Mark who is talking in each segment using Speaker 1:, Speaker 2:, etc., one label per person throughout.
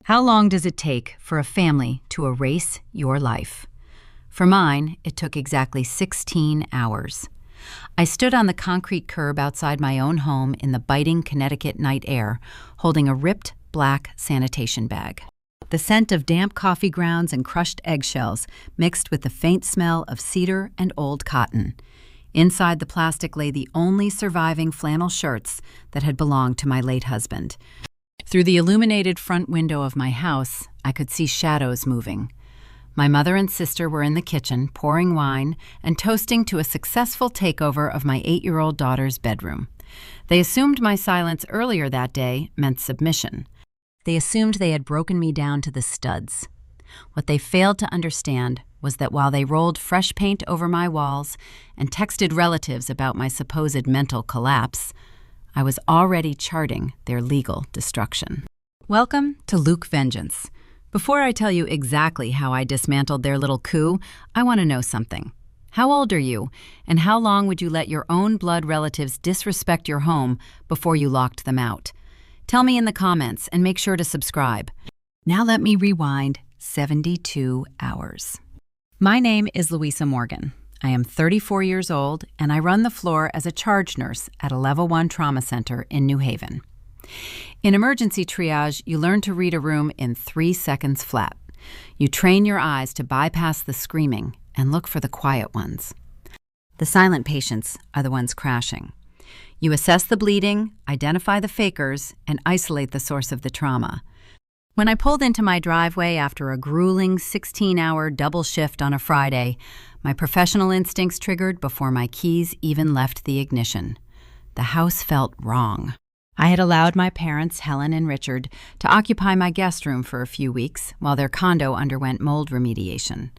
Speaker 1: How long does it take for a family to erase your life? For mine, it took exactly 16 hours. I stood on the concrete curb outside my own home in the biting Connecticut night air, holding a ripped black sanitation bag. The scent of damp coffee grounds and crushed eggshells mixed with the faint smell of cedar and old cotton. Inside the plastic lay the only surviving flannel shirts that had belonged to my late husband. Through the illuminated front window of my house, I could see shadows moving. My mother and sister were in the kitchen, pouring wine and toasting to a successful takeover of my 8-year-old daughter's bedroom. They assumed my silence earlier that day meant submission. They assumed they had broken me down to the studs. What they failed to understand was that while they rolled fresh paint over my walls and texted relatives about my supposed mental collapse, I was already charting their legal destruction. Welcome to Luke Vengeance. Before I tell you exactly how I dismantled their little coup, I want to know something. How old are you, and how long would you let your own blood relatives disrespect your home before you locked them out? Tell me in the comments and make sure to subscribe. Now let me rewind 72 hours. My name is Louisa Morgan. I am 34 years old, and I run the floor as a charge nurse at a Level 1 trauma center in New Haven. In emergency triage, you learn to read a room in 3 seconds flat. You train your eyes to bypass the screaming and look for the quiet ones. The silent patients are the ones crashing. You assess the bleeding, identify the fakers, and isolate the source of the trauma. When I pulled into my driveway after a grueling 16-hour double shift on a Friday, my professional instincts triggered before my keys even left the ignition. The house felt wrong. I had allowed my parents, Helen and Richard, to occupy my guest room for a few weeks while their condo underwent mold remediation.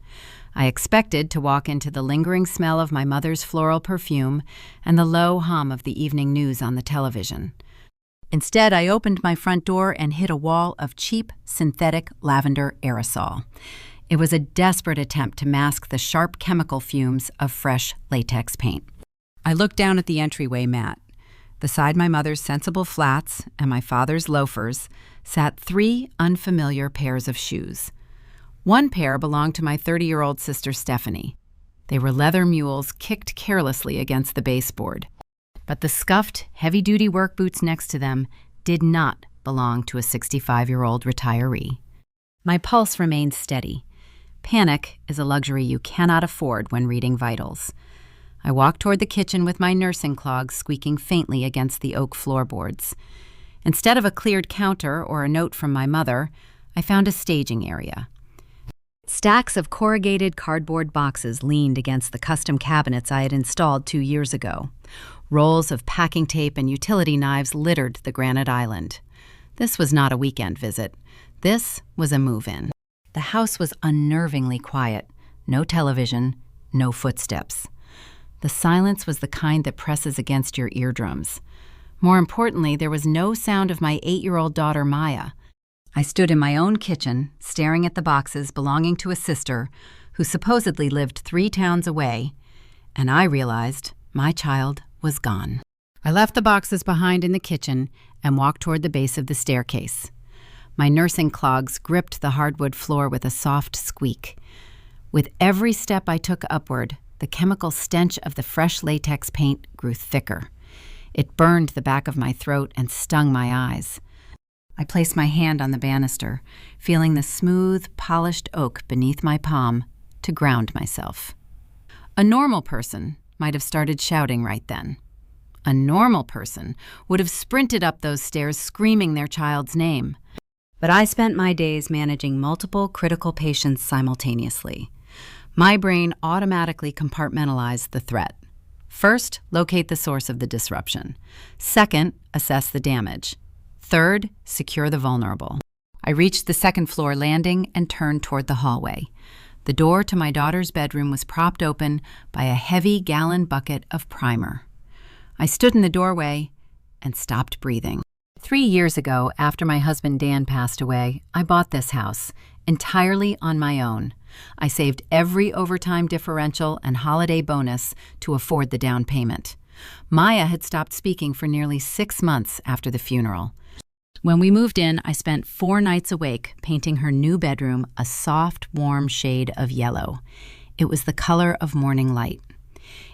Speaker 1: I expected to walk into the lingering smell of my mother's floral perfume and the low hum of the evening news on the television. Instead, I opened my front door and hit a wall of cheap, synthetic lavender aerosol. It was a desperate attempt to mask the sharp chemical fumes of fresh latex paint. I looked down at the entryway mat. Beside my mother's sensible flats and my father's loafers sat 3 unfamiliar pairs of shoes. One pair belonged to my 30-year-old sister Stephanie. They were leather mules kicked carelessly against the baseboard. But the scuffed, heavy-duty work boots next to them did not belong to a 65-year-old retiree. My pulse remained steady. Panic is a luxury you cannot afford when reading vitals. I walked toward the kitchen with my nursing clogs squeaking faintly against the oak floorboards. Instead of a cleared counter or a note from my mother, I found a staging area. Stacks of corrugated cardboard boxes leaned against the custom cabinets I had installed 2 years ago. Rolls of packing tape and utility knives littered the granite island. This was not a weekend visit. This was a move-in. The house was unnervingly quiet. No television, no footsteps. The silence was the kind that presses against your eardrums. More importantly, there was no sound of my 8-year-old daughter, Maya. I stood in my own kitchen, staring at the boxes belonging to a sister who supposedly lived 3 towns away, and I realized my child was gone. I left the boxes behind in the kitchen and walked toward the base of the staircase. My nursing clogs gripped the hardwood floor with a soft squeak. With every step I took upward, the chemical stench of the fresh latex paint grew thicker. It burned the back of my throat and stung my eyes. I placed my hand on the banister, feeling the smooth, polished oak beneath my palm to ground myself. A normal person might have started shouting right then. A normal person would have sprinted up those stairs screaming their child's name. But I spent my days managing multiple critical patients simultaneously. My brain automatically compartmentalized the threat. First, locate the source of the disruption. Second, assess the damage. Third, secure the vulnerable. I reached the second-floor landing and turned toward the hallway. The door to my daughter's bedroom was propped open by a heavy gallon bucket of primer. I stood in the doorway and stopped breathing. 3 years ago, after my husband Dan passed away, I bought this house, entirely on my own. I saved every overtime differential and holiday bonus to afford the down payment. Maya had stopped speaking for nearly 6 months after the funeral. When we moved in, I spent 4 nights awake painting her new bedroom a soft, warm shade of yellow. It was the color of morning light.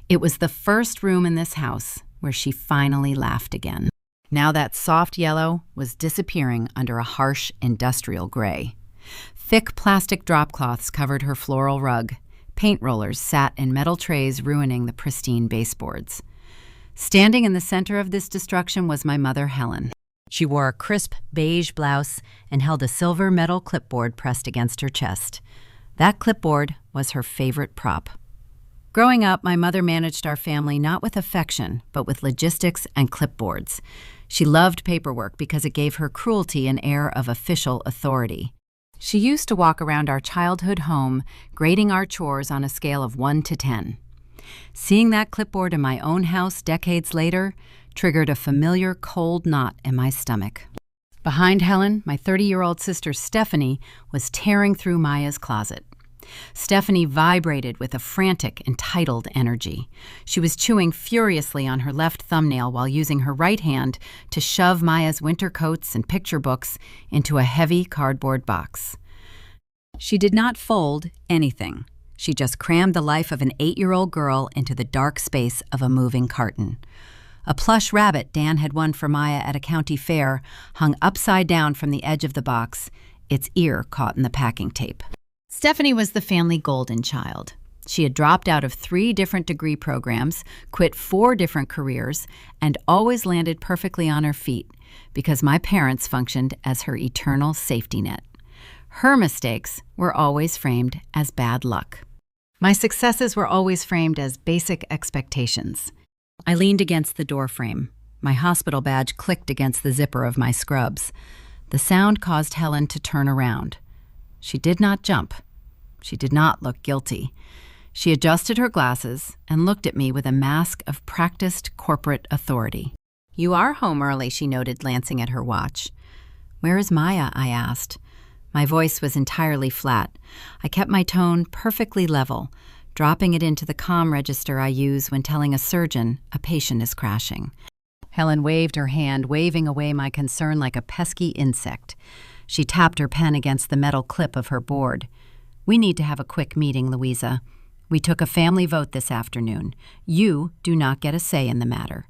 Speaker 1: It was the first room in this house where she finally laughed again. Now that soft yellow was disappearing under a harsh industrial gray. Thick plastic drop cloths covered her floral rug. Paint rollers sat in metal trays, ruining the pristine baseboards. Standing in the center of this destruction was my mother, Helen. She wore a crisp beige blouse and held a silver metal clipboard pressed against her chest. That clipboard was her favorite prop. Growing up, my mother managed our family not with affection, but with logistics and clipboards. She loved paperwork because it gave her cruelty an air of official authority. She used to walk around our childhood home, grading our chores on a scale of 1 to 10. Seeing that clipboard in my own house decades later triggered a familiar cold knot in my stomach. Behind Helen, my 30-year-old sister Stephanie was tearing through Maya's closet. Stephanie vibrated with a frantic, entitled energy. She was chewing furiously on her left thumbnail while using her right hand to shove Maya's winter coats and picture books into a heavy cardboard box. She did not fold anything. She just crammed the life of an 8-year-old girl into the dark space of a moving carton. A plush rabbit Dan had won for Maya at a county fair hung upside down from the edge of the box, its ear caught in the packing tape. Stephanie was the family golden child. She had dropped out of 3 different degree programs, quit 4 different careers, and always landed perfectly on her feet because my parents functioned as her eternal safety net. Her mistakes were always framed as bad luck. My successes were always framed as basic expectations. I leaned against the doorframe. My hospital badge clicked against the zipper of my scrubs. The sound caused Helen to turn around. She did not jump. She did not look guilty. She adjusted her glasses and looked at me with a mask of practiced corporate authority. "You are home early," she noted, glancing at her watch. "Where is Maya?" I asked. My voice was entirely flat. I kept my tone perfectly level, dropping it into the calm register I use when telling a surgeon a patient is crashing. Helen waved her hand, waving away my concern like a pesky insect. She tapped her pen against the metal clip of her board. "We need to have a quick meeting, Louisa. We took a family vote this afternoon. You do not get a say in the matter.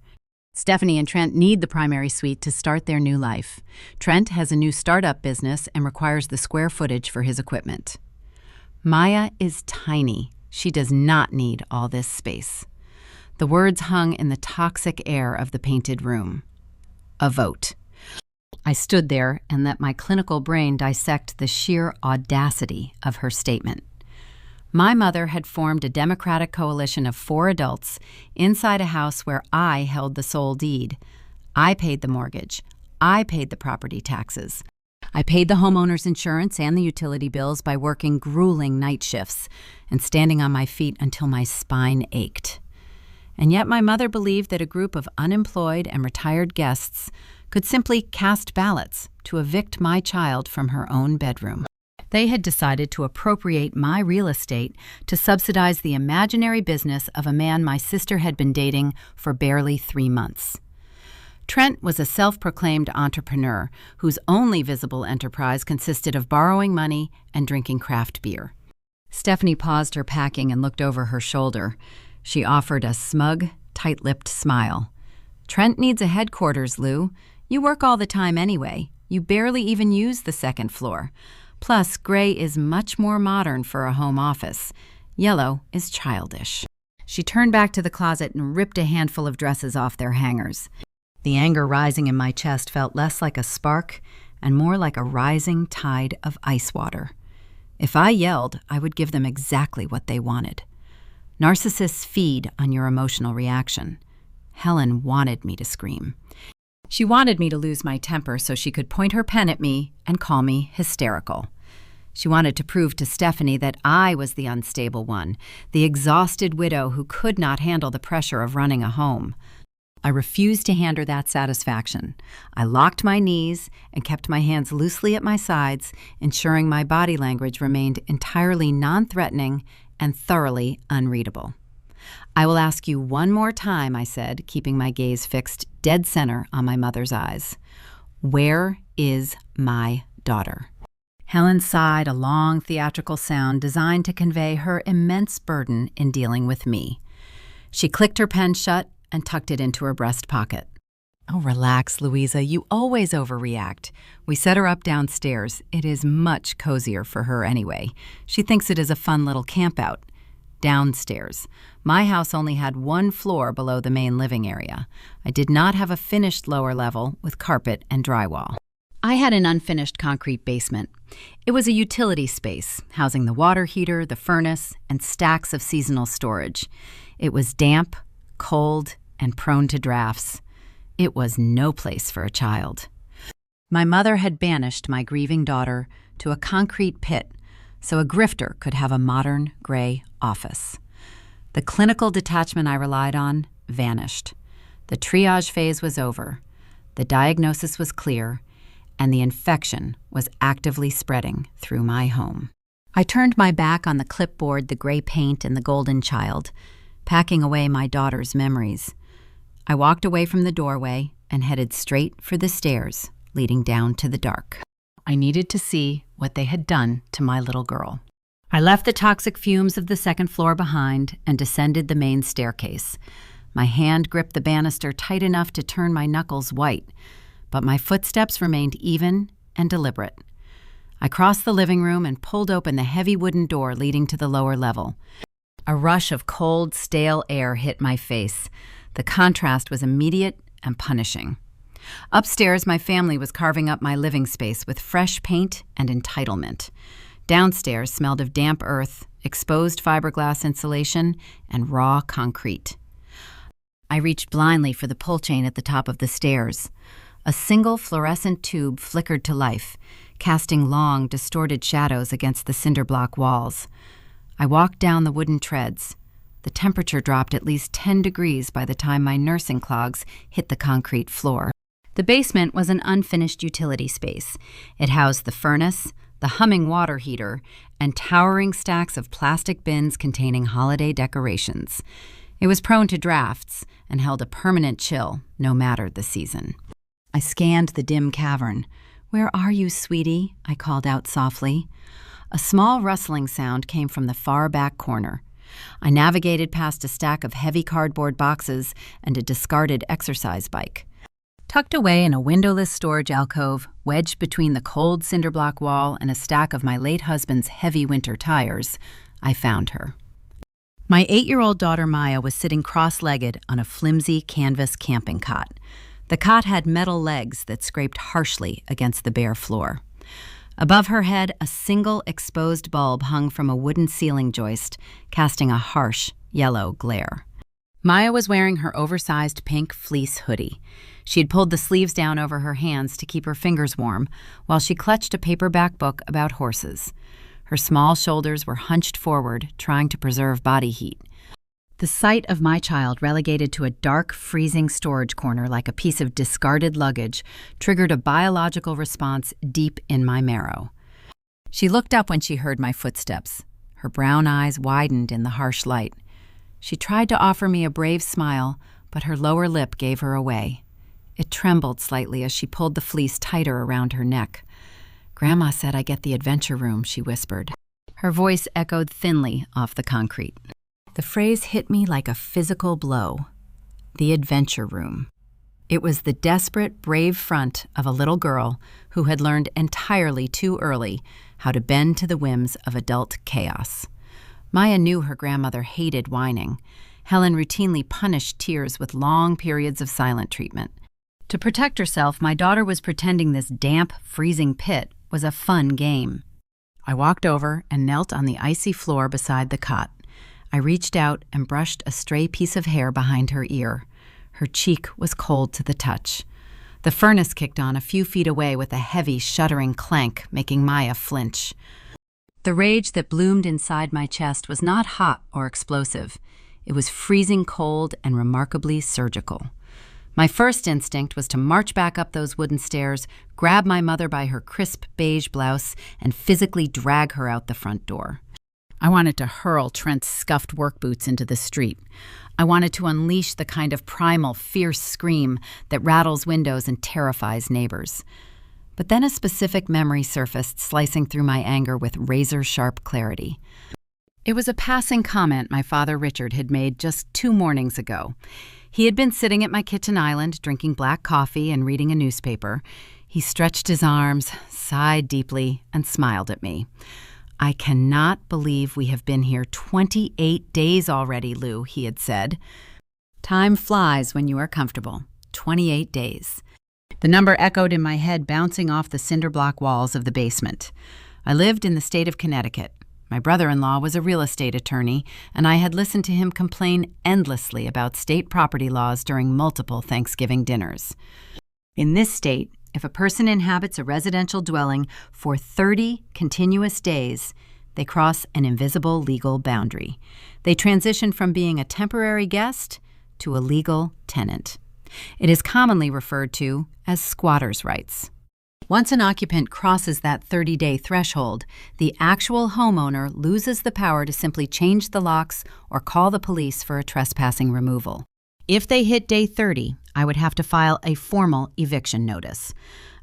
Speaker 1: Stephanie and Trent need the primary suite to start their new life. Trent has a new startup business and requires the square footage for his equipment. Maya is tiny. She does not need all this space." The words hung in the toxic air of the painted room. A vote. I stood there and let my clinical brain dissect the sheer audacity of her statement. My mother had formed a democratic coalition of 4 adults inside a house where I held the sole deed. I paid the mortgage. I paid the property taxes. I paid the homeowner's insurance and the utility bills by working grueling night shifts and standing on my feet until my spine ached. And yet my mother believed that a group of unemployed and retired guests could simply cast ballots to evict my child from her own bedroom. They had decided to appropriate my real estate to subsidize the imaginary business of a man my sister had been dating for barely 3 months. Trent was a self-proclaimed entrepreneur whose only visible enterprise consisted of borrowing money and drinking craft beer. Stephanie paused her packing and looked over her shoulder. She offered a smug, tight-lipped smile. "Trent needs a headquarters, Lou. You work all the time anyway. You barely even use the 2nd floor. Plus, gray is much more modern for a home office. Yellow is childish." She turned back to the closet and ripped a handful of dresses off their hangers. The anger rising in my chest felt less like a spark and more like a rising tide of ice water. If I yelled, I would give them exactly what they wanted. Narcissists feed on your emotional reaction. Helen wanted me to scream. She wanted me to lose my temper so she could point her pen at me and call me hysterical. She wanted to prove to Stephanie that I was the unstable one, the exhausted widow who could not handle the pressure of running a home. I refused to hand her that satisfaction. I locked my knees and kept my hands loosely at my sides, ensuring my body language remained entirely non-threatening and thoroughly unreadable. "I will ask you one more time," I said, keeping my gaze fixed dead center on my mother's eyes. Where is my daughter? Helen sighed a long theatrical sound designed to convey her immense burden in dealing with me. She clicked her pen shut and tucked it into her breast pocket. Oh, relax, Louisa. You always overreact. We set her up downstairs. It is much cozier for her anyway. She thinks it is a fun little campout. Downstairs. My house only had one floor below the main living area. I did not have a finished lower level with carpet and drywall. I had an unfinished concrete basement. It was a utility space, housing the water heater, the furnace, and stacks of seasonal storage. It was damp, cold, and prone to drafts. It was no place for a child. My mother had banished my grieving daughter to a concrete pit so a grifter could have a modern gray office. The clinical detachment I relied on vanished. The triage phase was over. The diagnosis was clear, and the infection was actively spreading through my home. I turned my back on the clipboard, the gray paint, and the golden child, packing away my daughter's memories. I walked away from the doorway and headed straight for the stairs leading down to the dark. I needed to see what they had done to my little girl. I left the toxic fumes of the second floor behind and descended the main staircase. My hand gripped the banister tight enough to turn my knuckles white, but my footsteps remained even and deliberate. I crossed the living room and pulled open the heavy wooden door leading to the lower level. A rush of cold, stale air hit my face. The contrast was immediate and punishing. Upstairs, my family was carving up my living space with fresh paint and entitlement. Downstairs smelled of damp earth, exposed fiberglass insulation, and raw concrete. I reached blindly for the pull chain at the top of the stairs. A single fluorescent tube flickered to life, casting long, distorted shadows against the cinder block walls. I walked down the wooden treads. The temperature dropped at least 10 degrees by the time my nursing clogs hit the concrete floor. The basement was an unfinished utility space. It housed the furnace, the humming water heater, and towering stacks of plastic bins containing holiday decorations. It was prone to drafts and held a permanent chill, no matter the season. I scanned the dim cavern. "Where are you, sweetie?" I called out softly. A small rustling sound came from the far back corner. I navigated past a stack of heavy cardboard boxes and a discarded exercise bike. Tucked away in a windowless storage alcove, wedged between the cold cinder block wall and a stack of my late husband's heavy winter tires, I found her. My 8-year-old daughter Maya was sitting cross-legged on a flimsy canvas camping cot. The cot had metal legs that scraped harshly against the bare floor. Above her head, a single exposed bulb hung from a wooden ceiling joist, casting a harsh, yellow glare. Maya was wearing her oversized pink fleece hoodie. She had pulled the sleeves down over her hands to keep her fingers warm, while she clutched a paperback book about horses. Her small shoulders were hunched forward, trying to preserve body heat. The sight of my child relegated to a dark, freezing storage corner like a piece of discarded luggage triggered a biological response deep in my marrow. She looked up when she heard my footsteps. Her brown eyes widened in the harsh light. She tried to offer me a brave smile, but her lower lip gave her away. It trembled slightly as she pulled the fleece tighter around her neck. "Grandma said I get the adventure room," she whispered. Her voice echoed thinly off the concrete. The phrase hit me like a physical blow. The adventure room. It was the desperate, brave front of a little girl who had learned entirely too early how to bend to the whims of adult chaos. Maya knew her grandmother hated whining. Helen routinely punished tears with long periods of silent treatment. To protect herself, my daughter was pretending this damp, freezing pit was a fun game. I walked over and knelt on the icy floor beside the cot. I reached out and brushed a stray piece of hair behind her ear. Her cheek was cold to the touch. The furnace kicked on a few feet away with a heavy, shuddering clank, making Maya flinch. The rage that bloomed inside my chest was not hot or explosive. It was freezing cold and remarkably surgical. My first instinct was to march back up those wooden stairs, grab my mother by her crisp beige blouse, and physically drag her out the front door. I wanted to hurl Trent's scuffed work boots into the street. I wanted to unleash the kind of primal, fierce scream that rattles windows and terrifies neighbors. But then a specific memory surfaced, slicing through my anger with razor-sharp clarity. It was a passing comment my father Richard had made just 2 mornings ago. He had been sitting at my kitchen island, drinking black coffee and reading a newspaper. He stretched his arms, sighed deeply, and smiled at me. "I cannot believe we have been here 28 days already, Lou," he had said. Time flies when you are comfortable. 28 days. The number echoed in my head, bouncing off the cinder block walls of the basement. I lived in the state of Connecticut. My brother-in-law was a real estate attorney, and I had listened to him complain endlessly about state property laws during multiple Thanksgiving dinners. In this state, if a person inhabits a residential dwelling for 30 continuous days, they cross an invisible legal boundary. They transition from being a temporary guest to a legal tenant. It is commonly referred to as squatter's rights. Once an occupant crosses that 30-day threshold, the actual homeowner loses the power to simply change the locks or call the police for a trespassing removal. If they hit day 30, I would have to file a formal eviction notice.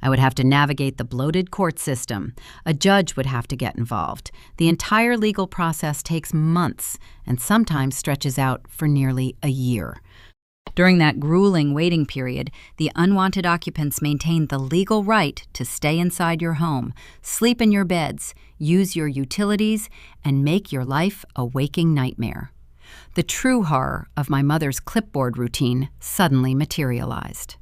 Speaker 1: I would have to navigate the bloated court system. A judge would have to get involved. The entire legal process takes months and sometimes stretches out for nearly a year. During that grueling waiting period, the unwanted occupants maintain the legal right to stay inside your home, sleep in your beds, use your utilities, and make your life a waking nightmare. The true horror of my mother's clipboard routine suddenly materialized.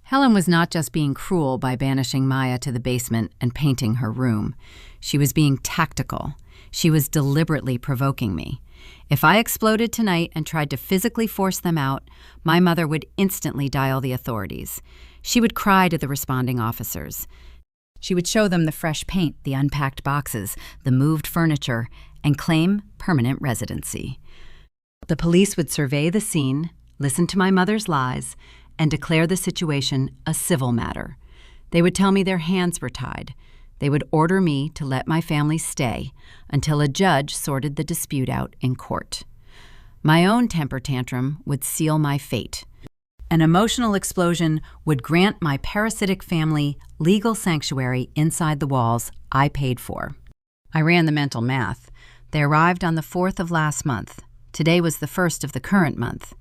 Speaker 1: Helen was not just being cruel by banishing Maya to the basement and painting her room. She was being tactical. She was deliberately provoking me. If I exploded tonight and tried to physically force them out, my mother would instantly dial the authorities. She would cry to the responding officers. She would show them the fresh paint, the unpacked boxes, the moved furniture, and claim permanent residency. The police would survey the scene, listen to my mother's lies, and declare the situation a civil matter. They would tell me their hands were tied. They would order me to let my family stay until a judge sorted the dispute out in court. My own temper tantrum would seal my fate. An emotional explosion would grant my parasitic family legal sanctuary inside the walls I paid for. I ran the mental math. They arrived on the 4th of last month. Today was the 1st of the current month.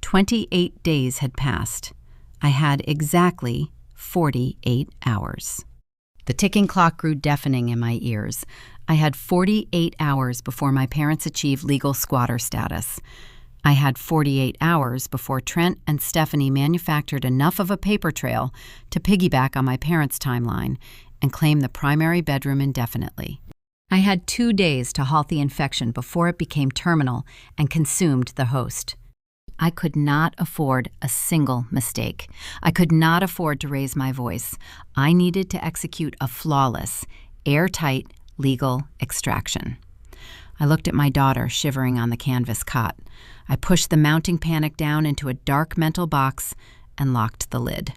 Speaker 1: 28 days had passed. I had exactly 48 hours. The ticking clock grew deafening in my ears. I had 48 hours before my parents achieved legal squatter status. I had 48 hours before Trent and Stephanie manufactured enough of a paper trail to piggyback on my parents' timeline and claim the primary bedroom indefinitely. I had 2 days to halt the infection before it became terminal and consumed the host. I could not afford a single mistake. I could not afford to raise my voice. I needed to execute a flawless, airtight legal extraction. I looked at my daughter shivering on the canvas cot. I pushed the mounting panic down into a dark mental box and locked the lid.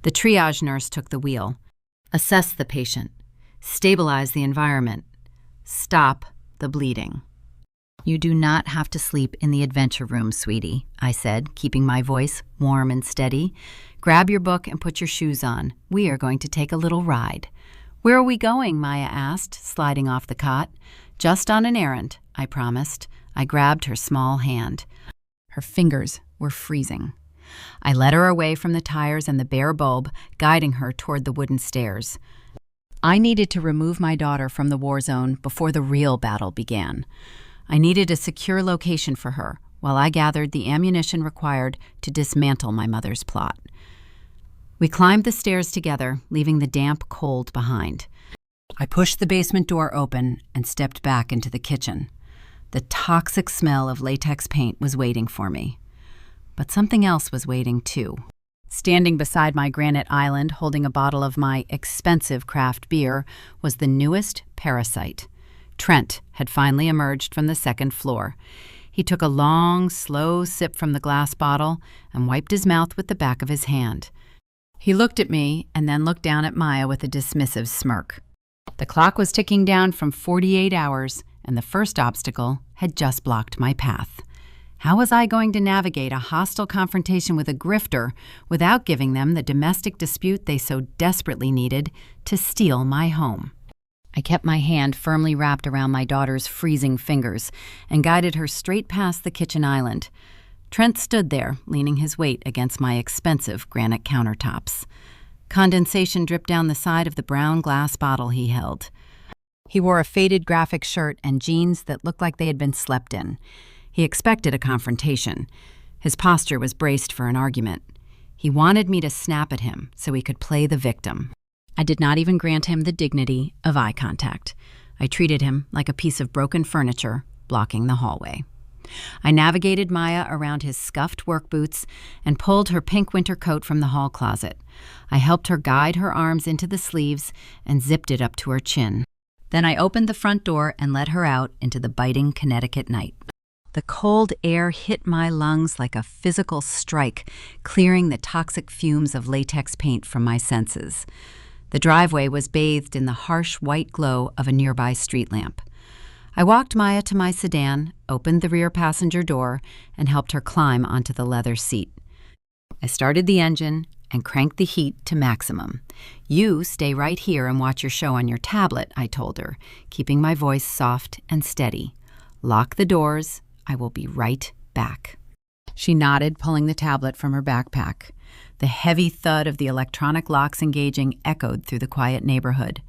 Speaker 1: The triage nurse took the wheel. Assess the patient. Stabilize the environment. Stop the bleeding. "You do not have to sleep in the adventure room, sweetie," I said, keeping my voice warm and steady. "Grab your book and put your shoes on. We are going to take a little ride." "Where are we going?" Maya asked, sliding off the cot. "Just on an errand," I promised. I grabbed her small hand. Her fingers were freezing. I led her away from the tires and the bare bulb, guiding her toward the wooden stairs. I needed to remove my daughter from the war zone before the real battle began. I needed a secure location for her while I gathered the ammunition required to dismantle my mother's plot. We climbed the stairs together, leaving the damp cold behind. I pushed the basement door open and stepped back into the kitchen. The toxic smell of latex paint was waiting for me. But something else was waiting too. Standing beside my granite island, holding a bottle of my expensive craft beer, was the newest parasite. Trent had finally emerged from the second floor. He took a long, slow sip from the glass bottle and wiped his mouth with the back of his hand. He looked at me and then looked down at Maya with a dismissive smirk. The clock was ticking down from 48 hours, and the first obstacle had just blocked my path. How was I going to navigate a hostile confrontation with a grifter without giving them the domestic dispute they so desperately needed to steal my home? I kept my hand firmly wrapped around my daughter's freezing fingers and guided her straight past the kitchen island. Trent stood there, leaning his weight against my expensive granite countertops. Condensation dripped down the side of the brown glass bottle he held. He wore a faded graphic shirt and jeans that looked like they had been slept in. He expected a confrontation. His posture was braced for an argument. He wanted me to snap at him so he could play the victim. I did not even grant him the dignity of eye contact. I treated him like a piece of broken furniture blocking the hallway. I navigated Maya around his scuffed work boots and pulled her pink winter coat from the hall closet. I helped her guide her arms into the sleeves and zipped it up to her chin. Then I opened the front door and let her out into the biting Connecticut night. The cold air hit my lungs like a physical strike, clearing the toxic fumes of latex paint from my senses. The driveway was bathed in the harsh white glow of a nearby street lamp. I walked Maya to my sedan, opened the rear passenger door, and helped her climb onto the leather seat. I started the engine and cranked the heat to maximum. "You stay right here and watch your show on your tablet," I told her, keeping my voice soft and steady. "Lock the doors. I will be right back." She nodded, pulling the tablet from her backpack. The heavy thud of the electronic locks engaging echoed through the quiet neighborhood.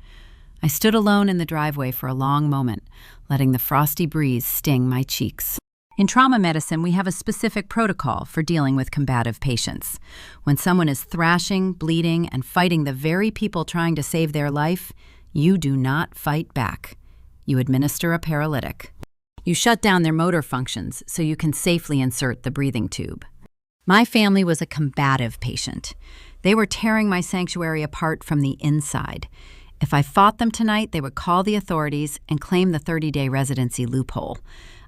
Speaker 1: I stood alone in the driveway for a long moment, letting the frosty breeze sting my cheeks. In trauma medicine, we have a specific protocol for dealing with combative patients. When someone is thrashing, bleeding, and fighting the very people trying to save their life, you do not fight back. You administer a paralytic. You shut down their motor functions so you can safely insert the breathing tube. My family was a combative patient. They were tearing my sanctuary apart from the inside. If I fought them tonight, they would call the authorities and claim the 30-day residency loophole.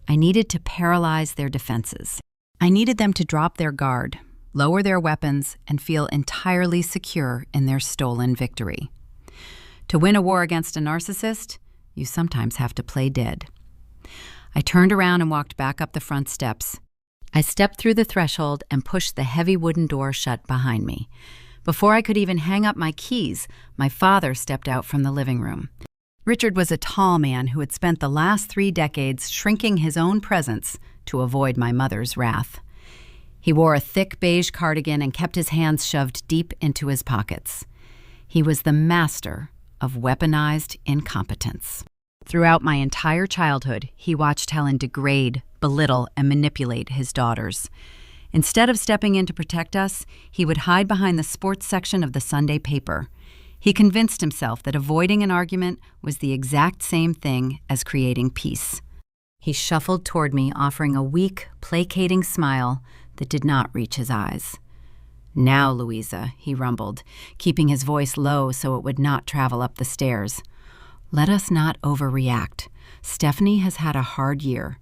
Speaker 1: I needed to paralyze their defenses. I needed them to drop their guard, lower their weapons, and feel entirely secure in their stolen victory. To win a war against a narcissist, you sometimes have to play dead. I turned around and walked back up the front steps. I stepped through the threshold and pushed the heavy wooden door shut behind me. Before I could even hang up my keys, my father stepped out from the living room. Richard was a tall man who had spent the last 3 decades shrinking his own presence to avoid my mother's wrath. He wore a thick beige cardigan and kept his hands shoved deep into his pockets. He was the master of weaponized incompetence. Throughout my entire childhood, he watched Helen degrade, belittle, and manipulate his daughters. Instead of stepping in to protect us, he would hide behind the sports section of the Sunday paper. He convinced himself that avoiding an argument was the exact same thing as creating peace. He shuffled toward me, offering a weak, placating smile that did not reach his eyes. "Now, Louisa," he rumbled, keeping his voice low so it would not travel up the stairs. "Let us not overreact. Stephanie has had a hard year.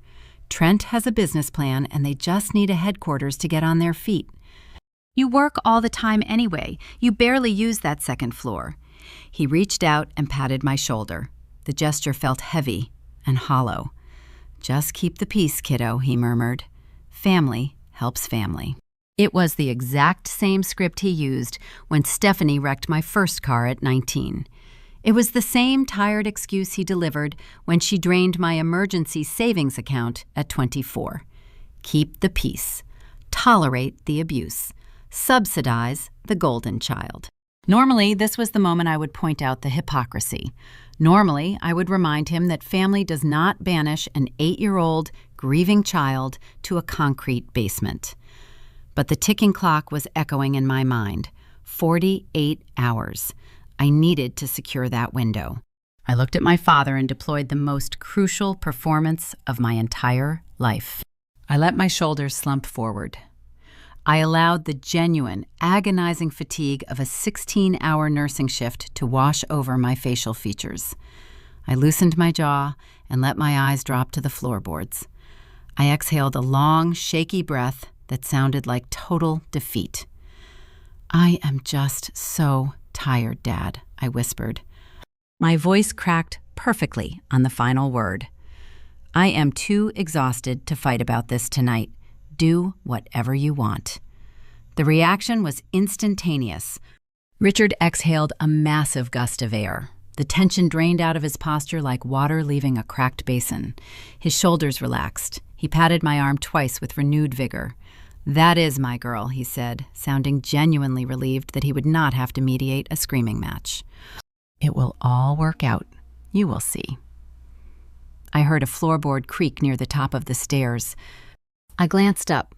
Speaker 1: Trent has a business plan, and they just need a headquarters to get on their feet. You work all the time anyway. You barely use that second floor." He reached out and patted my shoulder. The gesture felt heavy and hollow. "Just keep the peace, kiddo," he murmured. "Family helps family." It was the exact same script he used when Stephanie wrecked my first car at 19. It was the same tired excuse he delivered when she drained my emergency savings account at 24. Keep the peace. Tolerate the abuse. Subsidize the golden child. Normally, this was the moment I would point out the hypocrisy. Normally, I would remind him that family does not banish an 8-year-old grieving child to a concrete basement. But the ticking clock was echoing in my mind. 48 hours. I needed to secure that window. I looked at my father and deployed the most crucial performance of my entire life. I let my shoulders slump forward. I allowed the genuine, agonizing fatigue of a 16-hour nursing shift to wash over my facial features. I loosened my jaw and let my eyes drop to the floorboards. I exhaled a long, shaky breath that sounded like total defeat. "I am just so tired, Dad," I whispered. My voice cracked perfectly on the final word. I am too exhausted to fight about this tonight. Do whatever you want." The reaction was instantaneous. Richard exhaled a massive gust of air. The tension drained out of his posture like water leaving a cracked basin. His shoulders relaxed. He patted my arm twice with renewed vigor. "That is my girl," he said, sounding genuinely relieved that he would not have to mediate a screaming match. "It will all work out. You will see." I heard a floorboard creak near the top of the stairs. I glanced up.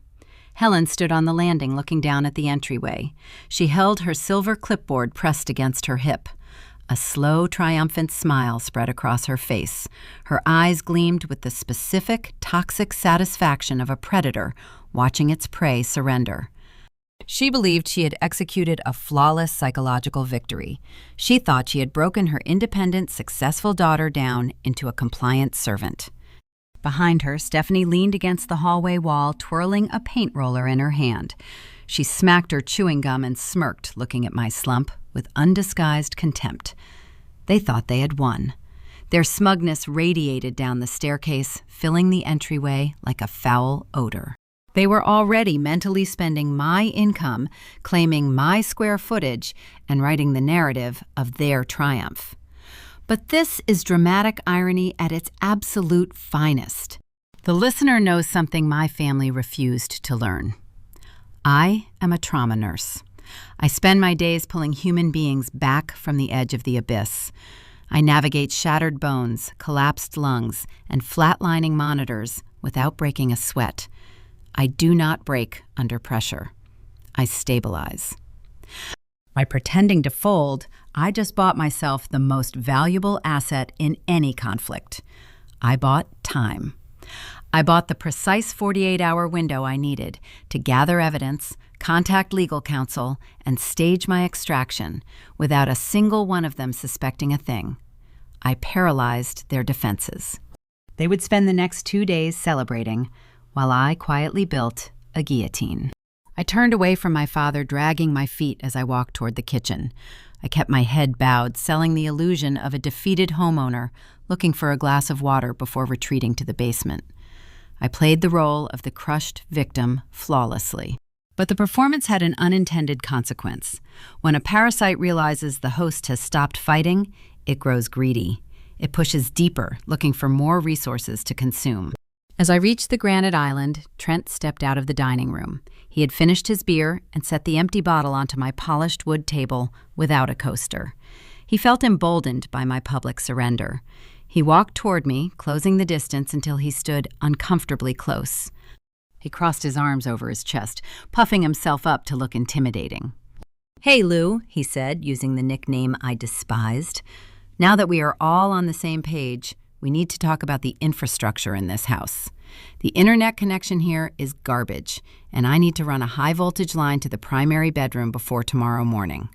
Speaker 1: Helen stood on the landing looking down at the entryway. She held her silver clipboard pressed against her hip. A slow, triumphant smile spread across her face. Her eyes gleamed with the specific, toxic satisfaction of a predator watching its prey surrender. She believed she had executed a flawless psychological victory. She thought she had broken her independent, successful daughter down into a compliant servant. Behind her, Stephanie leaned against the hallway wall, twirling a paint roller in her hand. She smacked her chewing gum and smirked, looking at my slump with undisguised contempt. They thought they had won. Their smugness radiated down the staircase, filling the entryway like a foul odor. They were already mentally spending my income, claiming my square footage, and writing the narrative of their triumph. But this is dramatic irony at its absolute finest. The listener knows something my family refused to learn. I am a trauma nurse. I spend my days pulling human beings back from the edge of the abyss. I navigate shattered bones, collapsed lungs, and flatlining monitors without breaking a sweat. I do not break under pressure. I stabilize. By pretending to fold, I just bought myself the most valuable asset in any conflict. I bought time. I bought the precise 48-hour window I needed to gather evidence, contact legal counsel, and stage my extraction without a single one of them suspecting a thing. I paralyzed their defenses. They would spend the next 2 days celebrating, while I quietly built a guillotine. I turned away from my father, dragging my feet as I walked toward the kitchen. I kept my head bowed, selling the illusion of a defeated homeowner looking for a glass of water before retreating to the basement. I played the role of the crushed victim flawlessly. But the performance had an unintended consequence. When a parasite realizes the host has stopped fighting, it grows greedy. It pushes deeper, looking for more resources to consume. As I reached the granite island, Trent stepped out of the dining room. He had finished his beer and set the empty bottle onto my polished wood table without a coaster. He felt emboldened by my public surrender. He walked toward me, closing the distance until he stood uncomfortably close. He crossed his arms over his chest, puffing himself up to look intimidating. "Hey, Lou," he said, using the nickname I despised. "Now that we are all on the same page, we need to talk about the infrastructure in this house. The internet connection here is garbage, and I need to run a high-voltage line to the primary bedroom before tomorrow morning."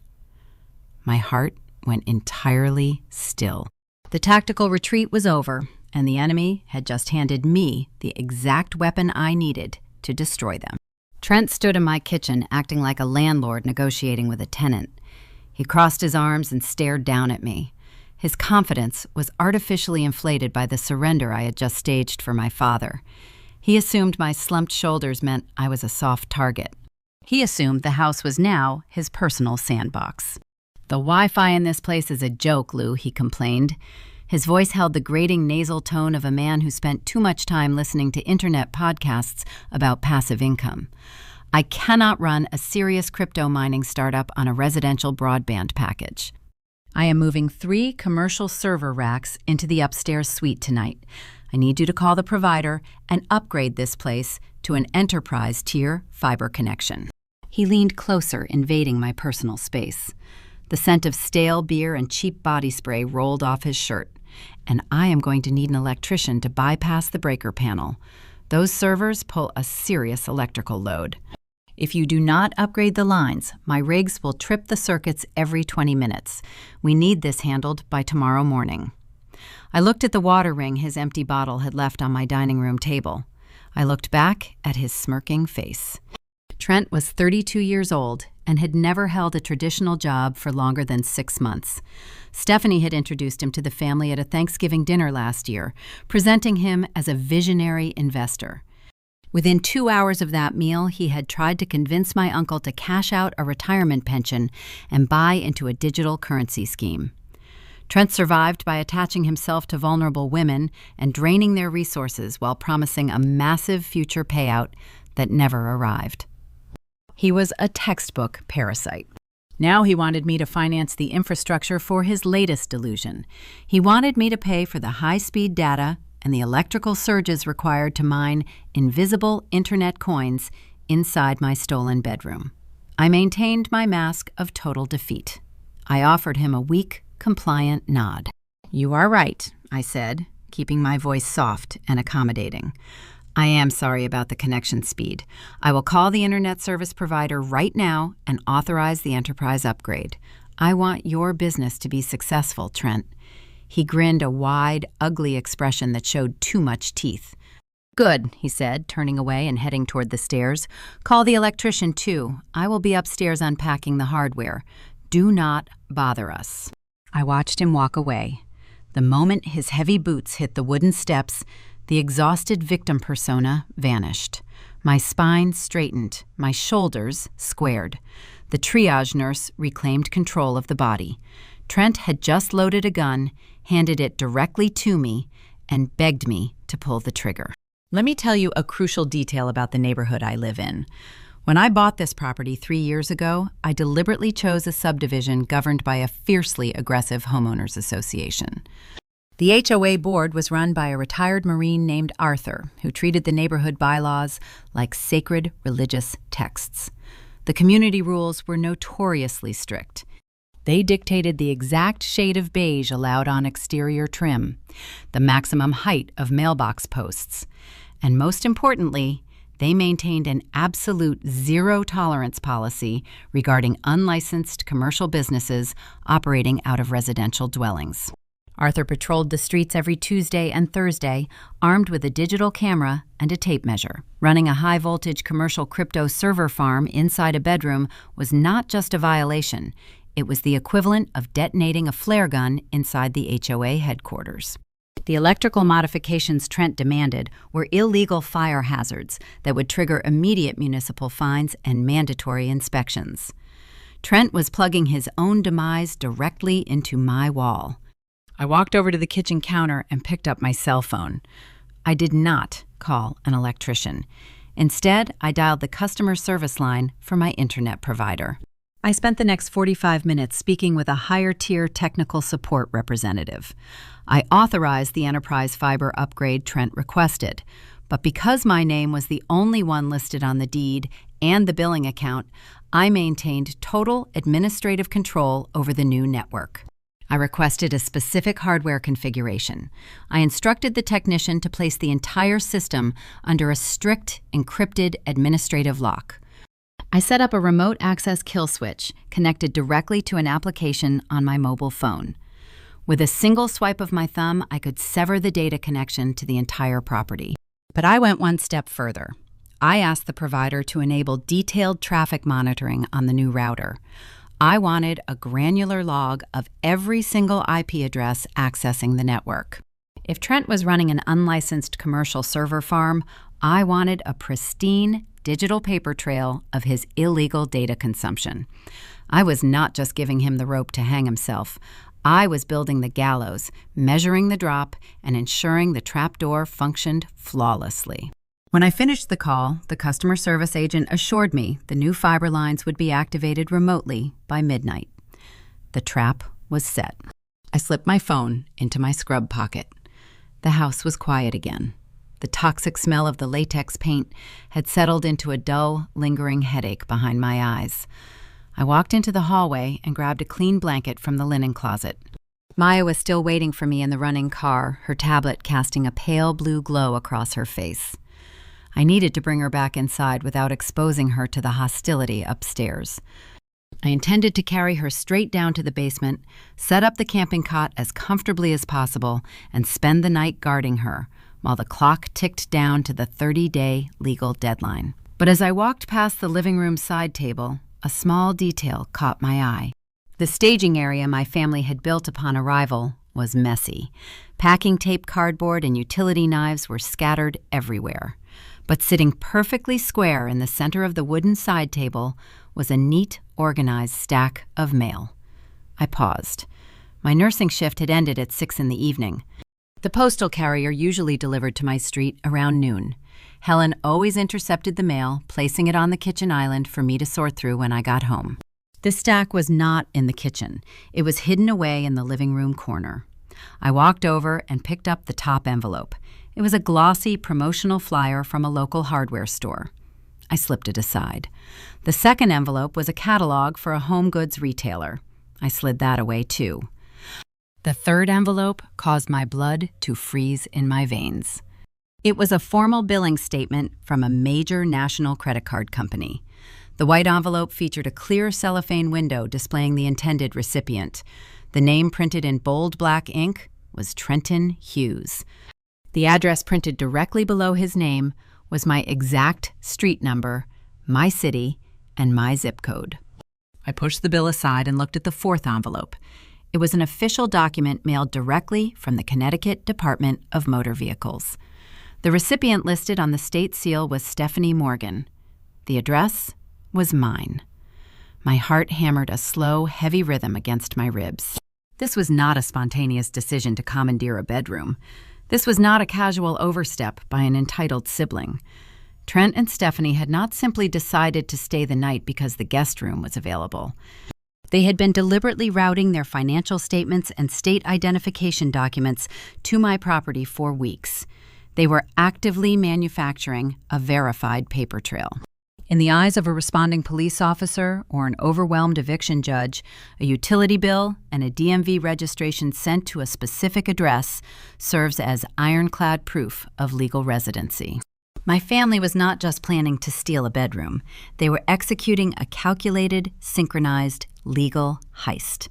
Speaker 1: My heart went entirely still. The tactical retreat was over, and the enemy had just handed me the exact weapon I needed to destroy them. Trent stood in my kitchen, acting like a landlord negotiating with a tenant. He crossed his arms and stared down at me. His confidence was artificially inflated by the surrender I had just staged for my father. He assumed my slumped shoulders meant I was a soft target. He assumed the house was now his personal sandbox. "The Wi-Fi in this place is a joke, Lou," he complained. His voice held the grating nasal tone of a man who spent too much time listening to internet podcasts about passive income. "I cannot run a serious crypto mining startup on a residential broadband package. I am moving 3 commercial server racks into the upstairs suite tonight. I need you to call the provider and upgrade this place to an enterprise tier fiber connection." He leaned closer, invading my personal space. The scent of stale beer and cheap body spray rolled off his shirt. "And I am going to need an electrician to bypass the breaker panel. Those servers pull a serious electrical load. If you do not upgrade the lines, my rigs will trip the circuits every 20 minutes. We need this handled by tomorrow morning." I looked at the water ring his empty bottle had left on my dining room table. I looked back at his smirking face. Trent was 32 years old and had never held a traditional job for longer than 6 months. Stephanie had introduced him to the family at a Thanksgiving dinner last year, presenting him as a visionary investor. Within 2 hours of that meal, he had tried to convince my uncle to cash out a retirement pension and buy into a digital currency scheme. Trent survived by attaching himself to vulnerable women and draining their resources while promising a massive future payout that never arrived. He was a textbook parasite. Now he wanted me to finance the infrastructure for his latest delusion. He wanted me to pay for the high-speed data and the electrical surges required to mine invisible internet coins inside my stolen bedroom. I maintained my mask of total defeat. I offered him a weak, compliant nod. "You are right," I said, keeping my voice soft and accommodating. "I am sorry about the connection speed. I will call the internet service provider right now and authorize the enterprise upgrade. I want your business to be successful, Trent." He grinned a wide, ugly expression that showed too much teeth. "Good," he said, turning away and heading toward the stairs. "Call the electrician, too. I will be upstairs unpacking the hardware. Do not bother us." I watched him walk away. The moment his heavy boots hit the wooden steps, the exhausted victim persona vanished. My spine straightened, my shoulders squared. The triage nurse reclaimed control of the body. Trent had just loaded a gun, handed it directly to me, and begged me to pull the trigger. Let me tell you a crucial detail about the neighborhood I live in. When I bought this property 3 years ago, I deliberately chose a subdivision governed by a fiercely aggressive homeowners association. The HOA board was run by a retired Marine named Arthur, who treated the neighborhood bylaws like sacred religious texts. The community rules were notoriously strict. They dictated the exact shade of beige allowed on exterior trim, the maximum height of mailbox posts, and most importantly, they maintained an absolute zero-tolerance policy regarding unlicensed commercial businesses operating out of residential dwellings. Arthur patrolled the streets every Tuesday and Thursday, armed with a digital camera and a tape measure. Running a high-voltage commercial crypto server farm inside a bedroom was not just a violation. It was the equivalent of detonating a flare gun inside the HOA headquarters. The electrical modifications Trent demanded were illegal fire hazards that would trigger immediate municipal fines and mandatory inspections. Trent was plugging his own demise directly into my wall. I walked over to the kitchen counter and picked up my cell phone. I did not call an electrician. Instead, I dialed the customer service line for my internet provider. I spent the next 45 minutes speaking with a higher-tier technical support representative. I authorized the enterprise fiber upgrade Trent requested, but because my name was the only one listed on the deed and the billing account, I maintained total administrative control over the new network. I requested a specific hardware configuration. I instructed the technician to place the entire system under a strict, encrypted administrative lock. I set up a remote access kill switch connected directly to an application on my mobile phone. With a single swipe of my thumb, I could sever the data connection to the entire property. But I went one step further. I asked the provider to enable detailed traffic monitoring on the new router. I wanted a granular log of every single IP address accessing the network. If Trent was running an unlicensed commercial server farm, I wanted a pristine digital paper trail of his illegal data consumption. I was not just giving him the rope to hang himself. I was building the gallows, measuring the drop, and ensuring the trapdoor functioned flawlessly. When I finished the call, the customer service agent assured me the new fiber lines would be activated remotely by midnight. The trap was set. I slipped my phone into my scrub pocket. The house was quiet again. The toxic smell of the latex paint had settled into a dull, lingering headache behind my eyes. I walked into the hallway and grabbed a clean blanket from the linen closet. Maya was still waiting for me in the running car, her tablet casting a pale blue glow across her face. I needed to bring her back inside without exposing her to the hostility upstairs. I intended to carry her straight down to the basement, set up the camping cot as comfortably as possible, and spend the night guarding her, while the clock ticked down to the 30-day legal deadline. But as I walked past the living room side table, a small detail caught my eye. The staging area my family had built upon arrival was messy. Packing tape, cardboard, and utility knives were scattered everywhere. But sitting perfectly square in the center of the wooden side table was a neat, organized stack of mail. I paused. My nursing shift had ended at 6 in the evening. The postal carrier usually delivered to my street around noon. Helen always intercepted the mail, placing it on the kitchen island for me to sort through when I got home. The stack was not in the kitchen. It was hidden away in the living room corner. I walked over and picked up the top envelope. It was a glossy promotional flyer from a local hardware store. I slipped it aside. The second envelope was a catalog for a home goods retailer. I slid that away too. The third envelope caused my blood to freeze in my veins. It was a formal billing statement from a major national credit card company. The white envelope featured a clear cellophane window displaying the intended recipient. The name printed in bold black ink was Trenton Hughes. The address printed directly below his name was my exact street number, my city, and my zip code. I pushed the bill aside and looked at the fourth envelope. It was an official document mailed directly from the Connecticut Department of Motor Vehicles. The recipient listed on the state seal was Stephanie Morgan. The address was mine. My heart hammered a slow, heavy rhythm against my ribs. This was not a spontaneous decision to commandeer a bedroom. This was not a casual overstep by an entitled sibling. Trent and Stephanie had not simply decided to stay the night because the guest room was available. They had been deliberately routing their financial statements and state identification documents to my property for weeks. They were actively manufacturing a verified paper trail. In the eyes of a responding police officer or an overwhelmed eviction judge, a utility bill and a DMV registration sent to a specific address serves as ironclad proof of legal residency. My family was not just planning to steal a bedroom. They were executing a calculated, synchronized, legal heist.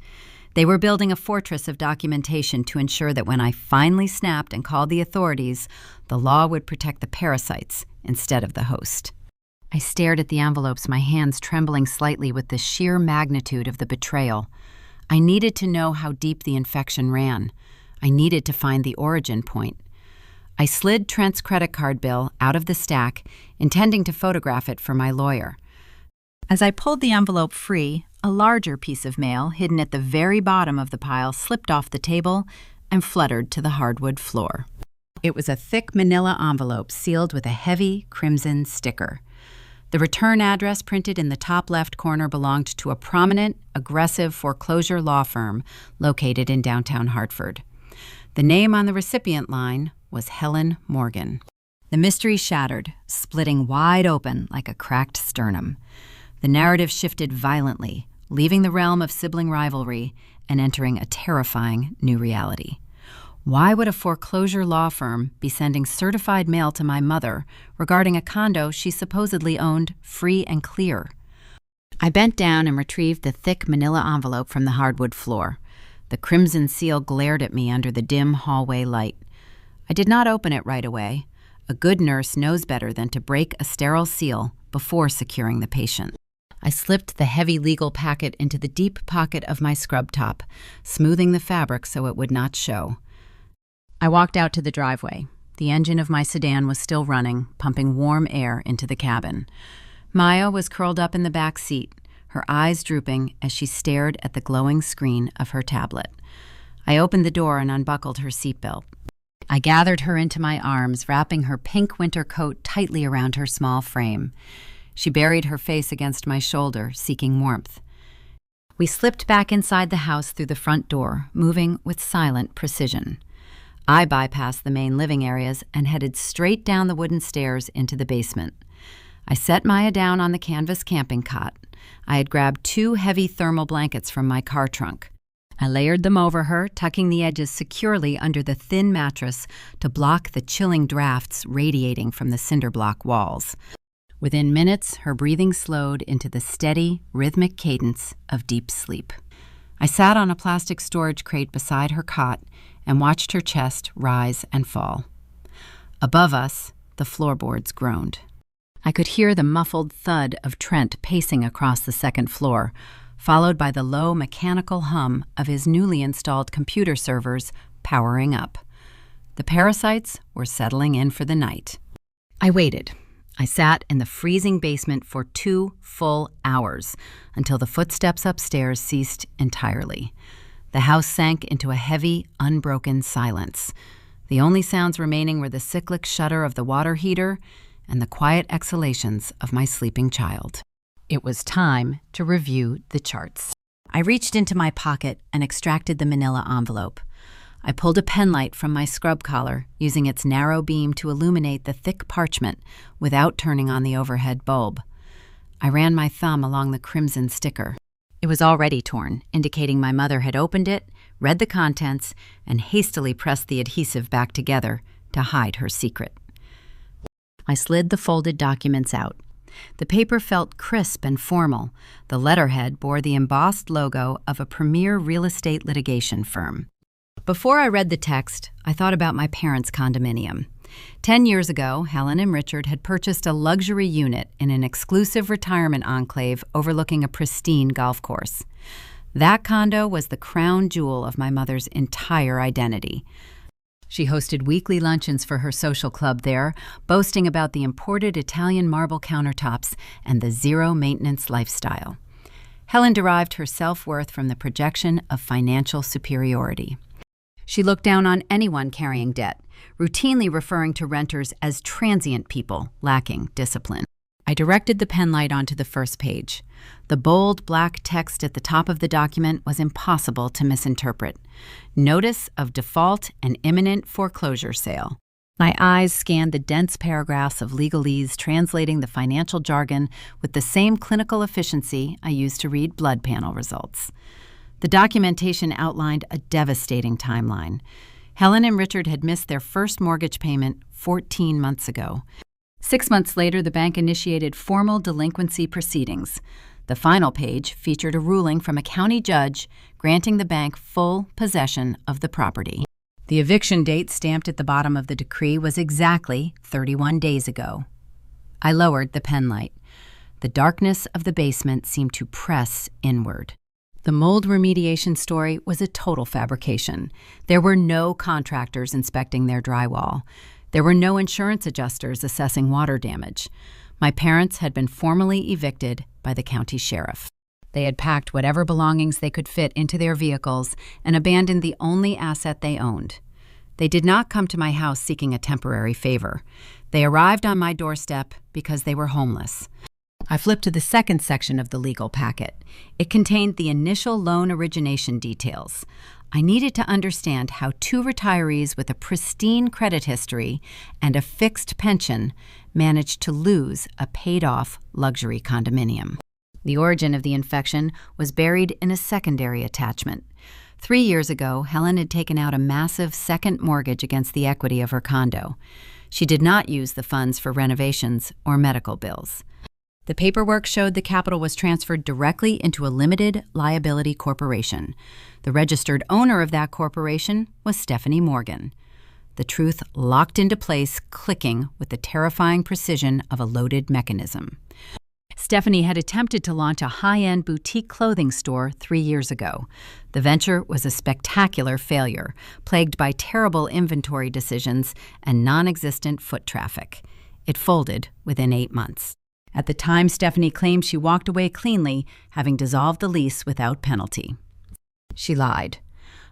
Speaker 1: They were building a fortress of documentation to ensure that when I finally snapped and called the authorities, the law would protect the parasites instead of the host. I stared at the envelopes, my hands trembling slightly with the sheer magnitude of the betrayal. I needed to know how deep the infection ran. I needed to find the origin point. I slid Trent's credit card bill out of the stack, intending to photograph it for my lawyer. As I pulled the envelope free, a larger piece of mail, hidden at the very bottom of the pile, slipped off the table and fluttered to the hardwood floor. It was a thick manila envelope sealed with a heavy crimson sticker. The return address printed in the top left corner belonged to a prominent, aggressive foreclosure law firm located in downtown Hartford. The name on the recipient line was Helen Morgan. The mystery shattered, splitting wide open like a cracked sternum. The narrative shifted violently, leaving the realm of sibling rivalry and entering a terrifying new reality. Why would a foreclosure law firm be sending certified mail to my mother regarding a condo she supposedly owned free and clear? I bent down and retrieved the thick manila envelope from the hardwood floor. The crimson seal glared at me under the dim hallway light. I did not open it right away. A good nurse knows better than to break a sterile seal before securing the patient. I slipped the heavy legal packet into the deep pocket of my scrub top, smoothing the fabric so it would not show. I walked out to the driveway. The engine of my sedan was still running, pumping warm air into the cabin. Maya was curled up in the back seat, her eyes drooping as she stared at the glowing screen of her tablet. I opened the door and unbuckled her seatbelt. I gathered her into my arms, wrapping her pink winter coat tightly around her small frame. She buried her face against my shoulder, seeking warmth. We slipped back inside the house through the front door, moving with silent precision. I bypassed the main living areas and headed straight down the wooden stairs into the basement. I set Maya down on the canvas camping cot. I had grabbed 2 heavy thermal blankets from my car trunk. I layered them over her, tucking the edges securely under the thin mattress to block the chilling drafts radiating from the cinder block walls. Within minutes, her breathing slowed into the steady, rhythmic cadence of deep sleep. I sat on a plastic storage crate beside her cot and watched her chest rise and fall. Above us, the floorboards groaned. I could hear the muffled thud of Trent pacing across the second floor, followed by the low mechanical hum of his newly installed computer servers powering up. The parasites were settling in for the night. I waited. I sat in the freezing basement for 2 full hours until the footsteps upstairs ceased entirely. The house sank into a heavy, unbroken silence. The only sounds remaining were the cyclic shudder of the water heater and the quiet exhalations of my sleeping child. It was time to review the charts. I reached into my pocket and extracted the manila envelope. I pulled a penlight from my scrub collar, using its narrow beam to illuminate the thick parchment without turning on the overhead bulb. I ran my thumb along the crimson sticker. It was already torn, indicating my mother had opened it, read the contents, and hastily pressed the adhesive back together to hide her secret. I slid the folded documents out. The paper felt crisp and formal. The letterhead bore the embossed logo of a premier real estate litigation firm. Before I read the text, I thought about my parents' condominium. 10 years ago, Helen and Richard had purchased a luxury unit in an exclusive retirement enclave overlooking a pristine golf course. That condo was the crown jewel of my mother's entire identity. She hosted weekly luncheons for her social club there, boasting about the imported Italian marble countertops and the zero-maintenance lifestyle. Helen derived her self-worth from the projection of financial superiority. She looked down on anyone carrying debt, routinely referring to renters as transient people lacking discipline. I directed the penlight onto the first page. The bold black text at the top of the document was impossible to misinterpret. Notice of default and imminent foreclosure sale. My eyes scanned the dense paragraphs of legalese translating the financial jargon with the same clinical efficiency I used to read blood panel results. The documentation outlined a devastating timeline. Helen and Richard had missed their first mortgage payment 14 months ago. 6 months later, the bank initiated formal delinquency proceedings. The final page featured a ruling from a county judge granting the bank full possession of the property. The eviction date stamped at the bottom of the decree was exactly 31 days ago. I lowered the penlight. The darkness of the basement seemed to press inward. The mold remediation story was a total fabrication. There were no contractors inspecting their drywall. There were no insurance adjusters assessing water damage. My parents had been formally evicted by the county sheriff. They had packed whatever belongings they could fit into their vehicles and abandoned the only asset they owned. They did not come to my house seeking a temporary favor. They arrived on my doorstep because they were homeless. I flipped to the second section of the legal packet. It contained the initial loan origination details. I needed to understand how 2 retirees with a pristine credit history and a fixed pension managed to lose a paid-off luxury condominium. The origin of the infection was buried in a secondary attachment. 3 years ago, Helen had taken out a massive second mortgage against the equity of her condo. She did not use the funds for renovations or medical bills. The paperwork showed the capital was transferred directly into a limited liability corporation. The registered owner of that corporation was Stephanie Morgan. The truth locked into place, clicking with the terrifying precision of a loaded mechanism. Stephanie had attempted to launch a high-end boutique clothing store 3 years ago. The venture was a spectacular failure, plagued by terrible inventory decisions and non-existent foot traffic. It folded within 8 months. At the time, Stephanie claimed she walked away cleanly, having dissolved the lease without penalty. She lied.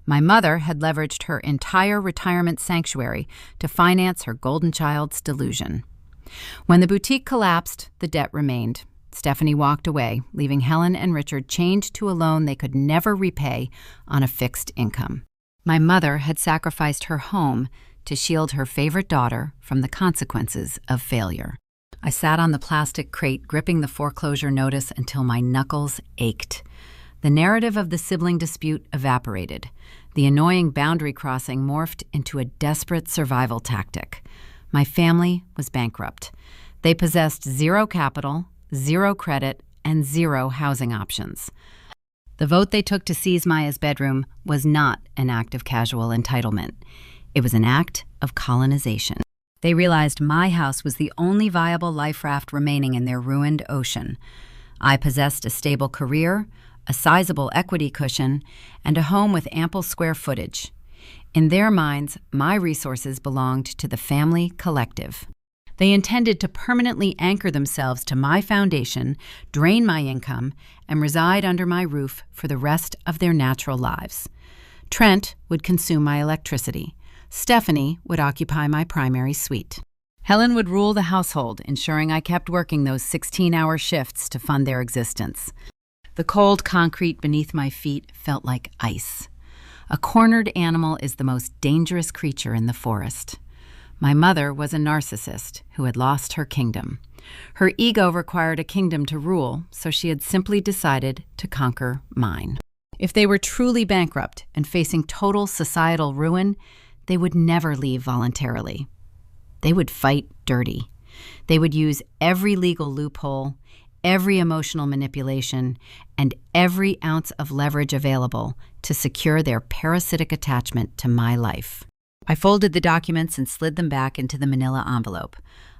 Speaker 1: My mother had leveraged her entire retirement sanctuary to finance her golden child's delusion. When the boutique collapsed, the debt remained. Stephanie walked away, leaving Helen and Richard chained to a loan they could never repay on a fixed income. My mother had sacrificed her home to shield her favorite daughter from the consequences of failure. I sat on the plastic crate gripping the foreclosure notice until my knuckles ached. The narrative of the sibling dispute evaporated. The annoying boundary crossing morphed into a desperate survival tactic. My family was bankrupt. They possessed 0 capital, 0 credit, and 0 housing options. The vote they took to seize Maya's bedroom was not an act of casual entitlement. It was an act of colonization. They realized my house was the only viable life raft remaining in their ruined ocean. I possessed a stable career, a sizable equity cushion, and a home with ample square footage. In their minds, my resources belonged to the family collective. They intended to permanently anchor themselves to my foundation, drain my income, and reside under my roof for the rest of their natural lives. Trent would consume my electricity. Stephanie would occupy my primary suite. Helen would rule the household, ensuring I kept working those 16-hour shifts to fund their existence. The cold concrete beneath my feet felt like ice. A cornered animal is the most dangerous creature in the forest. My mother was a narcissist who had lost her kingdom. Her ego required a kingdom to rule, so she had simply decided to conquer mine. If they were truly bankrupt and facing total societal ruin, they would never leave voluntarily. They would fight dirty. They would use every legal loophole, every emotional manipulation, and every ounce of leverage available to secure their parasitic attachment to my life. I folded the documents and slid them back into the manila envelope.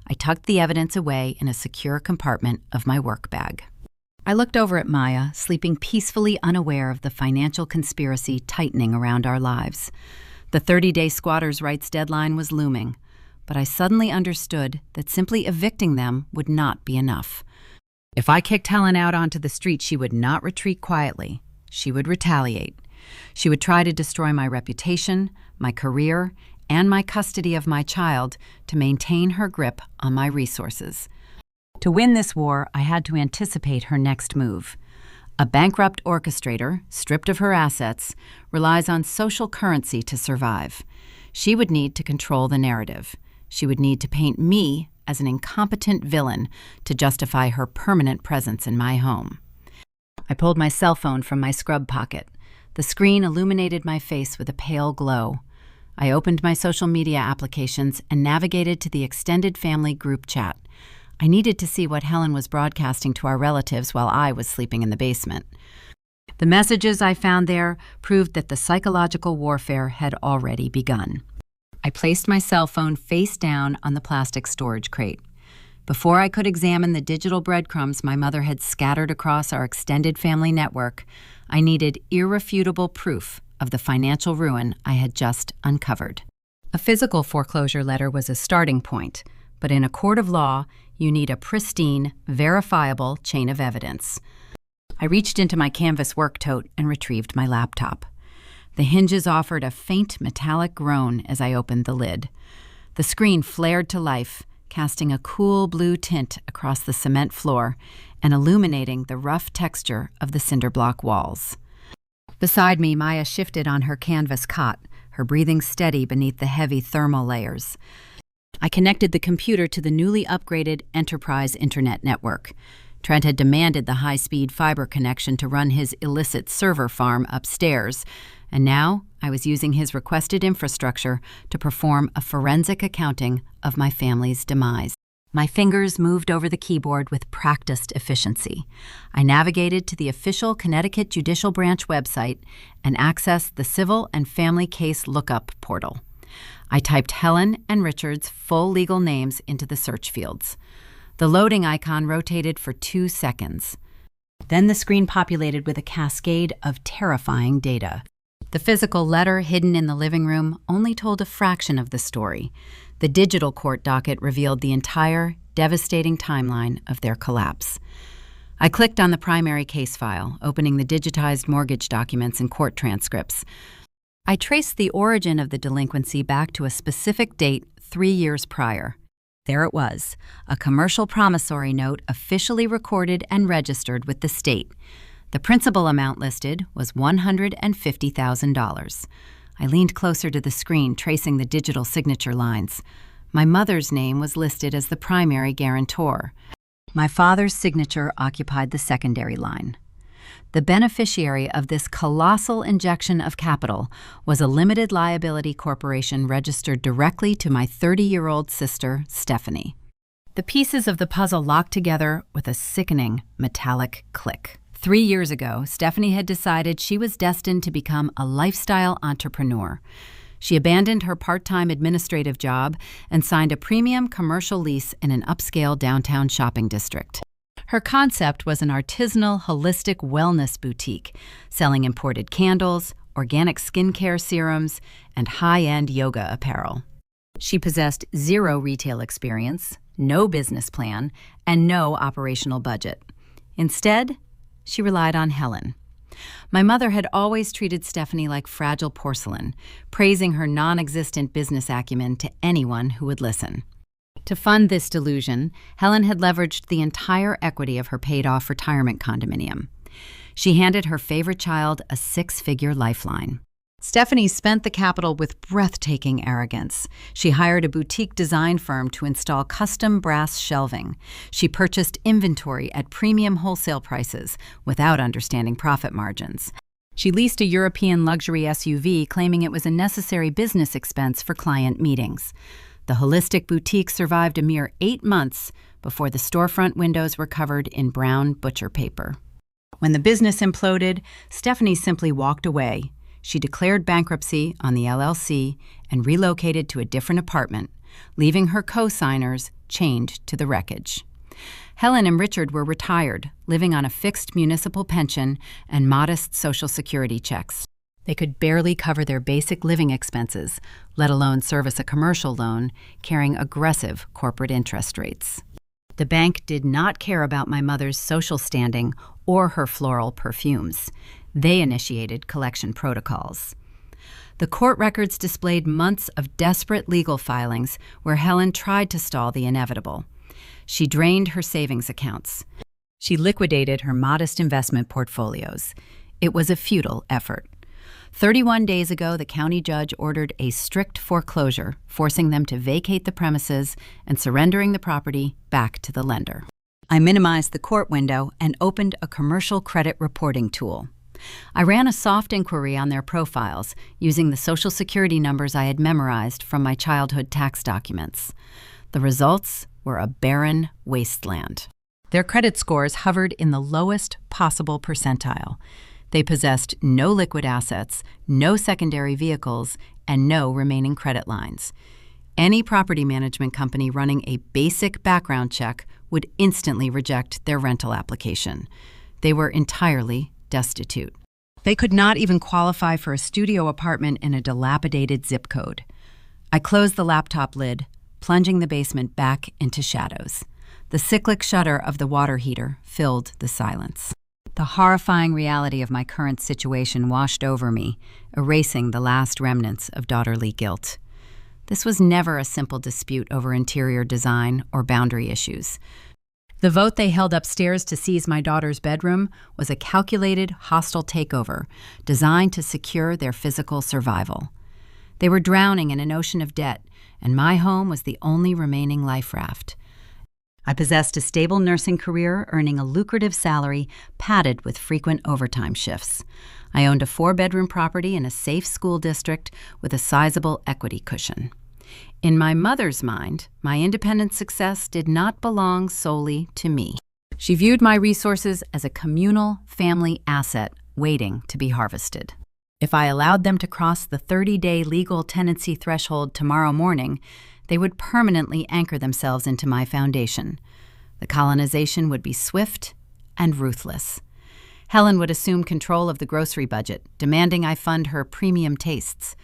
Speaker 1: I tucked the evidence away in a secure compartment of my work bag. I looked over at Maya, sleeping peacefully unaware of the financial conspiracy tightening around our lives. The 30-day squatters' rights deadline was looming, but I suddenly understood that simply evicting them would not be enough. If I kicked Helen out onto the street, she would not retreat quietly. She would retaliate. She would try to destroy my reputation, my career, and my custody of my child to maintain her grip on my resources. To win this war, I had to anticipate her next move. A bankrupt orchestrator, stripped of her assets, relies on social currency to survive. She would need to control the narrative. She would need to paint me as an incompetent villain to justify her permanent presence in my home. I pulled my cell phone from my scrub pocket. The screen illuminated my face with a pale glow. I opened my social media applications and navigated to the extended family group chat. I needed to see what Helen was broadcasting to our relatives while I was sleeping in the basement. The messages I found there proved that the psychological warfare had already begun. I placed my cell phone face down on the plastic storage crate. Before I could examine the digital breadcrumbs my mother had scattered across our extended family network, I needed irrefutable proof of the financial ruin I had just uncovered. A physical foreclosure letter was a starting point, but in a court of law, you need a pristine, verifiable chain of evidence. I reached into my canvas work tote and retrieved my laptop. The hinges offered a faint metallic groan as I opened the lid. The screen flared to life, casting a cool blue tint across the cement floor and illuminating the rough texture of the cinder block walls. Beside me, Maya shifted on her canvas cot, her breathing steady beneath the heavy thermal layers. I connected the computer to the newly upgraded enterprise internet network. Trent had demanded the high-speed fiber connection to run his illicit server farm upstairs, and now I was using his requested infrastructure to perform a forensic accounting of my family's demise. My fingers moved over the keyboard with practiced efficiency. I navigated to the official Connecticut Judicial Branch website and accessed the Civil and Family Case Lookup portal. I typed Helen and Richard's full legal names into the search fields. The loading icon rotated for 2 seconds. Then the screen populated with a cascade of terrifying data. The physical letter hidden in the living room only told a fraction of the story. The digital court docket revealed the entire, devastating timeline of their collapse. I clicked on the primary case file, opening the digitized mortgage documents and court transcripts. I traced the origin of the delinquency back to a specific date 3 years prior. There it was, a commercial promissory note officially recorded and registered with the state. The principal amount listed was $150,000. I leaned closer to the screen, tracing the digital signature lines. My mother's name was listed as the primary guarantor. My father's signature occupied the secondary line. The beneficiary of this colossal injection of capital was a limited liability corporation registered directly to my 30-year-old sister, Stephanie. The pieces of the puzzle locked together with a sickening metallic click. 3 years ago, Stephanie had decided she was destined to become a lifestyle entrepreneur. She abandoned her part-time administrative job and signed a premium commercial lease in an upscale downtown shopping district. Her concept was an artisanal, holistic wellness boutique, selling imported candles, organic skincare serums, and high-end yoga apparel. She possessed zero retail experience, no business plan, and no operational budget. Instead, she relied on Helen. My mother had always treated Stephanie like fragile porcelain, praising her non-existent business acumen to anyone who would listen. To fund this delusion, Helen had leveraged the entire equity of her paid-off retirement condominium. She handed her favorite child a six-figure lifeline. Stephanie spent the capital with breathtaking arrogance. She hired a boutique design firm to install custom brass shelving. She purchased inventory at premium wholesale prices without understanding profit margins. She leased a European luxury SUV, claiming it was a necessary business expense for client meetings. The holistic boutique survived a mere 8 months before the storefront windows were covered in brown butcher paper. When the business imploded, Stephanie simply walked away. She declared bankruptcy on the LLC and relocated to a different apartment, leaving her co-signers chained to the wreckage. Helen and Richard were retired, living on a fixed municipal pension and modest Social Security checks. They could barely cover their basic living expenses, let alone service a commercial loan, carrying aggressive corporate interest rates. The bank did not care about my mother's social standing or her floral perfumes. They initiated collection protocols. The court records displayed months of desperate legal filings where Helen tried to stall the inevitable. She drained her savings accounts. She liquidated her modest investment portfolios. It was a futile effort. 31 days ago, the county judge ordered a strict foreclosure, forcing them to vacate the premises and surrendering the property back to the lender. I minimized the court window and opened a commercial credit reporting tool. I ran a soft inquiry on their profiles using the Social Security numbers I had memorized from my childhood tax documents. The results were a barren wasteland. Their credit scores hovered in the lowest possible percentile. They possessed no liquid assets, no secondary vehicles, and no remaining credit lines. Any property management company running a basic background check would instantly reject their rental application. They were entirely destitute. They could not even qualify for a studio apartment in a dilapidated zip code. I closed the laptop lid, plunging the basement back into shadows. The cyclic shudder of the water heater filled the silence. The horrifying reality of my current situation washed over me, erasing the last remnants of daughterly guilt. This was never a simple dispute over interior design or boundary issues. The vote they held upstairs to seize my daughter's bedroom was a calculated, hostile takeover designed to secure their physical survival. They were drowning in an ocean of debt, and my home was the only remaining life raft. I possessed a stable nursing career, earning a lucrative salary padded with frequent overtime shifts. I owned a 4-bedroom property in a safe school district with a sizable equity cushion. In my mother's mind, my independent success did not belong solely to me. She viewed my resources as a communal family asset waiting to be harvested. If I allowed them to cross the 30-day legal tenancy threshold tomorrow morning, they would permanently anchor themselves into my foundation. The colonization would be swift and ruthless. Helen would assume control of the grocery budget, demanding I fund her premium tastes.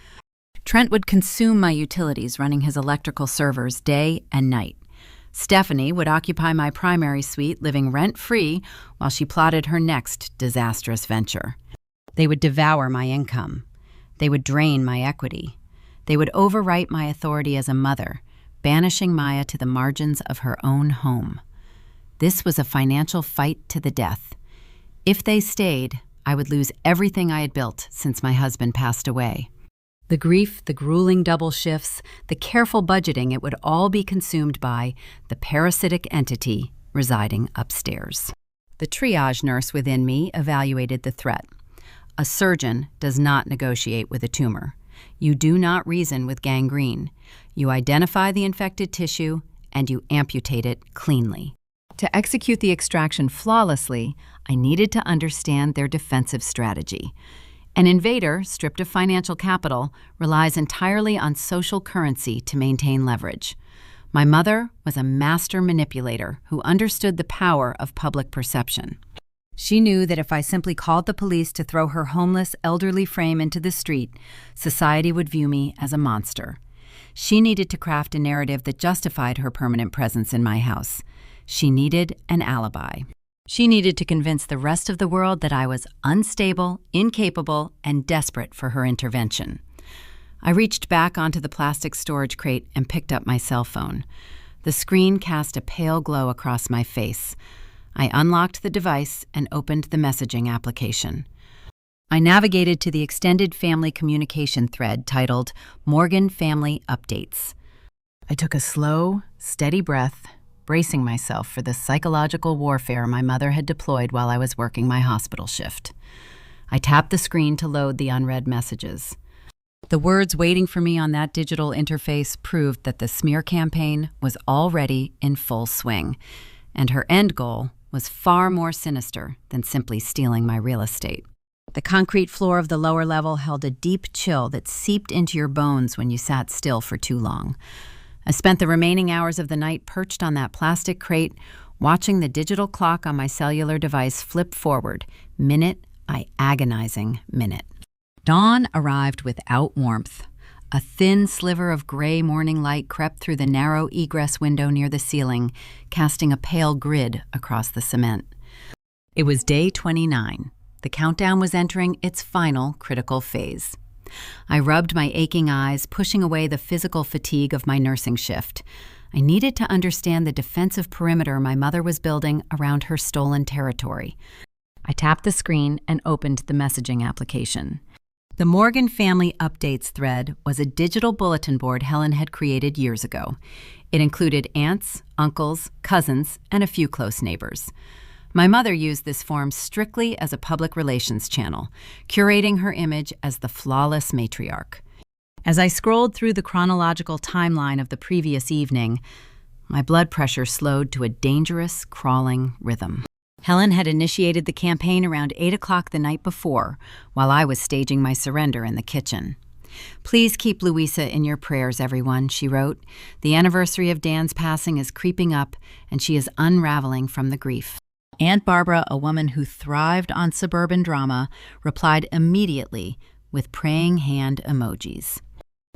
Speaker 1: Trent would consume my utilities, running his electrical servers day and night. Stephanie would occupy my primary suite, living rent-free, while she plotted her next disastrous venture. They would devour my income. They would drain my equity. They would overwrite my authority as a mother, banishing Maya to the margins of her own home. This was a financial fight to the death. If they stayed, I would lose everything I had built since my husband passed away. The grief, the grueling double shifts, the careful budgeting, it would all be consumed by the parasitic entity residing upstairs. The triage nurse within me evaluated the threat. A surgeon does not negotiate with a tumor. You do not reason with gangrene. You identify the infected tissue and you amputate it cleanly. To execute the extraction flawlessly, I needed to understand their defensive strategy. An invader, stripped of financial capital, relies entirely on social currency to maintain leverage. My mother was a master manipulator who understood the power of public perception. She knew that if I simply called the police to throw her homeless, elderly frame into the street, society would view me as a monster. She needed to craft a narrative that justified her permanent presence in my house. She needed an alibi. She needed to convince the rest of the world that I was unstable, incapable, and desperate for her intervention. I reached back onto the plastic storage crate and picked up my cell phone. The screen cast a pale glow across my face. I unlocked the device and opened the messaging application. I navigated to the extended family communication thread titled Morgan Family Updates. I took a slow, steady breath, bracing myself for the psychological warfare my mother had deployed while I was working my hospital shift. I tapped the screen to load the unread messages. The words waiting for me on that digital interface proved that the smear campaign was already in full swing, and her end goal was far more sinister than simply stealing my real estate. The concrete floor of the lower level held a deep chill that seeped into your bones when you sat still for too long. I spent the remaining hours of the night perched on that plastic crate, watching the digital clock on my cellular device flip forward, minute by agonizing minute. Dawn arrived without warmth. A thin sliver of gray morning light crept through the narrow egress window near the ceiling, casting a pale grid across the cement. It was day 29. The countdown was entering its final critical phase. I rubbed my aching eyes, pushing away the physical fatigue of my nursing shift. I needed to understand the defensive perimeter my mother was building around her stolen territory. I tapped the screen and opened the messaging application. The Morgan Family Updates thread was a digital bulletin board Helen had created years ago. It included aunts, uncles, cousins, and a few close neighbors. My mother used this form strictly as a public relations channel, curating her image as the flawless matriarch. As I scrolled through the chronological timeline of the previous evening, my blood pressure slowed to a dangerous, crawling rhythm. Helen had initiated the campaign around 8 o'clock the night before, while I was staging my surrender in the kitchen. "Please keep Louisa in your prayers, everyone," she wrote. "The anniversary of Dan's passing is creeping up, and she is unraveling from the grief." Aunt Barbara, a woman who thrived on suburban drama, replied immediately with praying hand emojis.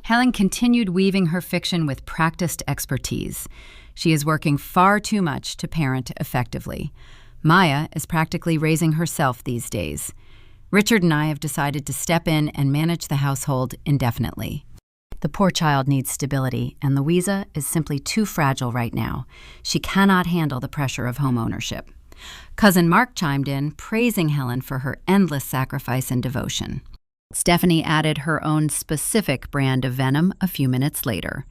Speaker 1: Helen continued weaving her fiction with practiced expertise. She is working far too much to parent effectively. Maya is practically raising herself these days. Richard and I have decided to step in and manage the household indefinitely. The poor child needs stability, and Louisa is simply too fragile right now. She cannot handle the pressure of home ownership. Cousin Mark chimed in, praising Helen for her endless sacrifice and devotion. Stephanie added her own specific brand of venom a few minutes later.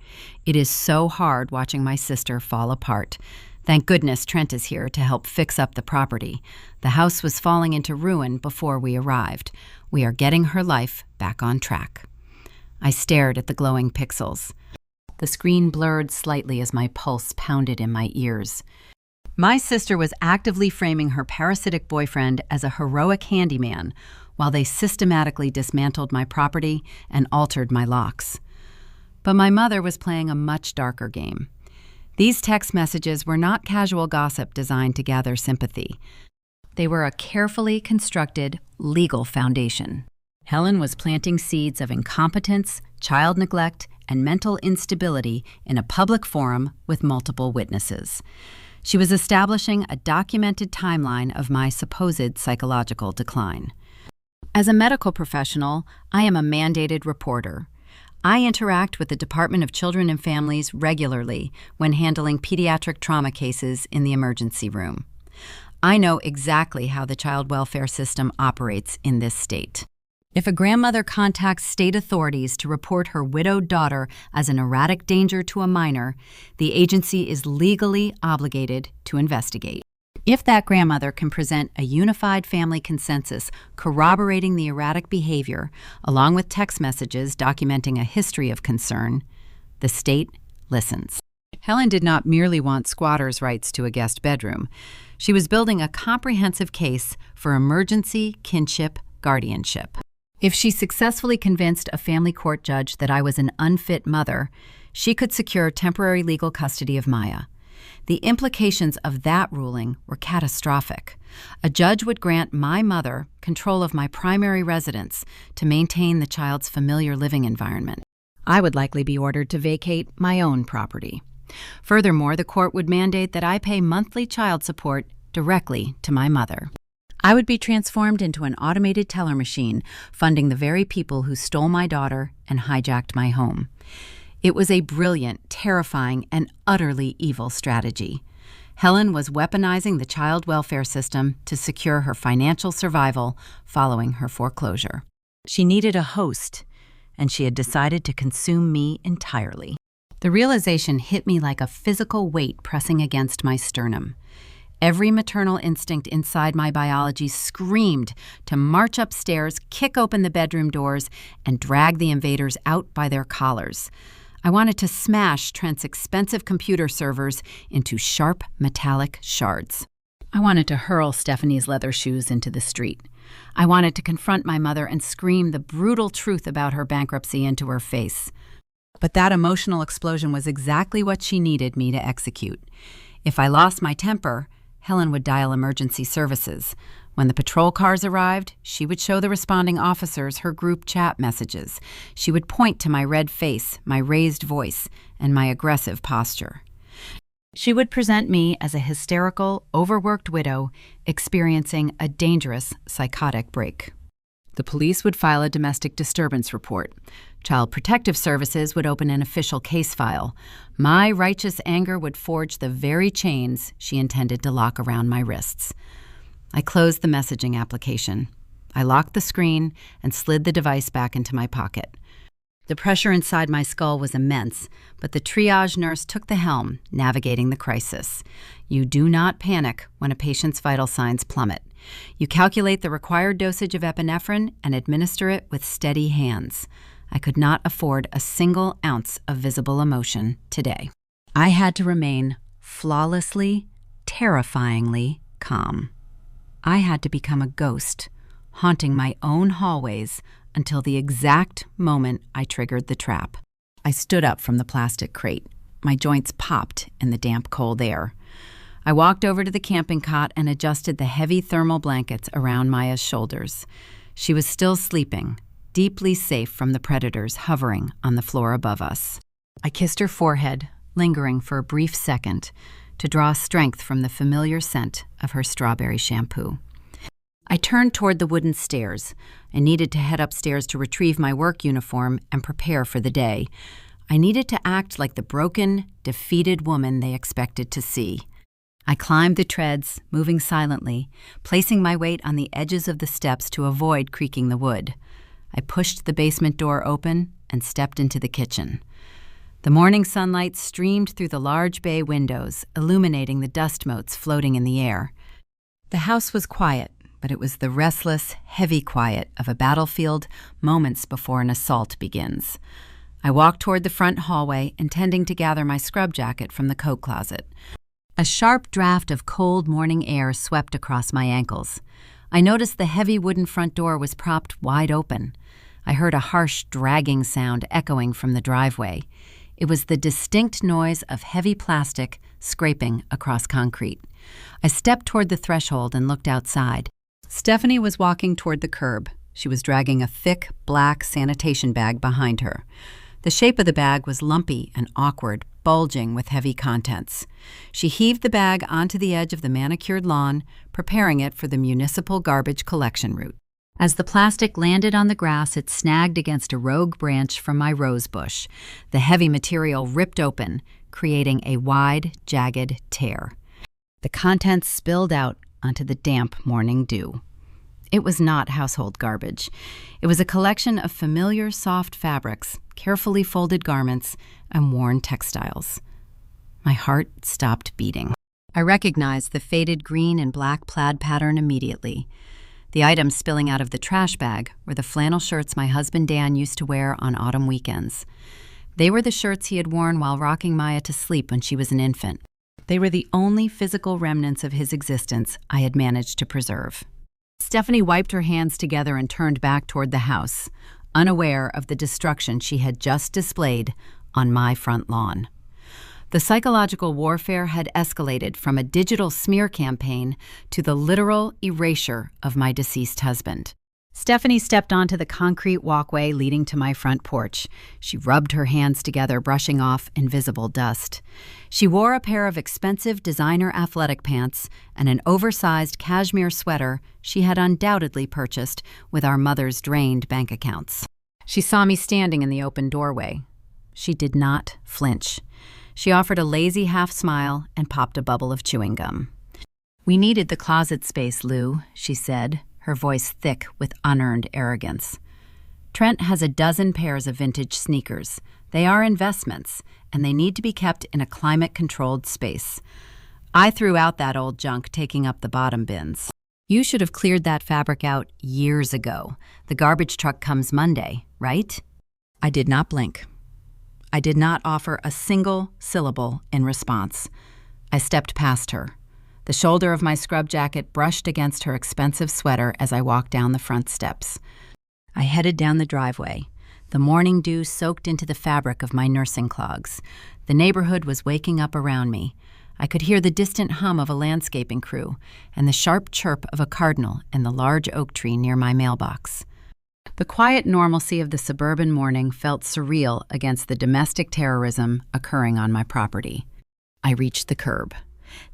Speaker 1: "It is so hard watching my sister fall apart. Thank goodness Trent is here to help fix up the property. The house was falling into ruin before we arrived. We are getting her life back on track." I stared at the glowing pixels. The screen blurred slightly as my pulse pounded in my ears. My sister was actively framing her parasitic boyfriend as a heroic handyman while they systematically dismantled my property and altered my locks. But my mother was playing a much darker game. These text messages were not casual gossip designed to gather sympathy. They were a carefully constructed legal foundation. Helen was planting seeds of incompetence, child neglect, and mental instability in a public forum with multiple witnesses. She was establishing a documented timeline of my supposed psychological decline. As a medical professional, I am a mandated reporter. I interact with the Department of Children and Families regularly when handling pediatric trauma cases in the emergency room. I know exactly how the child welfare system operates in this state. If a grandmother contacts state authorities to report her widowed daughter as an erratic danger to a minor, the agency is legally obligated to investigate. If that grandmother can present a unified family consensus corroborating the erratic behavior, along with text messages documenting a history of concern, the state listens. Helen did not merely want squatters' rights to a guest bedroom. She was building a comprehensive case for emergency kinship guardianship. If she successfully convinced a family court judge that I was an unfit mother, she could secure temporary legal custody of Maya. The implications of that ruling were catastrophic. A judge would grant my mother control of my primary residence to maintain the child's familiar living environment. I would likely be ordered to vacate my own property. Furthermore, the court would mandate that I pay monthly child support directly to my mother. I would be transformed into an automated teller machine, funding the very people who stole my daughter and hijacked my home. It was a brilliant, terrifying, and utterly evil strategy. Helen was weaponizing the child welfare system to secure her financial survival following her foreclosure. She needed a host, and she had decided to consume me entirely. The realization hit me like a physical weight pressing against my sternum. Every maternal instinct inside my biology screamed to march upstairs, kick open the bedroom doors, and drag the invaders out by their collars. I wanted to smash Trent's expensive computer servers into sharp metallic shards. I wanted to hurl Stephanie's leather shoes into the street. I wanted to confront my mother and scream the brutal truth about her bankruptcy into her face. But that emotional explosion was exactly what she needed me to execute. If I lost my temper, Helen would dial emergency services. When the patrol cars arrived, she would show the responding officers her group chat messages. She would point to my red face, my raised voice, and my aggressive posture. She would present me as a hysterical, overworked widow experiencing a dangerous psychotic break. The police would file a domestic disturbance report. Child Protective Services would open an official case file. My righteous anger would forge the very chains she intended to lock around my wrists. I closed the messaging application. I locked the screen and slid the device back into my pocket. The pressure inside my skull was immense, but the triage nurse took the helm, navigating the crisis. You do not panic when a patient's vital signs plummet. You calculate the required dosage of epinephrine and administer it with steady hands. I could not afford a single ounce of visible emotion today. I had to remain flawlessly, terrifyingly calm. I had to become a ghost, haunting my own hallways until the exact moment I triggered the trap. I stood up from the plastic crate. My joints popped in the damp, cold air. I walked over to the camping cot and adjusted the heavy thermal blankets around Maya's shoulders. She was still sleeping, deeply safe from the predators hovering on the floor above us. I kissed her forehead, lingering for a brief second, to draw strength from the familiar scent of her strawberry shampoo. I turned toward the wooden stairs. I needed to head upstairs to retrieve my work uniform and prepare for the day. I needed to act like the broken, defeated woman they expected to see. I climbed the treads, moving silently, placing my weight on the edges of the steps to avoid creaking the wood. I pushed the basement door open and stepped into the kitchen. The morning sunlight streamed through the large bay windows, illuminating the dust motes floating in the air. The house was quiet, but it was the restless, heavy quiet of a battlefield moments before an assault begins. I walked toward the front hallway, intending to gather my scrub jacket from the coat closet. A sharp draft of cold morning air swept across my ankles. I noticed the heavy wooden front door was propped wide open. I heard a harsh, dragging sound echoing from the driveway. It was the distinct noise of heavy plastic scraping across concrete. I stepped toward the threshold and looked outside. Stephanie was walking toward the curb. She was dragging a thick, black sanitation bag behind her. The shape of the bag was lumpy and awkward, bulging with heavy contents. She heaved the bag onto the edge of the manicured lawn, preparing it for the municipal garbage collection route. As the plastic landed on the grass, it snagged against a rogue branch from my rose bush. The heavy material ripped open, creating a wide, jagged tear. The contents spilled out onto the damp morning dew. It was not household garbage. It was a collection of familiar soft fabrics, carefully folded garments, and worn textiles. My heart stopped beating. I recognized the faded green and black plaid pattern immediately. The items spilling out of the trash bag were the flannel shirts my husband Dan used to wear on autumn weekends. They were the shirts he had worn while rocking Maya to sleep when she was an infant. They were the only physical remnants of his existence I had managed to preserve. Stephanie wiped her hands together and turned back toward the house, unaware of the destruction she had just displayed on my front lawn. The psychological warfare had escalated from a digital smear campaign to the literal erasure of my deceased husband. Stephanie stepped onto the concrete walkway leading to my front porch. She rubbed her hands together, brushing off invisible dust. She wore a pair of expensive designer athletic pants and an oversized cashmere sweater she had undoubtedly purchased with our mother's drained bank accounts. She saw me standing in the open doorway. She did not flinch. She offered a lazy half smile and popped a bubble of chewing gum. "We needed the closet space, Lou," she said, her voice thick with unearned arrogance. "Trent has a dozen pairs of vintage sneakers. They are investments, and they need to be kept in a climate-controlled space. I threw out that old junk, taking up the bottom bins. You should have cleared that fabric out years ago. The garbage truck comes Monday, right?" I did not blink. I did not offer a single syllable in response. I stepped past her. The shoulder of my scrub jacket brushed against her expensive sweater as I walked down the front steps. I headed down the driveway. The morning dew soaked into the fabric of my nursing clogs. The neighborhood was waking up around me. I could hear the distant hum of a landscaping crew and the sharp chirp of a cardinal in the large oak tree near my mailbox. The quiet normalcy of the suburban morning felt surreal against the domestic terrorism occurring on my property. I reached the curb.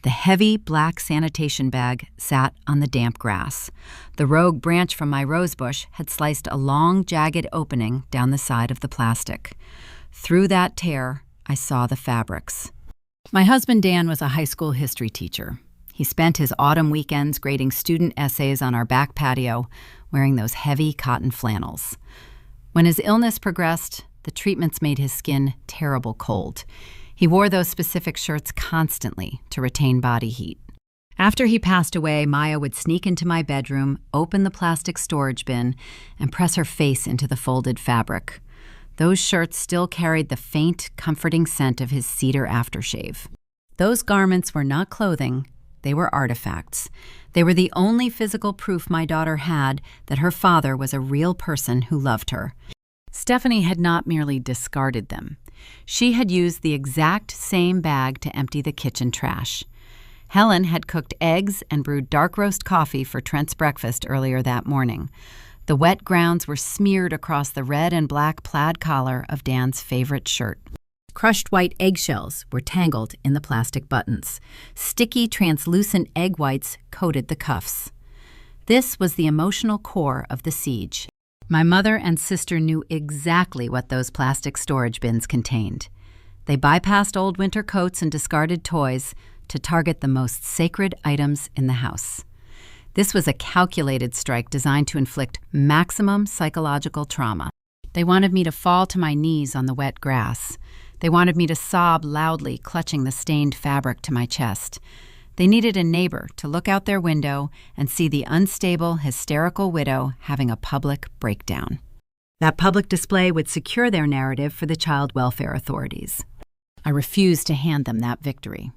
Speaker 1: The heavy black sanitation bag sat on the damp grass. The rogue branch from my rosebush had sliced a long, jagged opening down the side of the plastic. Through that tear, I saw the fabrics. My husband Dan was a high school history teacher. He spent his autumn weekends grading student essays on our back patio, wearing those heavy cotton flannels. When his illness progressed, the treatments made his skin terrible cold. He wore those specific shirts constantly to retain body heat. After he passed away, Maya would sneak into my bedroom, open the plastic storage bin, and press her face into the folded fabric. Those shirts still carried the faint, comforting scent of his cedar aftershave. Those garments were not clothing, they were artifacts. They were the only physical proof my daughter had that her father was a real person who loved her. Stephanie had not merely discarded them. She had used the exact same bag to empty the kitchen trash. Helen had cooked eggs and brewed dark roast coffee for Trent's breakfast earlier that morning. The wet grounds were smeared across the red and black plaid collar of Dan's favorite shirt. Crushed white eggshells were tangled in the plastic buttons. Sticky, translucent egg whites coated the cuffs. This was the emotional core of the siege. My mother and sister knew exactly what those plastic storage bins contained. They bypassed old winter coats and discarded toys to target the most sacred items in the house. This was a calculated strike designed to inflict maximum psychological trauma. They wanted me to fall to my knees on the wet grass. They wanted me to sob loudly, clutching the stained fabric to my chest. They needed a neighbor to look out their window and see the unstable, hysterical widow having a public breakdown. That public display would secure their narrative for the child welfare authorities. I refused to hand them that victory.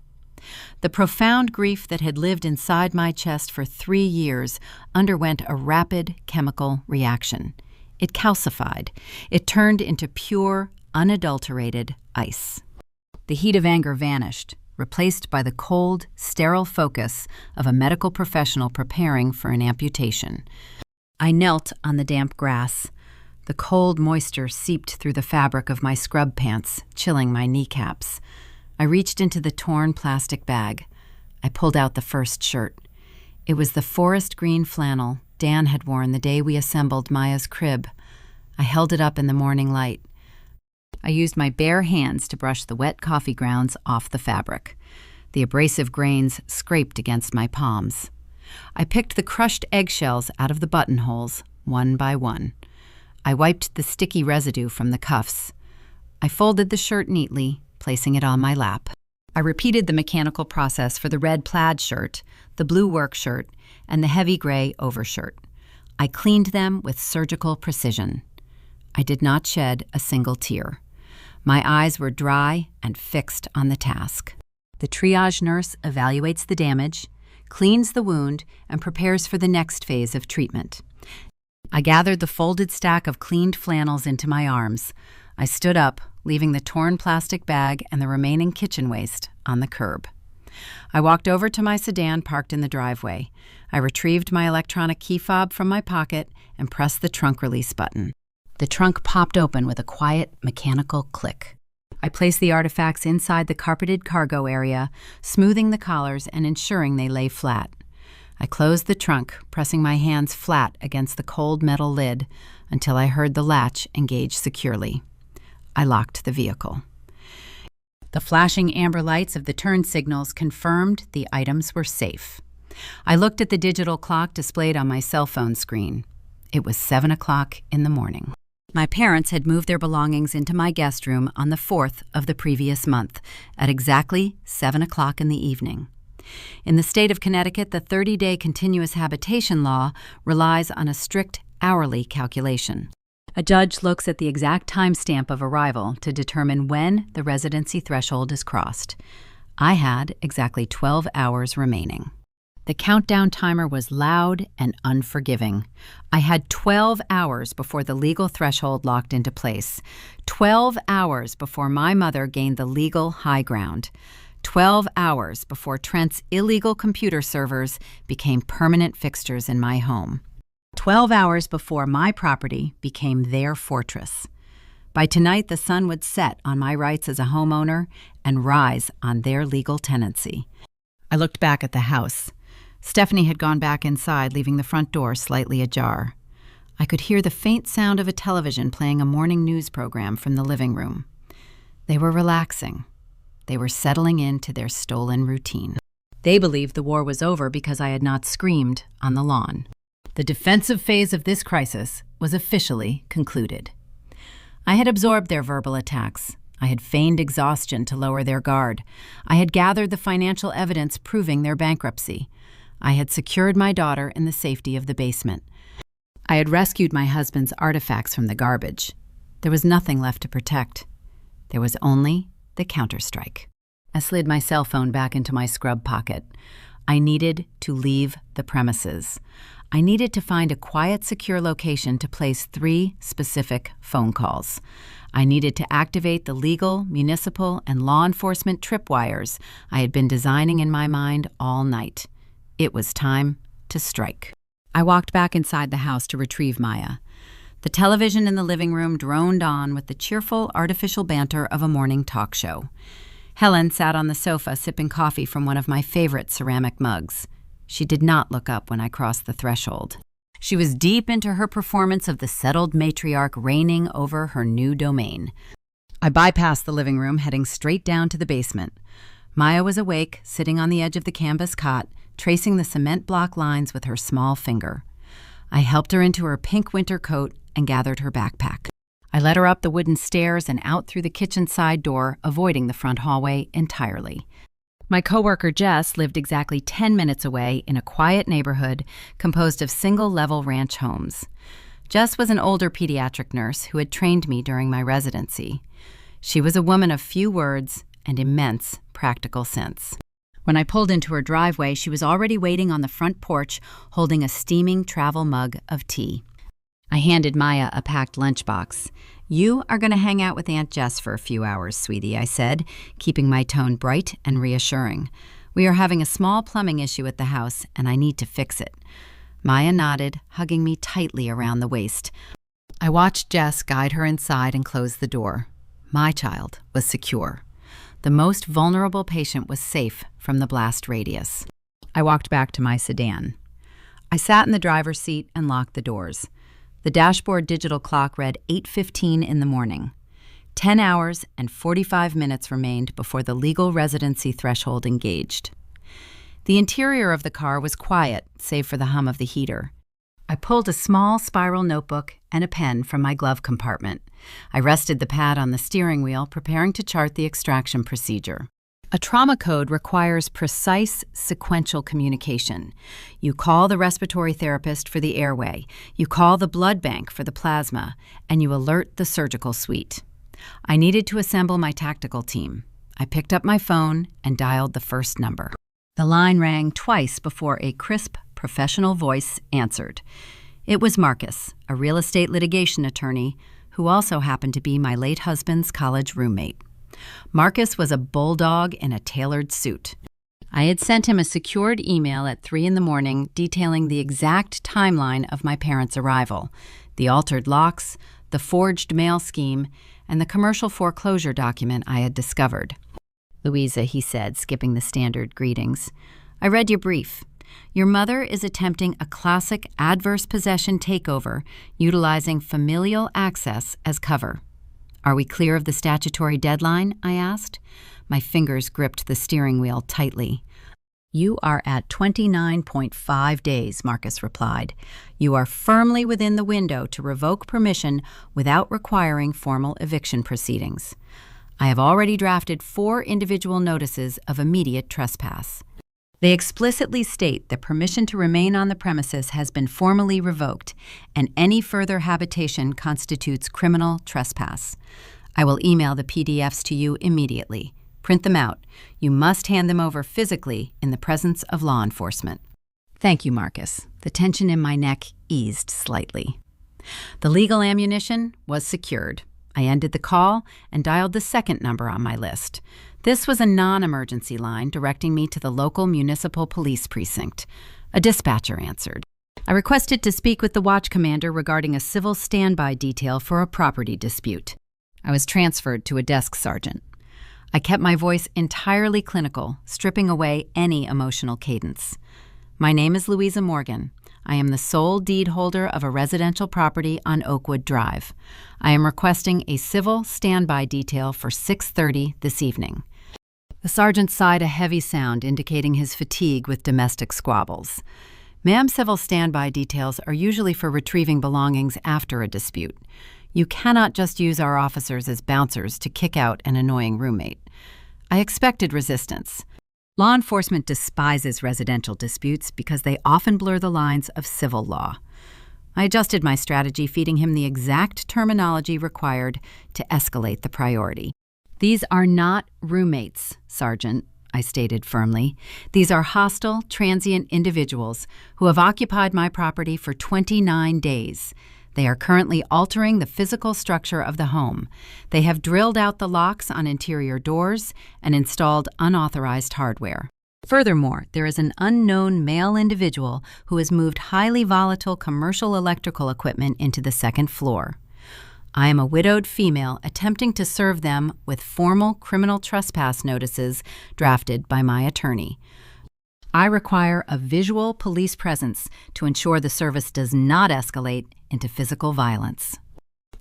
Speaker 1: The profound grief that had lived inside my chest for 3 years underwent a rapid chemical reaction. It calcified. It turned into pure, unadulterated ice. The heat of anger vanished, replaced by the cold, sterile focus of a medical professional preparing for an amputation. I knelt on the damp grass. The cold moisture seeped through the fabric of my scrub pants, chilling my kneecaps. I reached into the torn plastic bag. I pulled out the first shirt. It was the forest green flannel Dan had worn the day we assembled Maya's crib. I held it up in the morning light. I used my bare hands to brush the wet coffee grounds off the fabric. The abrasive grains scraped against my palms. I picked the crushed eggshells out of the buttonholes, one by one. I wiped the sticky residue from the cuffs. I folded the shirt neatly, placing it on my lap. I repeated the mechanical process for the red plaid shirt, the blue work shirt, and the heavy gray overshirt. I cleaned them with surgical precision. I did not shed a single tear. My eyes were dry and fixed on the task. The triage nurse evaluates the damage, cleans the wound, and prepares for the next phase of treatment. I gathered the folded stack of cleaned flannels into my arms. I stood up, leaving the torn plastic bag and the remaining kitchen waste on the curb. I walked over to my sedan parked in the driveway. I retrieved my electronic key fob from my pocket and pressed the trunk release button. The trunk popped open with a quiet, mechanical click. I placed the artifacts inside the carpeted cargo area, smoothing the collars and ensuring they lay flat. I closed the trunk, pressing my hands flat against the cold metal lid until I heard the latch engage securely. I locked the vehicle. The flashing amber lights of the turn signals confirmed the items were safe. I looked at the digital clock displayed on my cell phone screen. It was 7 o'clock in the morning. My parents had moved their belongings into my guest room on the 4th of the previous month at exactly 7 o'clock in the evening. In the state of Connecticut, the 30-day continuous habitation law relies on a strict hourly calculation. A judge looks at the exact timestamp of arrival to determine when the residency threshold is crossed. I had exactly 12 hours remaining. The countdown timer was loud and unforgiving. I had 12 hours before the legal threshold locked into place. 12 hours before my mother gained the legal high ground. 12 hours before Trent's illegal computer servers became permanent fixtures in my home. 12 hours before my property became their fortress. By tonight, the sun would set on my rights as a homeowner and rise on their legal tenancy. I looked back at the house. Stephanie had gone back inside, leaving the front door slightly ajar. I could hear the faint sound of a television playing a morning news program from the living room. They were relaxing. They were settling into their stolen routine. They believed the war was over because I had not screamed on the lawn. The defensive phase of this crisis was officially concluded. I had absorbed their verbal attacks. I had feigned exhaustion to lower their guard. I had gathered the financial evidence proving their bankruptcy. I had secured my daughter in the safety of the basement. I had rescued my husband's artifacts from the garbage. There was nothing left to protect. There was only the counterstrike. I slid my cell phone back into my scrub pocket. I needed to leave the premises. I needed to find a quiet, secure location to place 3 specific phone calls. I needed to activate the legal, municipal, and law enforcement tripwires I had been designing in my mind all night. It was time to strike. I walked back inside the house to retrieve Maya. The television in the living room droned on with the cheerful, artificial banter of a morning talk show. Helen sat on the sofa sipping coffee from one of my favorite ceramic mugs. She did not look up when I crossed the threshold. She was deep into her performance of the settled matriarch reigning over her new domain. I bypassed the living room, heading straight down to the basement. Maya was awake, sitting on the edge of the canvas cot, tracing the cement block lines with her small finger. I helped her into her pink winter coat and gathered her backpack. I led her up the wooden stairs and out through the kitchen side door, avoiding the front hallway entirely. My coworker Jess lived exactly 10 minutes away in a quiet neighborhood composed of single-level ranch homes. Jess was an older pediatric nurse who had trained me during my residency. She was a woman of few words and immense practical sense. When I pulled into her driveway, she was already waiting on the front porch, holding a steaming travel mug of tea. I handed Maya a packed lunchbox. "You are going to hang out with Aunt Jess for a few hours, sweetie," I said, keeping my tone bright and reassuring. "We are having a small plumbing issue at the house, and I need to fix it." Maya nodded, hugging me tightly around the waist. I watched Jess guide her inside and close the door. My child was secure. The most vulnerable patient was safe from the blast radius. I walked back to my sedan. I sat in the driver's seat and locked the doors. The dashboard digital clock read 8:15 in the morning. 10 hours and 45 minutes remained before the legal residency threshold engaged. The interior of the car was quiet, save for the hum of the heater. I pulled a small spiral notebook and a pen from my glove compartment. I rested the pad on the steering wheel, preparing to chart the extraction procedure. A trauma code requires precise, sequential communication. You call the respiratory therapist for the airway, you call the blood bank for the plasma, and you alert the surgical suite. I needed to assemble my tactical team. I picked up my phone and dialed the first number. The line rang twice before a crisp, professional voice answered. It was Marcus, a real estate litigation attorney, who also happened to be my late husband's college roommate. Marcus was a bulldog in a tailored suit. I had sent him a secured email at 3 a.m. detailing the exact timeline of my parents' arrival, the altered locks, the forged mail scheme, and the commercial foreclosure document I had discovered. "Louisa," he said, skipping the standard greetings, "I read your brief. Your mother is attempting a classic adverse possession takeover utilizing familial access as cover. Are we clear of the statutory deadline?" I asked. My fingers gripped the steering wheel tightly. "You are at 29.5 days, Marcus replied. "You are firmly within the window to revoke permission without requiring formal eviction proceedings. I have already drafted 4 individual notices of immediate trespass. They explicitly state that permission to remain on the premises has been formally revoked, and any further habitation constitutes criminal trespass. I will email the PDFs to you immediately. Print them out. You must hand them over physically in the presence of law enforcement." "Thank you, Marcus." The tension in my neck eased slightly. The legal ammunition was secured. I ended the call and dialed the second number on my list. This was a non-emergency line directing me to the local municipal police precinct. A dispatcher answered. I requested to speak with the watch commander regarding a civil standby detail for a property dispute. I was transferred to a desk sergeant. I kept my voice entirely clinical, stripping away any emotional cadence. "My name is Louisa Morgan. I am the sole deed holder of a residential property on Oakwood Drive. I am requesting a civil standby detail for 6:30 this evening." The sergeant sighed a heavy sound indicating his fatigue with domestic squabbles. "Ma'am, civil standby details are usually for retrieving belongings after a dispute. You cannot just use our officers as bouncers to kick out an annoying roommate." I expected resistance. Law enforcement despises residential disputes because they often blur the lines of civil law. I adjusted my strategy, feeding him the exact terminology required to escalate the priority. "These are not roommates, Sergeant," I stated firmly. "These are hostile, transient individuals who have occupied my property for 29 days. They are currently altering the physical structure of the home. They have drilled out the locks on interior doors and installed unauthorized hardware. Furthermore, there is an unknown male individual who has moved highly volatile commercial electrical equipment into the second floor. I am a widowed female attempting to serve them with formal criminal trespass notices drafted by my attorney. I require a visual police presence to ensure the service does not escalate into physical violence."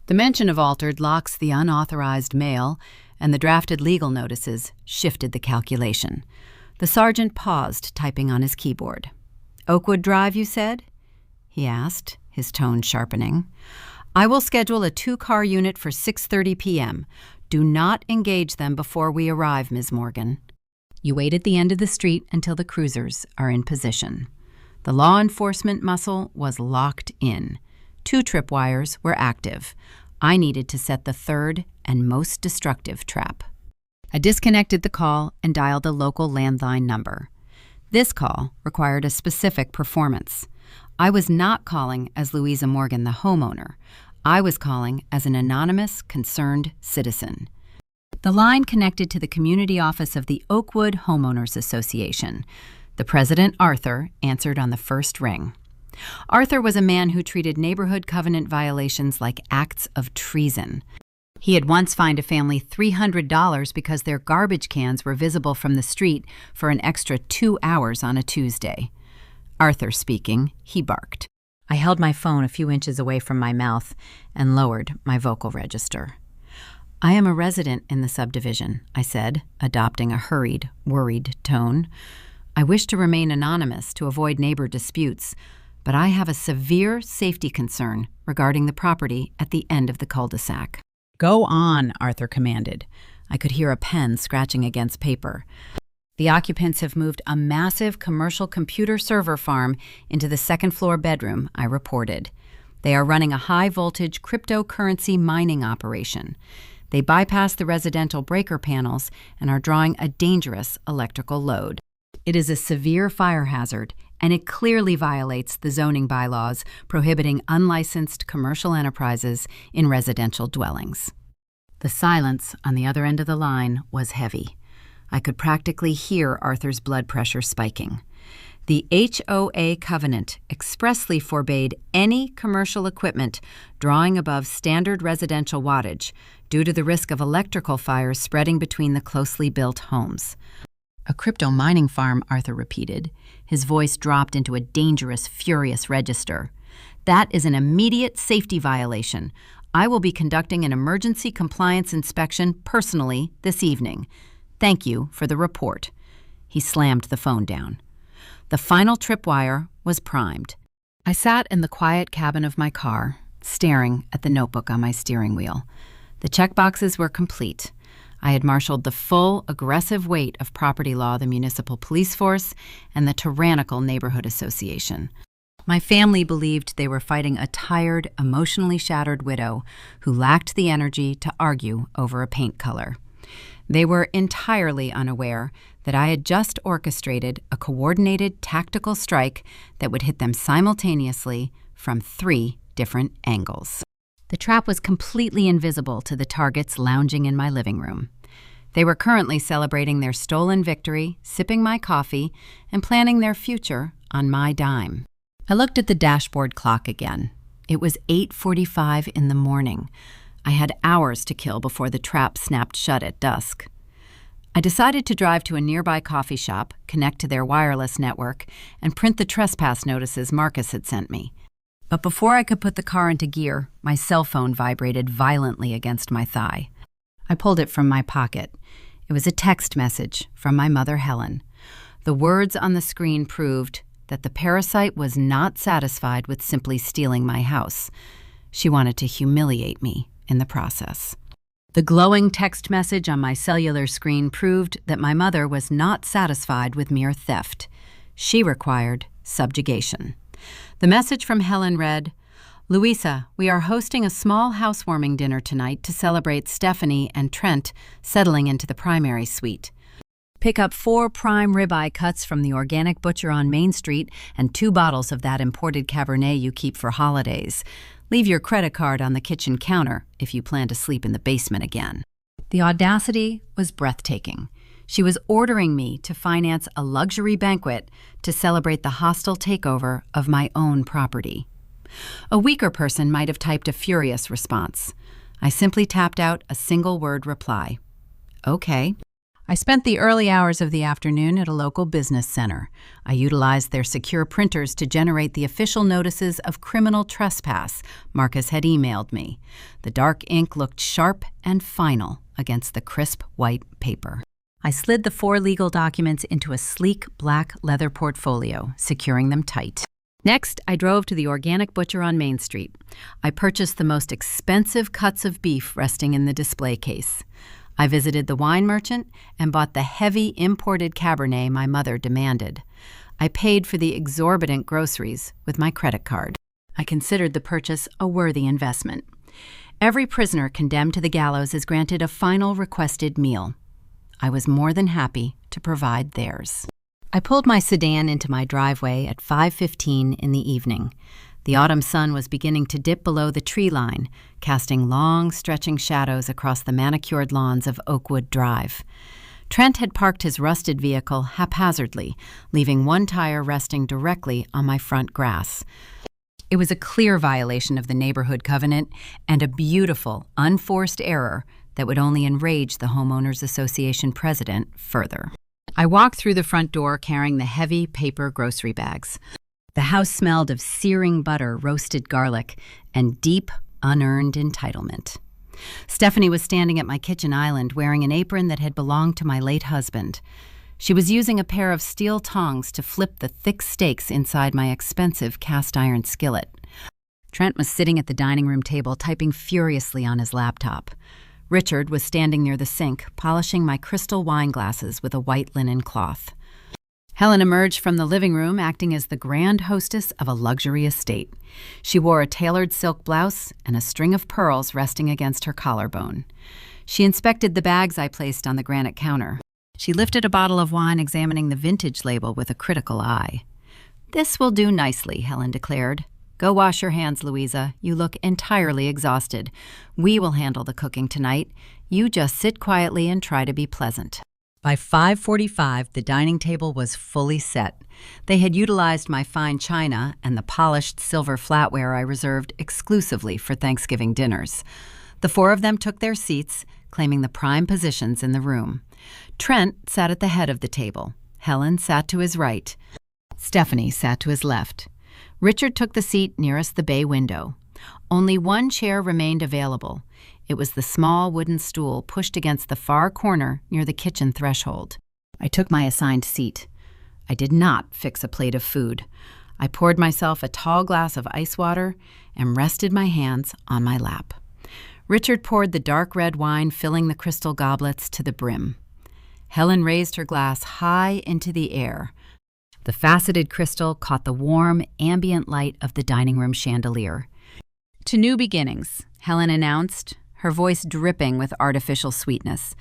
Speaker 1: The mention of altered locks, the unauthorized mail, and the drafted legal notices shifted the calculation. The sergeant paused, typing on his keyboard. "Oakwood Drive, you said?" he asked, his tone sharpening. "I will schedule a 2-car unit for 6:30 p.m. Do not engage them before we arrive, Ms. Morgan. You wait at the end of the street until the cruisers are in position." The law enforcement muscle was locked in. 2 tripwires were active. I needed to set the third and most destructive trap. I disconnected the call and dialed the local landline number. This call required a specific performance. I was not calling as Louisa Morgan, the homeowner. I was calling as an anonymous, concerned citizen. The line connected to the community office of the Oakwood Homeowners Association. The president, Arthur, answered on the first ring. Arthur was a man who treated neighborhood covenant violations like acts of treason. He had once fined a family $300 because their garbage cans were visible from the street for an extra 2 hours on a Tuesday. Arthur speaking, he barked. I held my phone a few inches away from my mouth and lowered my vocal register. "I am a resident in the subdivision," I said, adopting a hurried, worried tone. "I wish to remain anonymous to avoid neighbor disputes, but I have a severe safety concern regarding the property at the end of the cul-de-sac." "Go on," Arthur commanded. I could hear a pen scratching against paper. "The occupants have moved a massive commercial computer server farm into the second-floor bedroom," I reported. "They are running a high-voltage cryptocurrency mining operation. They bypass the residential breaker panels and are drawing a dangerous electrical load. It is a severe fire hazard, and it clearly violates the zoning bylaws prohibiting unlicensed commercial enterprises in residential dwellings. The silence on the other end of the line was heavy. I could practically hear Arthur's blood pressure spiking. The HOA covenant expressly forbade any commercial equipment drawing above standard residential wattage due to the risk of electrical fires spreading between the closely built homes. A crypto mining farm, Arthur repeated. His voice dropped into a dangerous, furious register. That is an immediate safety violation. I will be conducting an emergency compliance inspection personally this evening. Thank you for the report. He slammed the phone down. The final tripwire was primed. I sat in the quiet cabin of my car, staring at the notebook on my steering wheel. The checkboxes were complete. I had marshaled the full, aggressive weight of property law, the municipal police force, and the tyrannical neighborhood association. My family believed they were fighting a tired, emotionally shattered widow who lacked the energy to argue over a paint color. They were entirely unaware that I had just orchestrated a coordinated tactical strike that would hit them simultaneously from 3 different angles. The trap was completely invisible to the targets lounging in my living room. They were currently celebrating their stolen victory, sipping my coffee, and planning their future on my dime. I looked at the dashboard clock again. It was 8:45 in the morning. I had hours to kill before the trap snapped shut at dusk. I decided to drive to a nearby coffee shop, connect to their wireless network, and print the trespass notices Marcus had sent me. But before I could put the car into gear, my cell phone vibrated violently against my thigh. I pulled it from my pocket. It was a text message from my mother, Helen. The words on the screen proved that the parasite was not satisfied with simply stealing my house. She wanted to humiliate me in the process. The glowing text message on my cellular screen proved that my mother was not satisfied with mere theft. She required subjugation. The message from Helen read, "Louisa, we are hosting a small housewarming dinner tonight to celebrate Stephanie and Trent settling into the primary suite. Pick up 4 prime ribeye cuts from the organic butcher on Main Street and 2 bottles of that imported Cabernet you keep for holidays. Leave your credit card on the kitchen counter if you plan to sleep in the basement again." The audacity was breathtaking. She was ordering me to finance a luxury banquet to celebrate the hostile takeover of my own property. A weaker person might have typed a furious response. I simply tapped out a single-word reply. Okay. I spent the early hours of the afternoon at a local business center. I utilized their secure printers to generate the official notices of criminal trespass Marcus had emailed me. The dark ink looked sharp and final against the crisp white paper. I slid the 4 legal documents into a sleek black leather portfolio, securing them tight. Next, I drove to the organic butcher on Main Street. I purchased the most expensive cuts of beef resting in the display case. I visited the wine merchant and bought the heavy imported Cabernet my mother demanded. I paid for the exorbitant groceries with my credit card. I considered the purchase a worthy investment. Every prisoner condemned to the gallows is granted a final requested meal. I was more than happy to provide theirs. I pulled my sedan into my driveway at 5:15 in the evening. The autumn sun was beginning to dip below the tree line, casting long, stretching shadows across the manicured lawns of Oakwood Drive. Trent had parked his rusted vehicle haphazardly, leaving one tire resting directly on my front grass. It was a clear violation of the neighborhood covenant and a beautiful, unforced error that would only enrage the Homeowners Association president further. I walked through the front door carrying the heavy paper grocery bags. The house smelled of searing butter, roasted garlic, and deep, unearned entitlement. Stephanie was standing at my kitchen island wearing an apron that had belonged to my late husband. She was using a pair of steel tongs to flip the thick steaks inside my expensive cast-iron skillet. Trent was sitting at the dining room table typing furiously on his laptop. Richard was standing near the sink, polishing my crystal wine glasses with a white linen cloth. Helen emerged from the living room acting as the grand hostess of a luxury estate. She wore a tailored silk blouse and a string of pearls resting against her collarbone. She inspected the bags I placed on the granite counter. She lifted a bottle of wine, examining the vintage label with a critical eye. "This will do nicely," Helen declared. "Go wash your hands, Louisa. You look entirely exhausted. We will handle the cooking tonight. You just sit quietly and try to be pleasant." By 5:45, the dining table was fully set. They had utilized my fine china and the polished silver flatware I reserved exclusively for Thanksgiving dinners. The four of them took their seats, claiming the prime positions in the room. Trent sat at the head of the table. Helen sat to his right. Stephanie sat to his left. Richard took the seat nearest the bay window. Only one chair remained available. It was the small wooden stool pushed against the far corner near the kitchen threshold. I took my assigned seat. I did not fix a plate of food. I poured myself a tall glass of ice water and rested my hands on my lap. Richard poured the dark red wine, filling the crystal goblets to the brim. Helen raised her glass high into the air. The faceted crystal caught the warm, ambient light of the dining room chandelier. "To new beginnings," Helen announced, her voice dripping with artificial sweetness.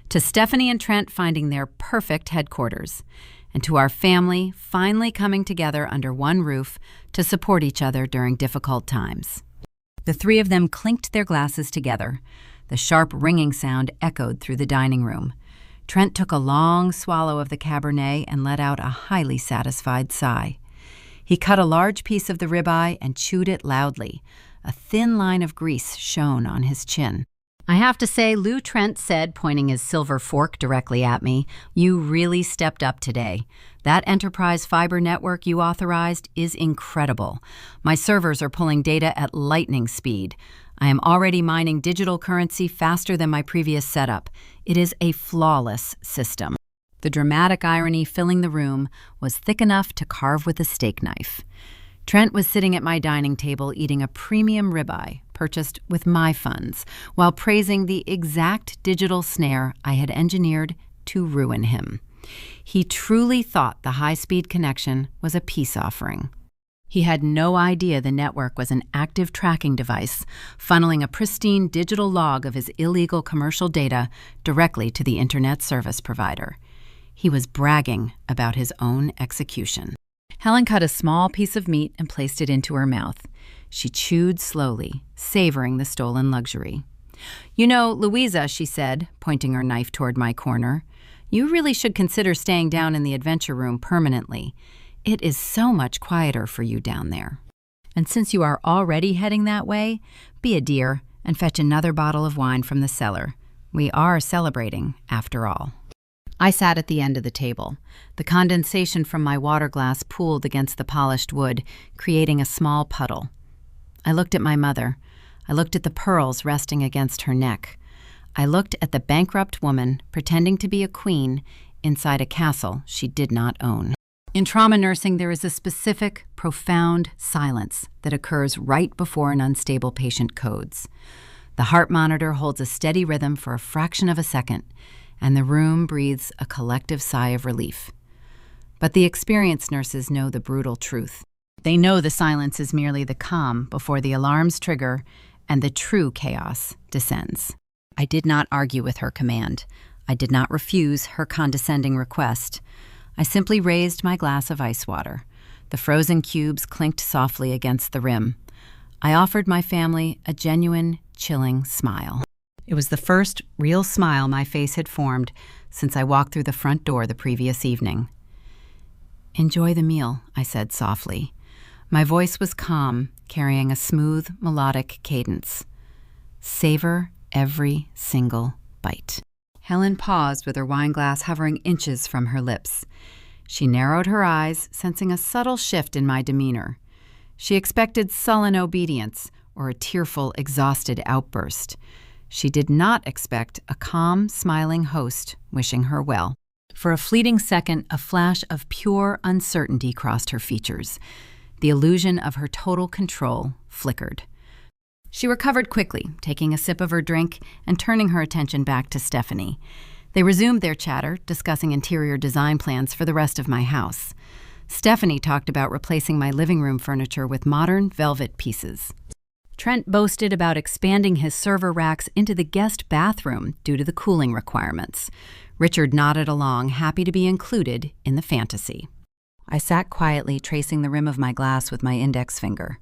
Speaker 1: "To Stephanie and Trent finding their perfect headquarters. And to our family finally coming together under one roof to support each other during difficult times." The three of them clinked their glasses together. The sharp ringing sound echoed through the dining room. Trent took a long swallow of the Cabernet and let out a highly satisfied sigh. He cut a large piece of the ribeye and chewed it loudly. A thin line of grease shone on his chin. "I have to say," Lou Trent said, pointing his silver fork directly at me, "you really stepped up today. That enterprise fiber network you authorized is incredible. My servers are pulling data at lightning speed. I am already mining digital currency faster than my previous setup. It is a flawless system." The dramatic irony filling the room was thick enough to carve with a steak knife. Trent was sitting at my dining table eating a premium ribeye purchased with my funds, while praising the exact digital snare I had engineered to ruin him. He truly thought the high-speed connection was a peace offering. He had no idea the network was an active tracking device, funneling a pristine digital log of his illegal commercial data directly to the internet service provider. He was bragging about his own execution. Helen cut a small piece of meat and placed it into her mouth. She chewed slowly, savoring the stolen luxury. "You know, Louisa," she said, pointing her knife toward my corner, "you really should consider staying down in the adventure room permanently. It is so much quieter for you down there. And since you are already heading that way, be a dear and fetch another bottle of wine from the cellar. We are celebrating, after all." I sat at the end of the table. The condensation from my water glass pooled against the polished wood, creating a small puddle. I looked at my mother. I looked at the pearls resting against her neck. I looked at the bankrupt woman pretending to be a queen inside a castle she did not own. In trauma nursing, there is a specific, profound silence that occurs right before an unstable patient codes. The heart monitor holds a steady rhythm for a fraction of a second, and the room breathes a collective sigh of relief. But the experienced nurses know the brutal truth. They know the silence is merely the calm before the alarms trigger and the true chaos descends. I did not argue with her command. I did not refuse her condescending request. I simply raised my glass of ice water. The frozen cubes clinked softly against the rim. I offered my family a genuine, chilling smile. It was the first real smile my face had formed since I walked through the front door the previous evening. "Enjoy the meal," I said softly. My voice was calm, carrying a smooth, melodic cadence. "Savor every single bite." Helen paused with her wineglass hovering inches from her lips. She narrowed her eyes, sensing a subtle shift in my demeanor. She expected sullen obedience or a tearful, exhausted outburst. She did not expect a calm, smiling host wishing her well. For a fleeting second, a flash of pure uncertainty crossed her features. The illusion of her total control flickered. She recovered quickly, taking a sip of her drink and turning her attention back to Stephanie. They resumed their chatter, discussing interior design plans for the rest of my house. Stephanie talked about replacing my living room furniture with modern velvet pieces. Trent boasted about expanding his server racks into the guest bathroom due to the cooling requirements. Richard nodded along, happy to be included in the fantasy. I sat quietly, tracing the rim of my glass with my index finger.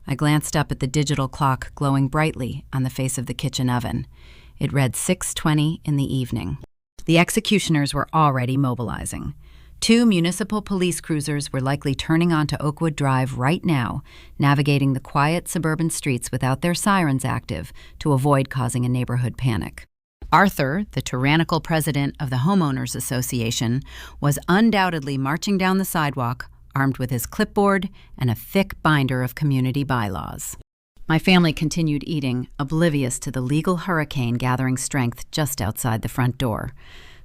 Speaker 1: I glanced up at the digital clock glowing brightly on the face of the kitchen oven. It read 6:20 in the evening. The executioners were already mobilizing. 2 municipal police cruisers were likely turning onto Oakwood Drive right now, navigating the quiet suburban streets without their sirens active to avoid causing a neighborhood panic. Arthur, the tyrannical president of the Homeowners Association, was undoubtedly marching down the sidewalk, armed with his clipboard and a thick binder of community bylaws. My family continued eating, oblivious to the legal hurricane gathering strength just outside the front door.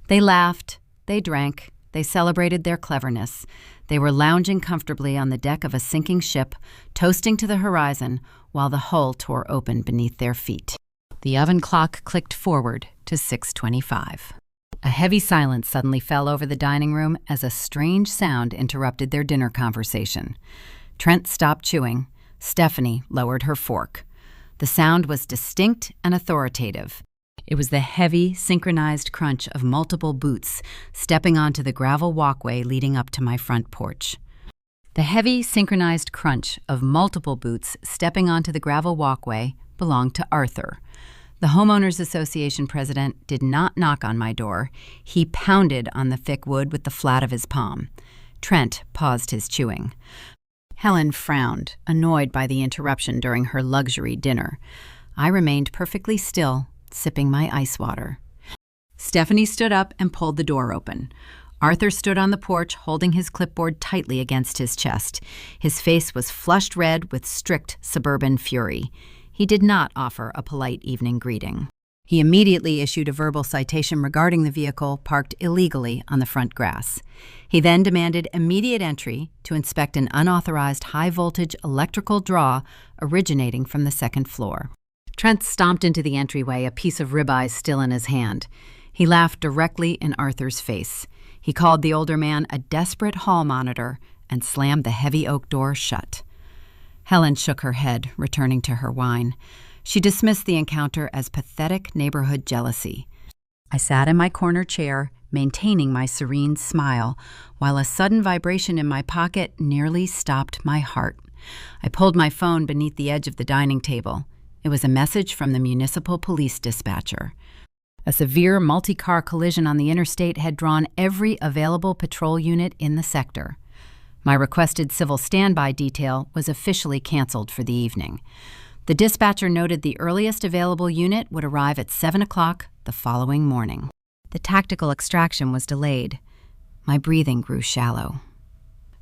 Speaker 1: They laughed, they drank, they celebrated their cleverness. They were lounging comfortably on the deck of a sinking ship, toasting to the horizon while the hull tore open beneath their feet. The oven clock clicked forward to 6:25. A heavy silence suddenly fell over the dining room as a strange sound interrupted their dinner conversation. Trent stopped chewing. Stephanie lowered her fork. The sound was distinct and authoritative. It was the heavy, synchronized crunch of multiple boots stepping onto the gravel walkway leading up to my front porch. The heavy, synchronized crunch of multiple boots stepping onto the gravel walkway belonged to Arthur. The Homeowners Association president did not knock on my door. He pounded on the thick wood with the flat of his palm. Trent paused his chewing. Helen frowned, annoyed by the interruption during her luxury dinner. I remained perfectly still, sipping my ice water. Stephanie stood up and pulled the door open. Arthur stood on the porch, holding his clipboard tightly against his chest. His face was flushed red with strict suburban fury. He did not offer a polite evening greeting. He immediately issued a verbal citation regarding the vehicle parked illegally on the front grass. He then demanded immediate entry to inspect an unauthorized high-voltage electrical draw originating from the second floor. Trent stomped into the entryway, a piece of ribeye still in his hand. He laughed directly in Arthur's face. He called the older man a desperate hall monitor and slammed the heavy oak door shut. Helen shook her head, returning to her wine. She dismissed the encounter as pathetic neighborhood jealousy. I sat in my corner chair, maintaining my serene smile, while a sudden vibration in my pocket nearly stopped my heart. I pulled my phone beneath the edge of the dining table. It was a message from the municipal police dispatcher. A severe multi-car collision on the interstate had drawn every available patrol unit in the sector. My requested civil standby detail was officially canceled for the evening. The dispatcher noted the earliest available unit would arrive at 7 o'clock the following morning. The tactical extraction was delayed. My breathing grew shallow.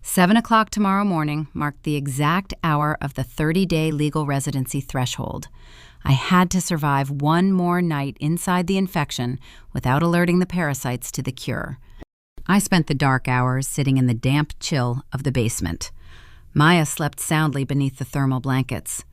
Speaker 1: 7 o'clock tomorrow morning marked the exact hour of the 30-day legal residency threshold. I had to survive one more night inside the infection without alerting the parasites to the cure. I spent the dark hours sitting in the damp chill of the basement. Maya slept soundly beneath the thermal blankets.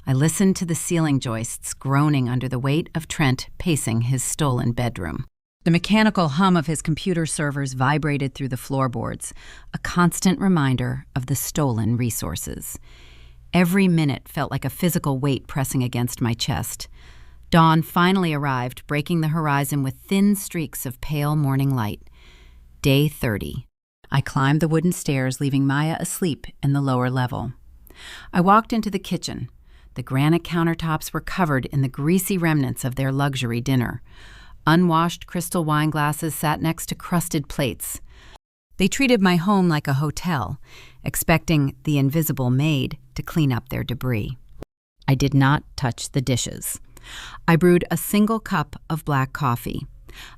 Speaker 1: I listened to the ceiling joists groaning under the weight of Trent pacing his stolen bedroom. The mechanical hum of his computer servers vibrated through the floorboards, a constant reminder of the stolen resources. Every minute felt like a physical weight pressing against my chest. Dawn finally arrived, breaking the horizon with thin streaks of pale morning light. Day 30. I climbed the wooden stairs, leaving Maya asleep in the lower level. I walked into the kitchen. The granite countertops were covered in the greasy remnants of their luxury dinner. Unwashed crystal wine glasses sat next to crusted plates. They treated my home like a hotel, expecting the invisible maid to clean up their debris. I did not touch the dishes. I brewed a single cup of black coffee.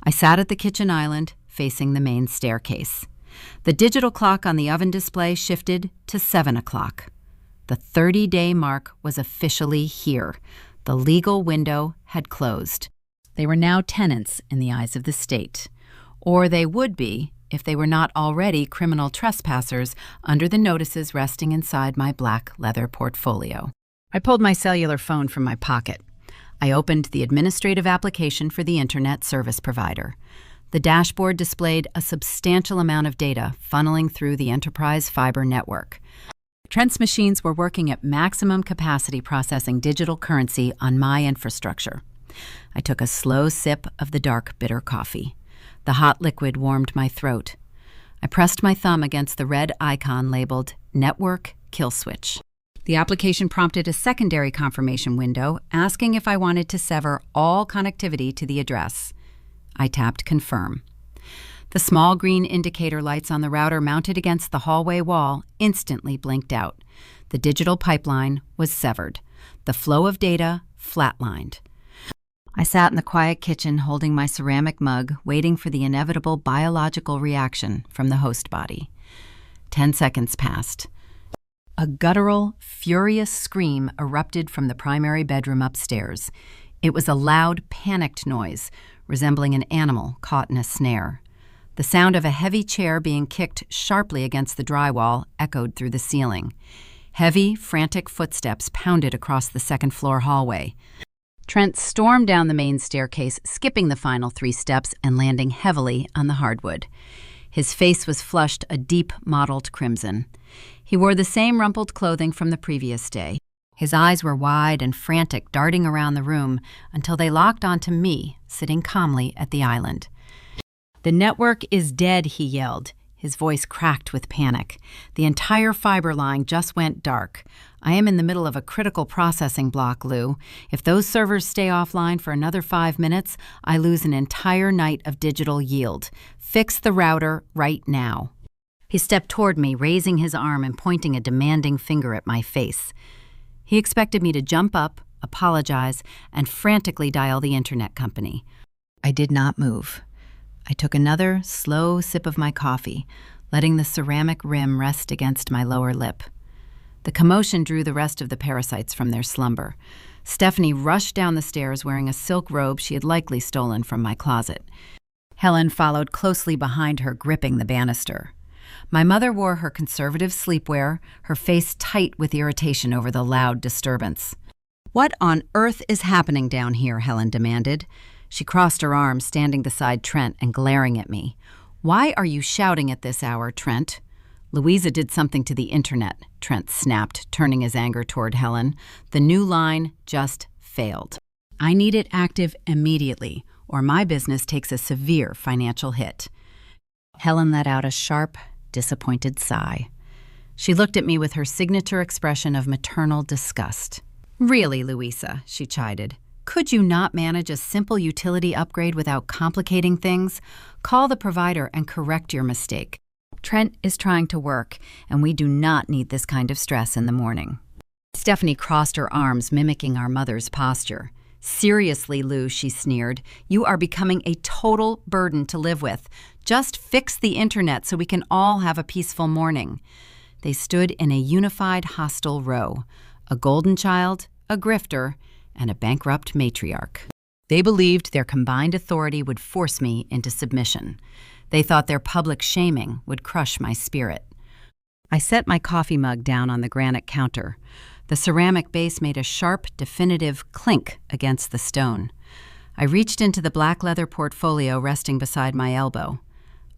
Speaker 1: I sat at the kitchen island, facing the main staircase. The digital clock on the oven display shifted to 7 o'clock. The 30-day mark was officially here. The legal window had closed. They were now tenants in the eyes of the state. Or they would be if they were not already criminal trespassers under the notices resting inside my black leather portfolio. I pulled my cellular phone from my pocket. I opened the administrative application for the internet service provider. The dashboard displayed a substantial amount of data funneling through the enterprise fiber network. Trent's machines were working at maximum capacity processing digital currency on my infrastructure. I took a slow sip of the dark, bitter coffee. The hot liquid warmed my throat. I pressed my thumb against the red icon labeled Network Kill Switch. The application prompted a secondary confirmation window asking if I wanted to sever all connectivity to the address. I tapped Confirm. The small green indicator lights on the router mounted against the hallway wall instantly blinked out. The digital pipeline was severed. The flow of data flatlined. I sat in the quiet kitchen holding my ceramic mug, waiting for the inevitable biological reaction from the host body. 10 seconds passed. A guttural, furious scream erupted from the primary bedroom upstairs. It was a loud, panicked noise, resembling an animal caught in a snare. The sound of a heavy chair being kicked sharply against the drywall echoed through the ceiling. Heavy, frantic footsteps pounded across the second-floor hallway. Trent stormed down the main staircase, skipping the final 3 steps and landing heavily on the hardwood. His face was flushed a deep, mottled crimson. He wore the same rumpled clothing from the previous day. His eyes were wide and frantic, darting around the room until they locked onto me, sitting calmly at the island. "The network is dead," he yelled. His voice cracked with panic. "The entire fiber line just went dark. I am in the middle of a critical processing block, Lou. If those servers stay offline for another 5 minutes, I lose an entire night of digital yield. Fix the router right now." He stepped toward me, raising his arm and pointing a demanding finger at my face. He expected me to jump up, apologize, and frantically dial the internet company. I did not move. I took another slow sip of my coffee, letting the ceramic rim rest against my lower lip. The commotion drew the rest of the parasites from their slumber. Stephanie rushed down the stairs wearing a silk robe she had likely stolen from my closet. Helen followed closely behind her, gripping the banister. My mother wore her conservative sleepwear, her face tight with irritation over the loud disturbance. "What on earth is happening down here?" Helen demanded. She crossed her arms, standing beside Trent and glaring at me. "Why are you shouting at this hour, Trent?" "Louisa did something to the internet," Trent snapped, turning his anger toward Helen. "The new line just failed. I need it active immediately, or my business takes a severe financial hit." Helen let out a sharp, disappointed sigh. She looked at me with her signature expression of maternal disgust. "Really, Louisa," she chided. "Could you not manage a simple utility upgrade without complicating things? Call the provider and correct your mistake. Trent is trying to work, and we do not need this kind of stress in the morning." Stephanie crossed her arms, mimicking our mother's posture. "Seriously, Lou," she sneered, "you are becoming a total burden to live with. Just fix the internet so we can all have a peaceful morning." They stood in a unified hostile row, a golden child, a grifter, and a bankrupt matriarch. They believed their combined authority would force me into submission. They thought their public shaming would crush my spirit. I set my coffee mug down on the granite counter. The ceramic base made a sharp, definitive clink against the stone. I reached into the black leather portfolio resting beside my elbow.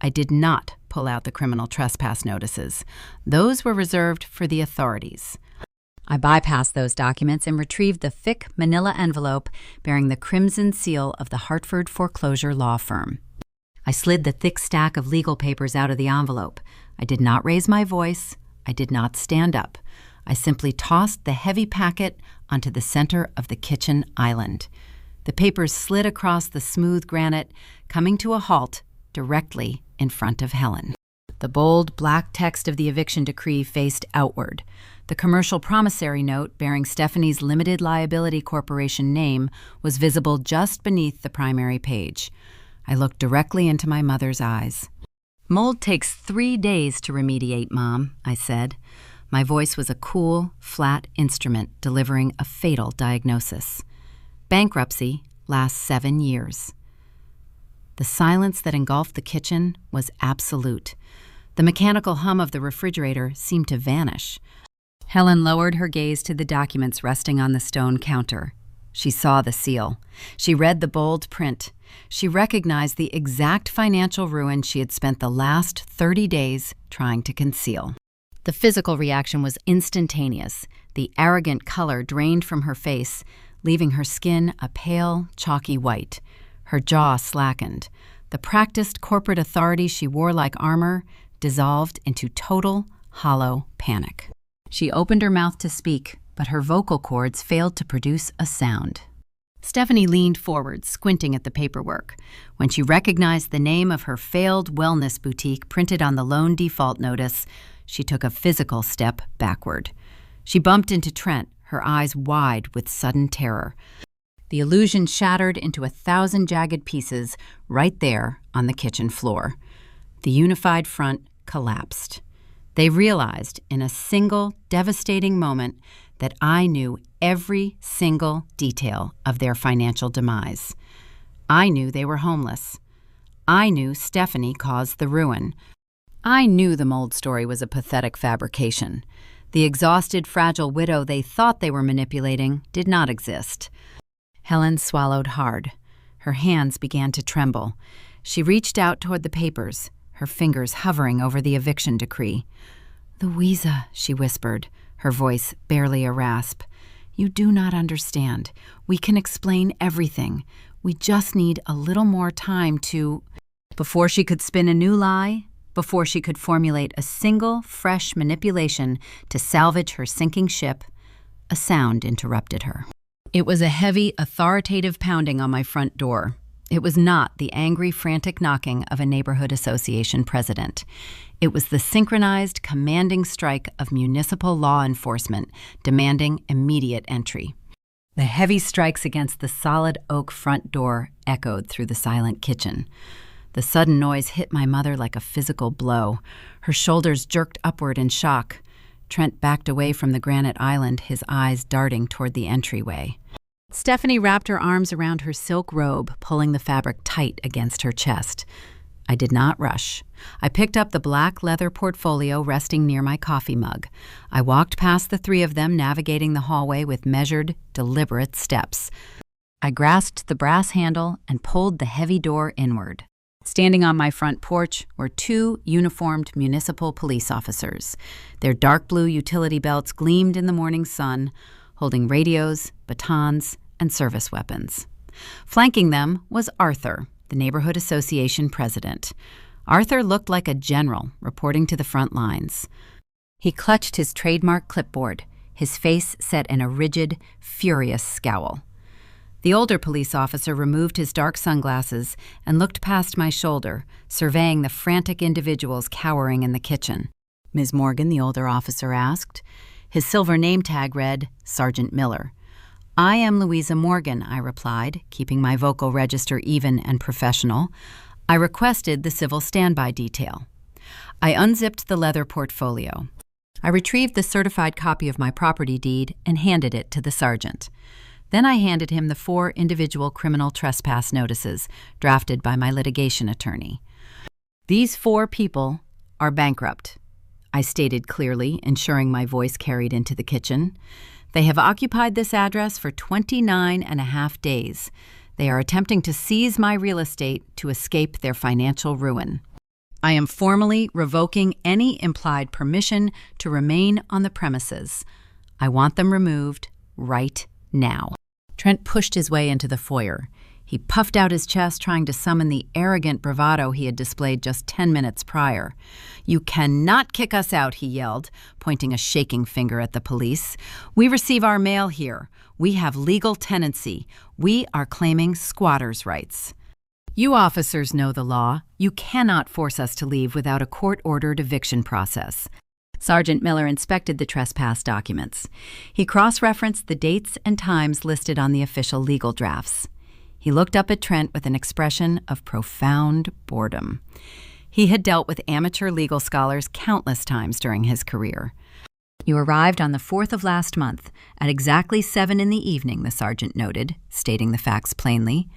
Speaker 1: I did not pull out the criminal trespass notices. Those were reserved for the authorities. I bypassed those documents and retrieved the thick manila envelope bearing the crimson seal of the Hartford foreclosure law firm. I slid the thick stack of legal papers out of the envelope. I did not raise my voice. I did not stand up. I simply tossed the heavy packet onto the center of the kitchen island. The papers slid across the smooth granite, coming to a halt directly in front of Helen. The bold black text of the eviction decree faced outward. The commercial promissory note bearing Stephanie's Limited Liability Corporation name was visible just beneath the primary page. I looked directly into my mother's eyes. "Mold takes 3 days to remediate, Mom," I said. My voice was a cool, flat instrument delivering a fatal diagnosis. Bankruptcy lasts 7 years. The silence that engulfed the kitchen was absolute. The mechanical hum of the refrigerator seemed to vanish. Helen lowered her gaze to the documents resting on the stone counter. She saw the seal. She read the bold print. She recognized the exact financial ruin she had spent the last 30 days trying to conceal. The physical reaction was instantaneous. The arrogant color drained from her face, leaving her skin a pale, chalky white. Her jaw slackened. The practiced corporate authority she wore like armor dissolved into total, hollow panic. She opened her mouth to speak, but her vocal cords failed to produce a sound. Stephanie leaned forward, squinting at the paperwork. When she recognized the name of her failed wellness boutique printed on the loan default notice, she took a physical step backward. She bumped into Trent, her eyes wide with sudden terror. The illusion shattered into 1,000 jagged pieces right there on the kitchen floor. The unified front collapsed. They realized in a single devastating moment that I knew every single detail of their financial demise. I knew they were homeless. I knew Stephanie caused the ruin. I knew the mold story was a pathetic fabrication. The exhausted, fragile widow they thought they were manipulating did not exist. Helen swallowed hard. Her hands began to tremble. She reached out toward the papers, her fingers hovering over the eviction decree. "Louisa," she whispered, her voice barely a rasp. "You do not understand. We can explain everything. We just need a little more time to—" Before she could spin a new lie, before she could formulate a single, fresh manipulation to salvage her sinking ship, a sound interrupted her. It was a heavy, authoritative pounding on my front door. It was not the angry, frantic knocking of a neighborhood association president. It was the synchronized, commanding strike of municipal law enforcement demanding immediate entry. The heavy strikes against the solid oak front door echoed through the silent kitchen. The sudden noise hit my mother like a physical blow. Her shoulders jerked upward in shock. Trent backed away from the granite island, his eyes darting toward the entryway. Stephanie wrapped her arms around her silk robe, pulling the fabric tight against her chest. I did not rush. I picked up the black leather portfolio resting near my coffee mug. I walked past the three of them, navigating the hallway with measured, deliberate steps. I grasped the brass handle and pulled the heavy door inward. Standing on my front porch were two uniformed municipal police officers. Their dark blue utility belts gleamed in the morning sun, holding radios, batons, and service weapons. Flanking them was Arthur, the neighborhood association president. Arthur looked like a general reporting to the front lines. He clutched his trademark clipboard, his face set in a rigid, furious scowl. The older police officer removed his dark sunglasses and looked past my shoulder, surveying the frantic individuals cowering in the kitchen. "Ms. Morgan," the older officer asked. His silver name tag read, Sergeant Miller. "I am Louisa Morgan," I replied, keeping my vocal register even and professional. I requested the civil standby detail. I unzipped the leather portfolio. I retrieved the certified copy of my property deed and handed it to the sergeant. Then I handed him the 4 individual criminal trespass notices drafted by my litigation attorney. "These 4 people are bankrupt," I stated clearly, ensuring my voice carried into the kitchen. "They have occupied this address for 29.5 days. They are attempting to seize my real estate to escape their financial ruin. I am formally revoking any implied permission to remain on the premises. I want them removed right now." Trent pushed his way into the foyer. He puffed out his chest, trying to summon the arrogant bravado he had displayed just 10 minutes prior. "You cannot kick us out," he yelled, pointing a shaking finger at the police. "We receive our mail here. We have legal tenancy. We are claiming squatters' rights. You officers know the law. You cannot force us to leave without a court-ordered eviction process." Sergeant Miller inspected the trespass documents. He cross-referenced the dates and times listed on the official legal drafts. He looked up at Trent with an expression of profound boredom. He had dealt with amateur legal scholars countless times during his career. "You arrived on the 4th of last month, at exactly 7 in the evening," the sergeant noted, stating the facts plainly.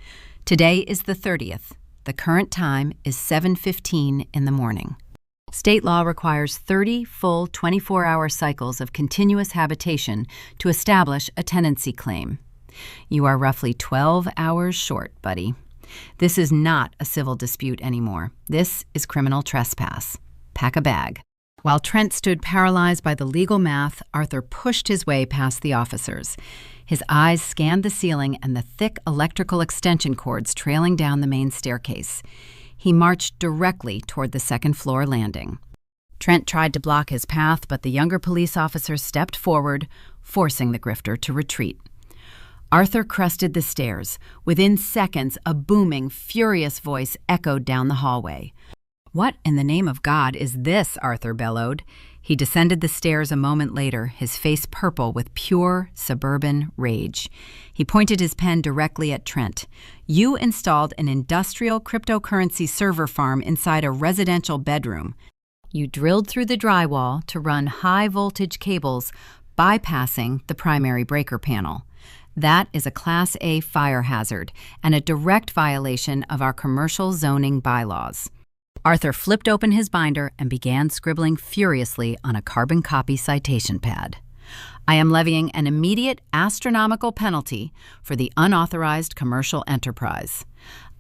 Speaker 1: "Today is the 30th. The current time is 7:15 in the morning. State law requires 30 full 24-hour cycles of continuous habitation to establish a tenancy claim. You are roughly 12 hours short, buddy. This is not a civil dispute anymore. This is criminal trespass. Pack a bag." While Trent stood paralyzed by the legal math, Arthur pushed his way past the officers. His eyes scanned the ceiling and the thick electrical extension cords trailing down the main staircase. He marched directly toward the second-floor landing. Trent tried to block his path, but the younger police officer stepped forward, forcing the grifter to retreat. Arthur crested the stairs. Within seconds, a booming, furious voice echoed down the hallway. "What in the name of God is this?" Arthur bellowed. He descended the stairs a moment later, his face purple with pure suburban rage. He pointed his pen directly at Trent. "You installed an industrial cryptocurrency server farm inside a residential bedroom. You drilled through the drywall to run high-voltage cables, bypassing the primary breaker panel. That is a Class A fire hazard and a direct violation of our commercial zoning bylaws." Arthur flipped open his binder and began scribbling furiously on a carbon copy citation pad. "I am levying an immediate astronomical penalty for the unauthorized commercial enterprise.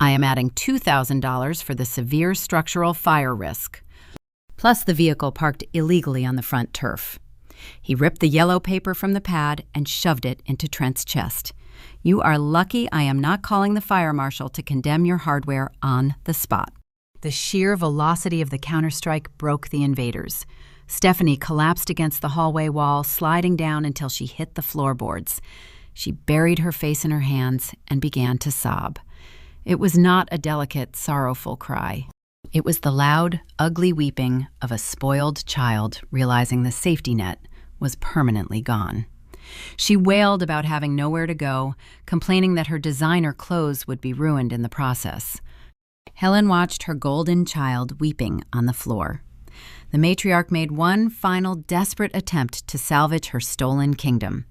Speaker 1: I am adding $2,000 for the severe structural fire risk, plus the vehicle parked illegally on the front turf." He ripped the yellow paper from the pad and shoved it into Trent's chest. "You are lucky I am not calling the fire marshal to condemn your hardware on the spot." The sheer velocity of the counterstrike broke the invaders. Stephanie collapsed against the hallway wall, sliding down until she hit the floorboards. She buried her face in her hands and began to sob. It was not a delicate, sorrowful cry. It was the loud, ugly weeping of a spoiled child realizing the safety net was permanently gone. She wailed about having nowhere to go, complaining that her designer clothes would be ruined in the process. Helen watched her golden child weeping on the floor. The matriarch made one final desperate attempt to salvage her stolen kingdom.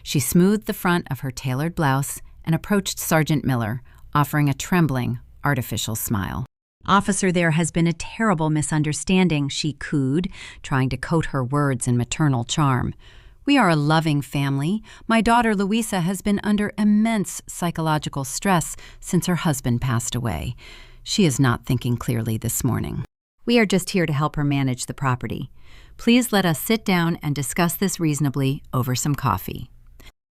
Speaker 1: She smoothed the front of her tailored blouse and approached Sergeant Miller, offering a trembling, artificial smile. "Officer, there has been a terrible misunderstanding," she cooed, trying to coat her words in maternal charm. "We are a loving family. My daughter Louisa has been under immense psychological stress since her husband passed away. She is not thinking clearly this morning. We are just here to help her manage the property. Please let us sit down and discuss this reasonably over some coffee."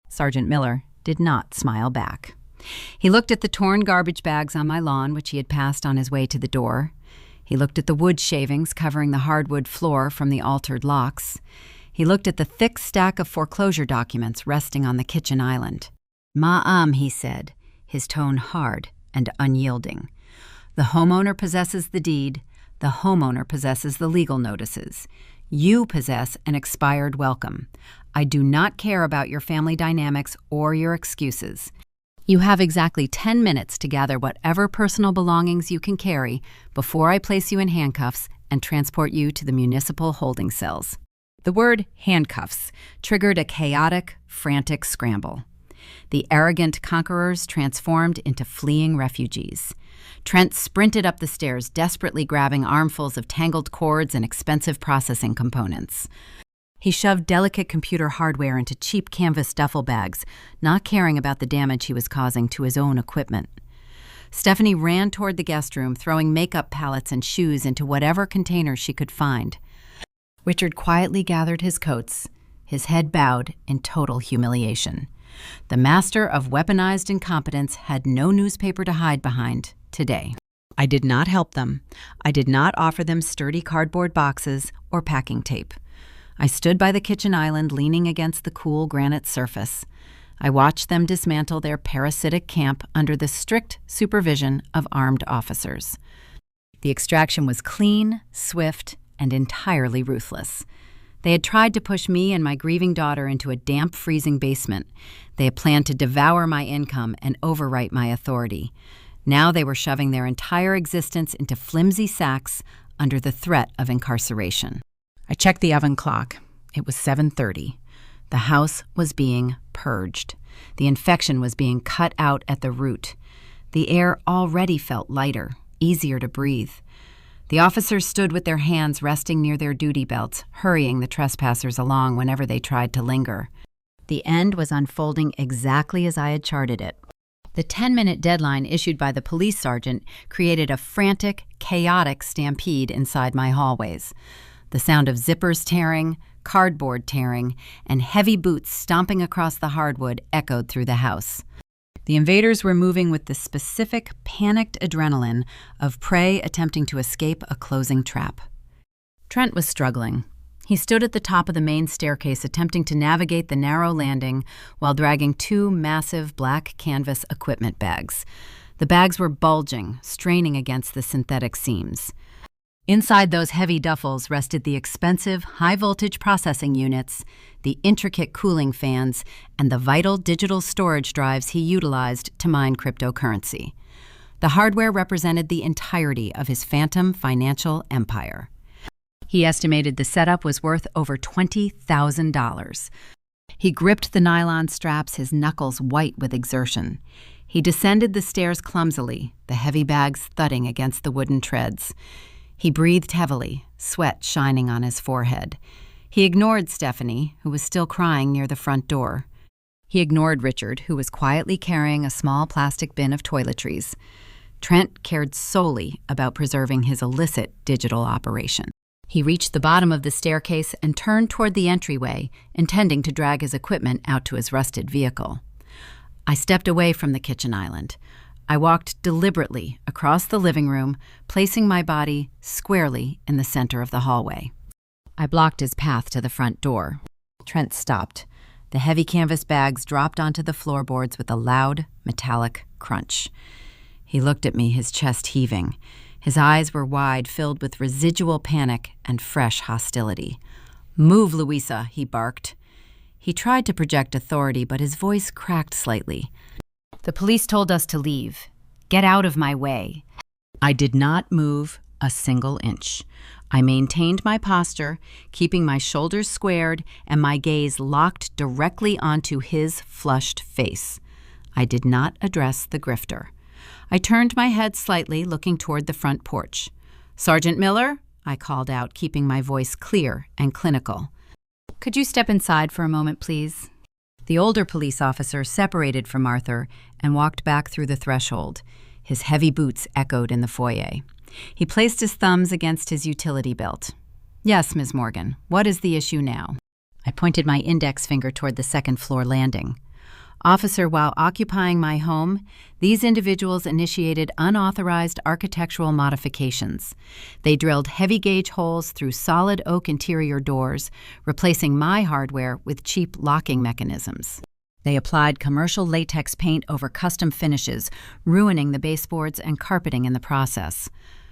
Speaker 1: Sergeant Miller did not smile back. He looked at the torn garbage bags on my lawn, which he had passed on his way to the door. He looked at the wood shavings covering the hardwood floor from the altered locks. He looked at the thick stack of foreclosure documents resting on the kitchen island. "Ma'am," he said, his tone hard and unyielding. "The homeowner possesses the deed. The homeowner possesses the legal notices. You possess an expired welcome. I do not care about your family dynamics or your excuses. You have exactly 10 minutes to gather whatever personal belongings you can carry before I place you in handcuffs and transport you to the municipal holding cells." The word handcuffs triggered a chaotic, frantic scramble. The arrogant conquerors transformed into fleeing refugees. Trent sprinted up the stairs, desperately grabbing armfuls of tangled cords and expensive processing components. He shoved delicate computer hardware into cheap canvas duffel bags, not caring about the damage he was causing to his own equipment. Stephanie ran toward the guest room, throwing makeup palettes and shoes into whatever container she could find. Richard quietly gathered his coats, his head bowed in total humiliation. The master of weaponized incompetence had no newspaper to hide behind today. I did not help them. I did not offer them sturdy cardboard boxes or packing tape. I stood by the kitchen island, leaning against the cool granite surface. I watched them dismantle their parasitic camp under the strict supervision of armed officers. The extraction was clean, swift, and entirely ruthless. They had tried to push me and my grieving daughter into a damp, freezing basement. They had planned to devour my income and overwrite my authority. Now they were shoving their entire existence into flimsy sacks under the threat of incarceration. I checked the oven clock. It was 7:30. The house was being purged. The infection was being cut out at the root. The air already felt lighter, easier to breathe. The officers stood with their hands resting near their duty belts, hurrying the trespassers along whenever they tried to linger. The end was unfolding exactly as I had charted it. The 10-minute deadline issued by the police sergeant created a frantic, chaotic stampede inside my hallways. The sound of zippers tearing, cardboard tearing, and heavy boots stomping across the hardwood echoed through the house. The invaders were moving with the specific, panicked adrenaline of prey attempting to escape a closing trap. Trent was struggling. He stood at the top of the main staircase attempting to navigate the narrow landing while dragging two massive black canvas equipment bags. The bags were bulging, straining against the synthetic seams. Inside those heavy duffels rested the expensive, high-voltage processing units, the intricate cooling fans, and the vital digital storage drives he utilized to mine cryptocurrency. The hardware represented the entirety of his phantom financial empire. He estimated the setup was worth over $20,000. He gripped the nylon straps, his knuckles white with exertion. He descended the stairs clumsily, the heavy bags thudding against the wooden treads. He breathed heavily, sweat shining on his forehead. He ignored Stephanie, who was still crying near the front door. He ignored Richard, who was quietly carrying a small plastic bin of toiletries. Trent cared solely about preserving his illicit digital operation. He reached the bottom of the staircase and turned toward the entryway, intending to drag his equipment out to his rusted vehicle. I stepped away from the kitchen island. I walked deliberately across the living room, placing my body squarely in the center of the hallway. I blocked his path to the front door. Trent stopped. The heavy canvas bags dropped onto the floorboards with a loud, metallic crunch. He looked at me, his chest heaving. His eyes were wide, filled with residual panic and fresh hostility. "Move, Louisa," he barked. He tried to project authority, but his voice cracked slightly. "The police told us to leave. Get out of my way." I did not move a single inch. I maintained my posture, keeping my shoulders squared and my gaze locked directly onto his flushed face. I did not address the grifter. I turned my head slightly, looking toward the front porch. "Sergeant Miller," I called out, keeping my voice clear and clinical. "Could you step inside for a moment, please?" The older police officer separated from Arthur and walked back through the threshold. His heavy boots echoed in the foyer. He placed his thumbs against his utility belt. "Yes, Ms. Morgan, what is the issue now?" I pointed my index finger toward the second-floor landing. "Officer, while occupying my home, these individuals initiated unauthorized architectural modifications. They drilled heavy-gauge holes through solid oak interior doors, replacing my hardware with cheap locking mechanisms. They applied commercial latex paint over custom finishes, ruining the baseboards and carpeting in the process.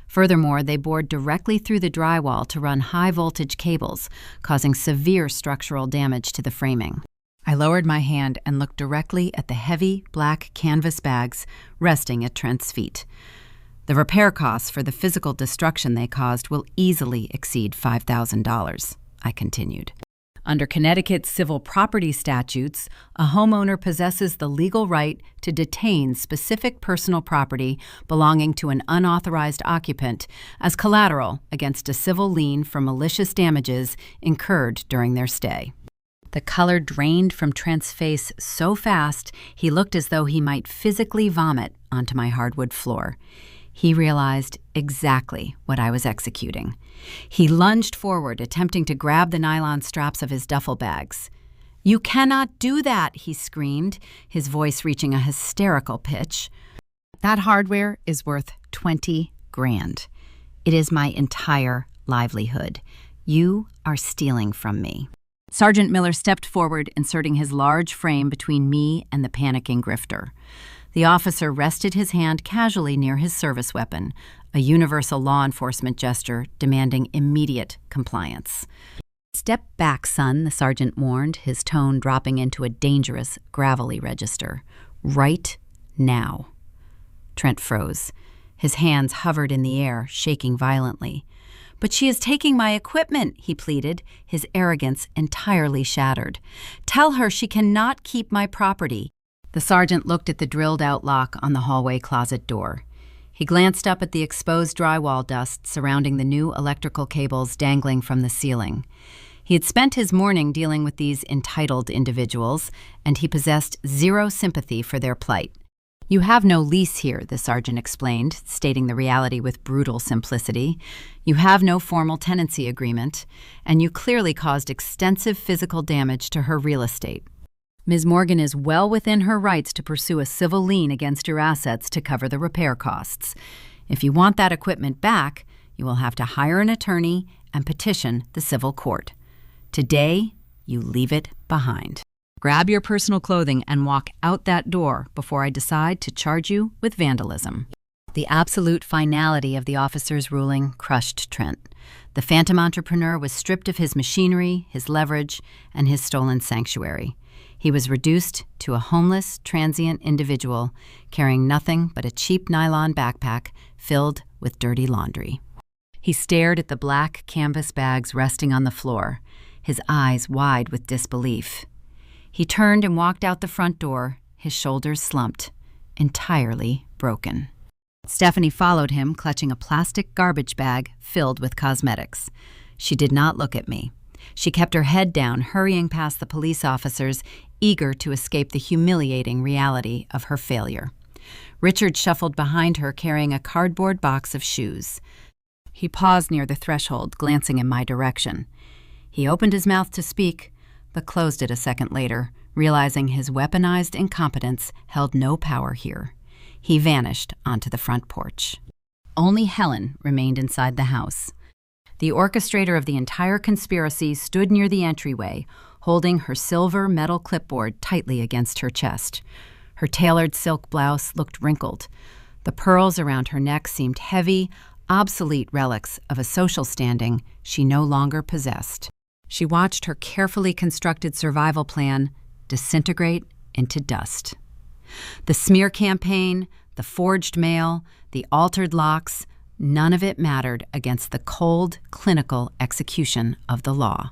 Speaker 1: Furthermore, they bored directly through the drywall to run high-voltage cables, causing severe structural damage to the framing." I lowered my hand and looked directly at the heavy, black canvas bags resting at Trent's feet. "The repair costs for the physical destruction they caused will easily exceed $5,000, I continued. "Under Connecticut's civil property statutes, a homeowner possesses the legal right to detain specific personal property belonging to an unauthorized occupant as collateral against a civil lien for malicious damages incurred during their stay." The color drained from Trent's face so fast he looked as though he might physically vomit onto my hardwood floor. He realized exactly what I was executing. He lunged forward, attempting to grab the nylon straps of his duffel bags. "You cannot do that," he screamed, his voice reaching a hysterical pitch. "That hardware is worth $20 grand. It is my entire livelihood. You are stealing from me." Sergeant Miller stepped forward, inserting his large frame between me and the panicking grifter. The officer rested his hand casually near his service weapon, a universal law enforcement gesture demanding immediate compliance. "Step back, son," the sergeant warned, his tone dropping into a dangerous, gravelly register. "Right now." Trent froze. His hands hovered in the air, shaking violently. "But she is taking my equipment," he pleaded, his arrogance entirely shattered. "Tell her she cannot keep my property." The sergeant looked at the drilled-out lock on the hallway closet door. He glanced up at the exposed drywall dust surrounding the new electrical cables dangling from the ceiling. He had spent his morning dealing with these entitled individuals, and he possessed zero sympathy for their plight. "You have no lease here," the sergeant explained, stating the reality with brutal simplicity. "You have no formal tenancy agreement, and you clearly caused extensive physical damage to her real estate. Ms. Morgan is well within her rights to pursue a civil lien against your assets to cover the repair costs. If you want that equipment back, you will have to hire an attorney and petition the civil court. Today, you leave it behind. Grab your personal clothing and walk out that door before I decide to charge you with vandalism." The absolute finality of the officer's ruling crushed Trent. The phantom entrepreneur was stripped of his machinery, his leverage, and his stolen sanctuary. He was reduced to a homeless, transient individual carrying nothing but a cheap nylon backpack filled with dirty laundry. He stared at the black canvas bags resting on the floor, his eyes wide with disbelief. He turned and walked out the front door, his shoulders slumped, entirely broken. Stephanie followed him, clutching a plastic garbage bag filled with cosmetics. She did not look at me. She kept her head down, hurrying past the police officers, eager to escape the humiliating reality of her failure. Richard shuffled behind her, carrying a cardboard box of shoes. He paused near the threshold, glancing in my direction. He opened his mouth to speak, but closed it a second later, realizing his weaponized incompetence held no power here. He vanished onto the front porch. Only Helen remained inside the house. The orchestrator of the entire conspiracy stood near the entryway, holding her silver metal clipboard tightly against her chest. Her tailored silk blouse looked wrinkled. The pearls around her neck seemed heavy, obsolete relics of a social standing she no longer possessed. She watched her carefully constructed survival plan disintegrate into dust. The smear campaign, the forged mail, the altered locks, none of it mattered against the cold, clinical execution of the law.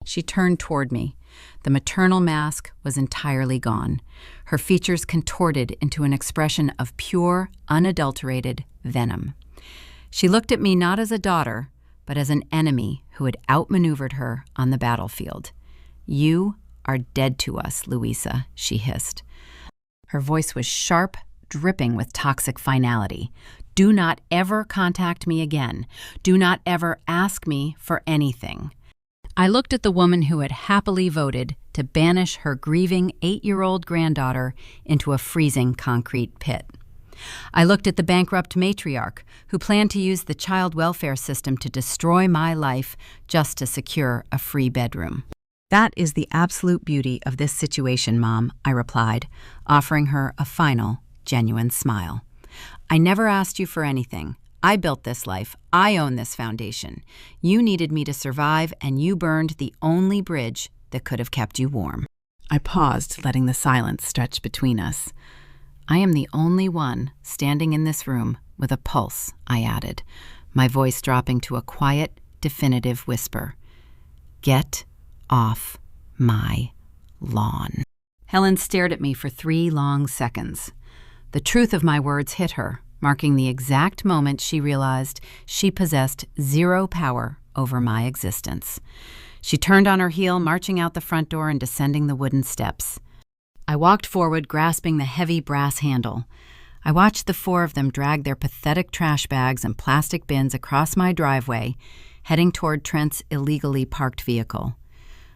Speaker 1: She turned toward me. The maternal mask was entirely gone, her features contorted into an expression of pure, unadulterated venom. She looked at me not as a daughter, but as an enemy who had outmaneuvered her on the battlefield. "You are dead to us, Louisa," she hissed. Her voice was sharp, dripping with toxic finality. "Do not ever contact me again. Do not ever ask me for anything." I looked at the woman who had happily voted to banish her grieving 8-year-old granddaughter into a freezing concrete pit. I looked at the bankrupt matriarch who planned to use the child welfare system to destroy my life just to secure a free bedroom. "That is the absolute beauty of this situation, Mom," I replied, offering her a final, genuine smile. "I never asked you for anything. I built this life. I own this foundation. You needed me to survive, and you burned the only bridge that could have kept you warm." I paused, letting the silence stretch between us. "I am the only one standing in this room with a pulse," I added, my voice dropping to a quiet, definitive whisper. "Get off my lawn." Helen stared at me for 3 long seconds. The truth of my words hit her, marking the exact moment she realized she possessed zero power over my existence. She turned on her heel, marching out the front door and descending the wooden steps. I walked forward, grasping the heavy brass handle. I watched the 4 of them drag their pathetic trash bags and plastic bins across my driveway, heading toward Trent's illegally parked vehicle.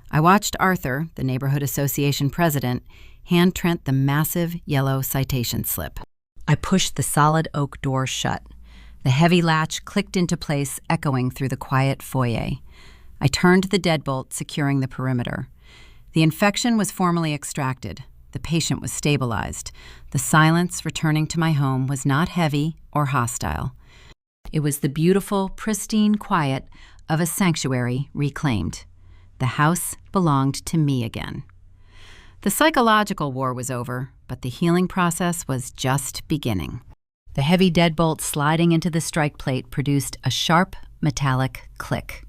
Speaker 1: I watched Arthur, the neighborhood association president, hand Trent the massive yellow citation slip. I pushed the solid oak door shut. The heavy latch clicked into place, echoing through the quiet foyer. I turned the deadbolt, securing the perimeter. The infection was formally extracted. The patient was stabilized. The silence returning to my home was not heavy or hostile. It was the beautiful, pristine quiet of a sanctuary reclaimed. The house belonged to me again. The psychological war was over, but the healing process was just beginning. The heavy deadbolt sliding into the strike plate produced a sharp, metallic click.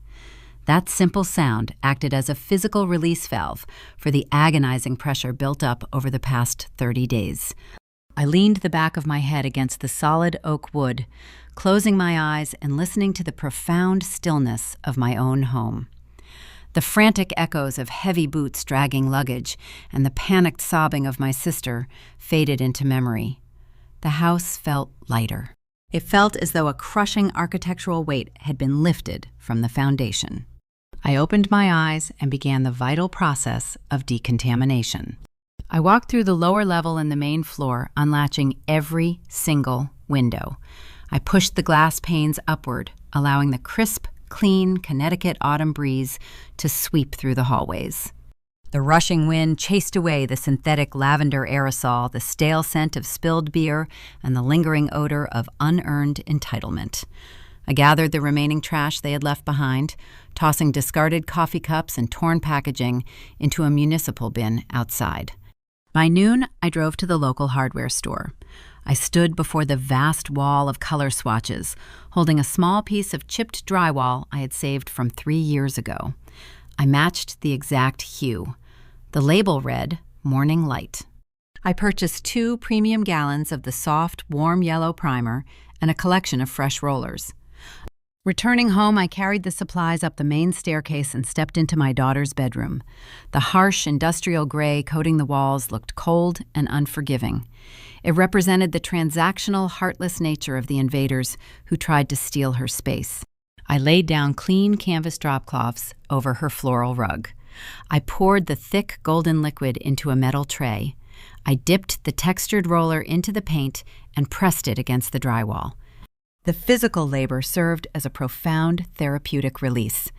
Speaker 1: That simple sound acted as a physical release valve for the agonizing pressure built up over the past 30 days. I leaned the back of my head against the solid oak wood, closing my eyes and listening to the profound stillness of my own home. The frantic echoes of heavy boots dragging luggage and the panicked sobbing of my sister faded into memory. the house felt lighter. It felt as though a crushing architectural weight had been lifted from the foundation. I opened my eyes and began the vital process of decontamination. I walked through the lower level and the main floor, unlatching every single window. I pushed the glass panes upward, allowing the crisp, clean Connecticut autumn breeze to sweep through the hallways. The rushing wind chased away the synthetic lavender aerosol, the stale scent of spilled beer, and the lingering odor of unearned entitlement. I gathered the remaining trash they had left behind, tossing discarded coffee cups and torn packaging into a municipal bin outside. By noon, I drove to the local hardware store. I stood before the vast wall of color swatches, holding a small piece of chipped drywall I had saved from 3 years ago. I matched the exact hue. The label read, Morning Light. I purchased 2 premium gallons of the soft, warm yellow primer and a collection of fresh rollers. Returning home, I carried the supplies up the main staircase and stepped into my daughter's bedroom. The harsh industrial gray coating the walls looked cold and unforgiving. It represented the transactional, heartless nature of the invaders who tried to steal her space. I laid down clean canvas dropcloths over her floral rug. I poured the thick golden liquid into a metal tray. I dipped the textured roller into the paint and pressed it against the drywall. The physical labor served as a profound therapeutic release.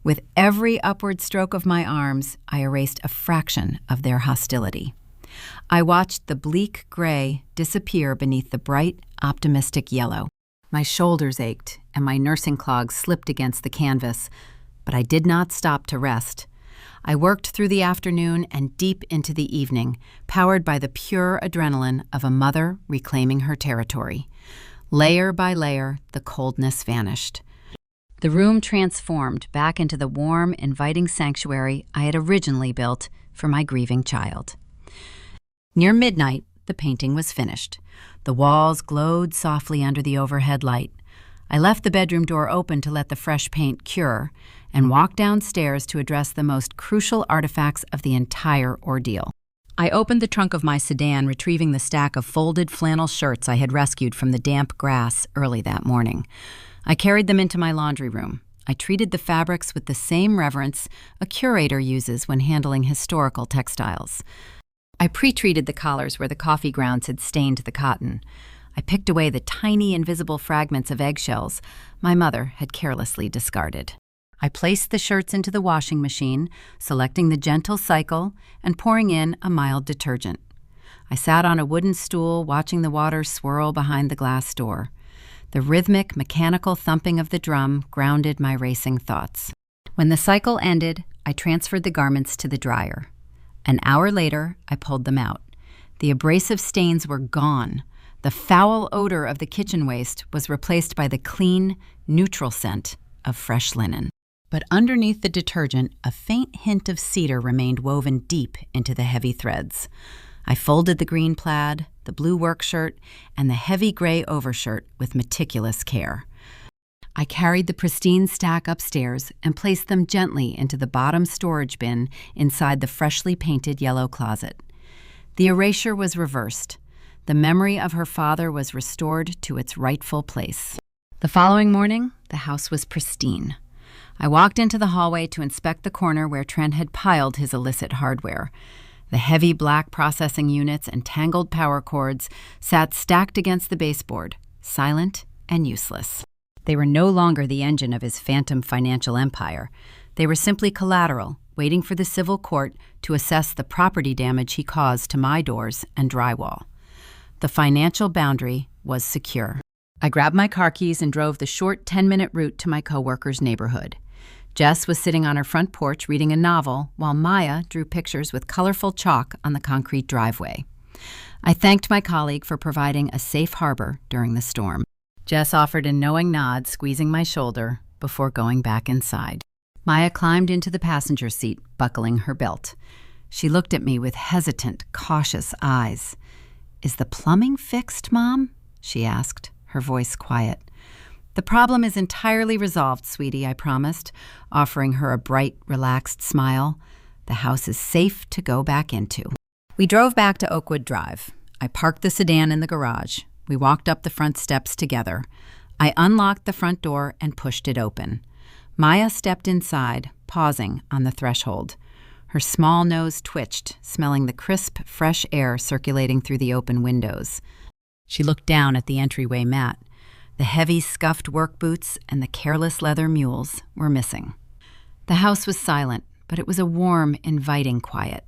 Speaker 1: With every upward stroke of my arms, I erased a fraction of their hostility. I watched the bleak gray disappear beneath the bright, optimistic yellow. My shoulders ached and my nursing clogs slipped against the canvas, but I did not stop to rest. I worked through the afternoon and deep into the evening, powered by the pure adrenaline of a mother reclaiming her territory. Layer by layer, the coldness vanished. The room transformed back into the warm, inviting sanctuary I had originally built for my grieving child. Near midnight, the painting was finished. The walls glowed softly under the overhead light. I left the bedroom door open to let the fresh paint cure and walked downstairs to address the most crucial artifacts of the entire ordeal. I opened the trunk of my sedan, retrieving the stack of folded flannel shirts I had rescued from the damp grass early that morning. I carried them into my laundry room. I treated the fabrics with the same reverence a curator uses when handling historical textiles. I pre-treated the collars where the coffee grounds had stained the cotton. I picked away the tiny invisible fragments of eggshells my mother had carelessly discarded. I placed the shirts into the washing machine, selecting the gentle cycle and pouring in a mild detergent. I sat on a wooden stool watching the water swirl behind the glass door. The rhythmic, mechanical thumping of the drum grounded my racing thoughts. When the cycle ended, I transferred the garments to the dryer. An hour later, I pulled them out. The abrasive stains were gone. The foul odor of the kitchen waste was replaced by the clean, neutral scent of fresh linen. But underneath the detergent, a faint hint of cedar remained woven deep into the heavy threads. I folded the green plaid, the blue work shirt, and the heavy gray overshirt with meticulous care. I carried the pristine stack upstairs and placed them gently into the bottom storage bin inside the freshly painted yellow closet. The erasure was reversed. The memory of her father was restored to its rightful place. The following morning, the house was pristine. I walked into the hallway to inspect the corner where Trent had piled his illicit hardware. The heavy black processing units and tangled power cords sat stacked against the baseboard, silent and useless. They were no longer the engine of his phantom financial empire. They were simply collateral, waiting for the civil court to assess the property damage he caused to my doors and drywall. The financial boundary was secure. I grabbed my car keys and drove the short 10-minute route to my coworker's neighborhood. Jess was sitting on her front porch reading a novel while Maya drew pictures with colorful chalk on the concrete driveway. I thanked my colleague for providing a safe harbor during the storm. Jess offered a knowing nod, squeezing my shoulder before going back inside. Maya climbed into the passenger seat, buckling her belt. She looked at me with hesitant, cautious eyes. "Is the plumbing fixed, Mom?" she asked, her voice quiet. "The problem is entirely resolved, sweetie," I promised, offering her a bright, relaxed smile. "The house is safe to go back into." We drove back to Oakwood Drive. I parked the sedan in the garage. We walked up the front steps together. I unlocked the front door and pushed it open. Maya stepped inside, pausing on the threshold. Her small nose twitched, smelling the crisp, fresh air circulating through the open windows. She looked down at the entryway mat. The heavy, scuffed work boots and the careless leather mules were missing. The house was silent, but it was a warm, inviting quiet.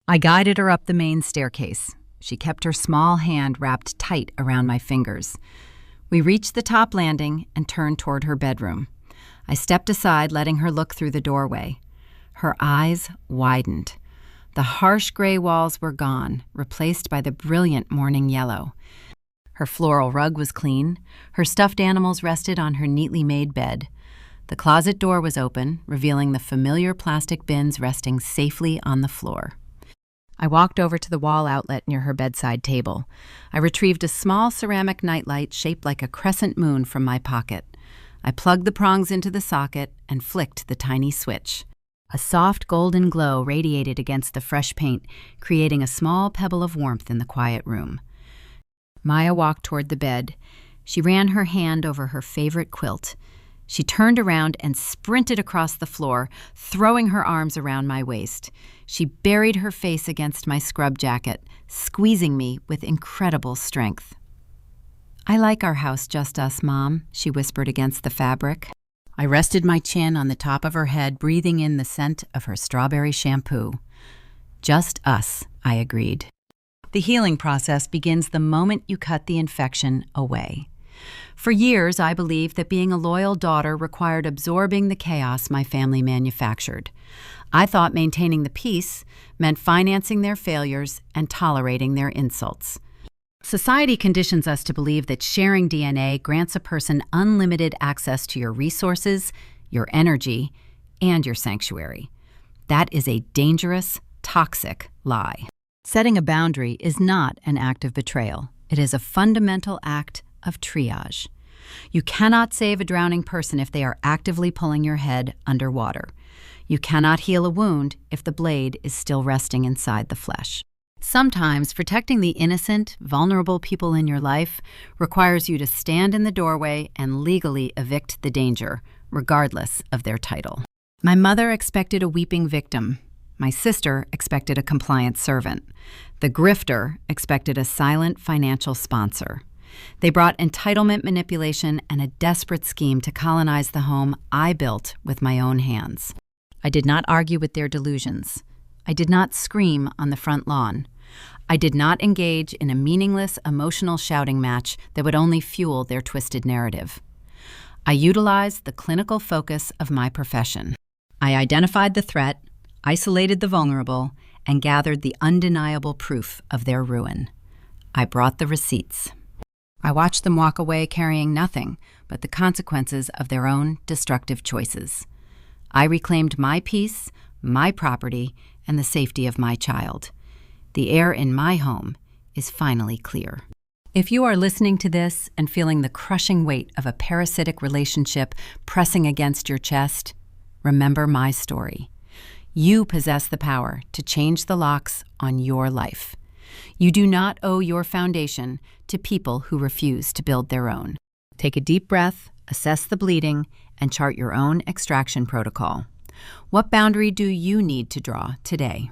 Speaker 1: I guided her up the main staircase. She kept her small hand wrapped tight around my fingers. We reached the top landing and turned toward her bedroom. I stepped aside, letting her look through the doorway. Her eyes widened. The harsh gray walls were gone, replaced by the brilliant morning yellow. Her floral rug was clean. Her stuffed animals rested on her neatly made bed. The closet door was open, revealing the familiar plastic bins resting safely on the floor. I walked over to the wall outlet near her bedside table. I retrieved a small ceramic nightlight shaped like a crescent moon from my pocket. I plugged the prongs into the socket and flicked the tiny switch. A soft golden glow radiated against the fresh paint, creating a small pebble of warmth in the quiet room. Maya walked toward the bed. She ran her hand over her favorite quilt. She turned around and sprinted across the floor, throwing her arms around my waist. She buried her face against my scrub jacket, squeezing me with incredible strength. "I like our house just us, Mom," she whispered against the fabric. I rested my chin on the top of her head, breathing in the scent of her strawberry shampoo. "Just us," I agreed. The healing process begins the moment you cut the infection away. For years, I believed that being a loyal daughter required absorbing the chaos my family manufactured. I thought maintaining the peace meant financing their failures and tolerating their insults. Society conditions us to believe that sharing DNA grants a person unlimited access to your resources, your energy, and your sanctuary. That is a dangerous, toxic lie. Setting a boundary is not an act of betrayal. It is a fundamental act of triage. You cannot save a drowning person if they are actively pulling your head underwater. You cannot heal a wound if the blade is still resting inside the flesh. Sometimes protecting the innocent, vulnerable people in your life requires you to stand in the doorway and legally evict the danger, regardless of their title. My mother expected a weeping victim. My sister expected a compliant servant. The grifter expected a silent financial sponsor. They brought entitlement manipulation and a desperate scheme to colonize the home I built with my own hands. I did not argue with their delusions. I did not scream on the front lawn. I did not engage in a meaningless emotional shouting match that would only fuel their twisted narrative. I utilized the clinical focus of my profession. I identified the threat, isolated the vulnerable, and gathered the undeniable proof of their ruin. I brought the receipts. I watched them walk away carrying nothing but the consequences of their own destructive choices. I reclaimed my peace, my property, and the safety of my child. The air in my home is finally clear. If you are listening to this and feeling the crushing weight of a parasitic relationship pressing against your chest, remember my story. You possess the power to change the locks on your life. You do not owe your foundation to people who refuse to build their own. Take a deep breath, assess the bleeding, and chart your own extraction protocol. What boundary do you need to draw today?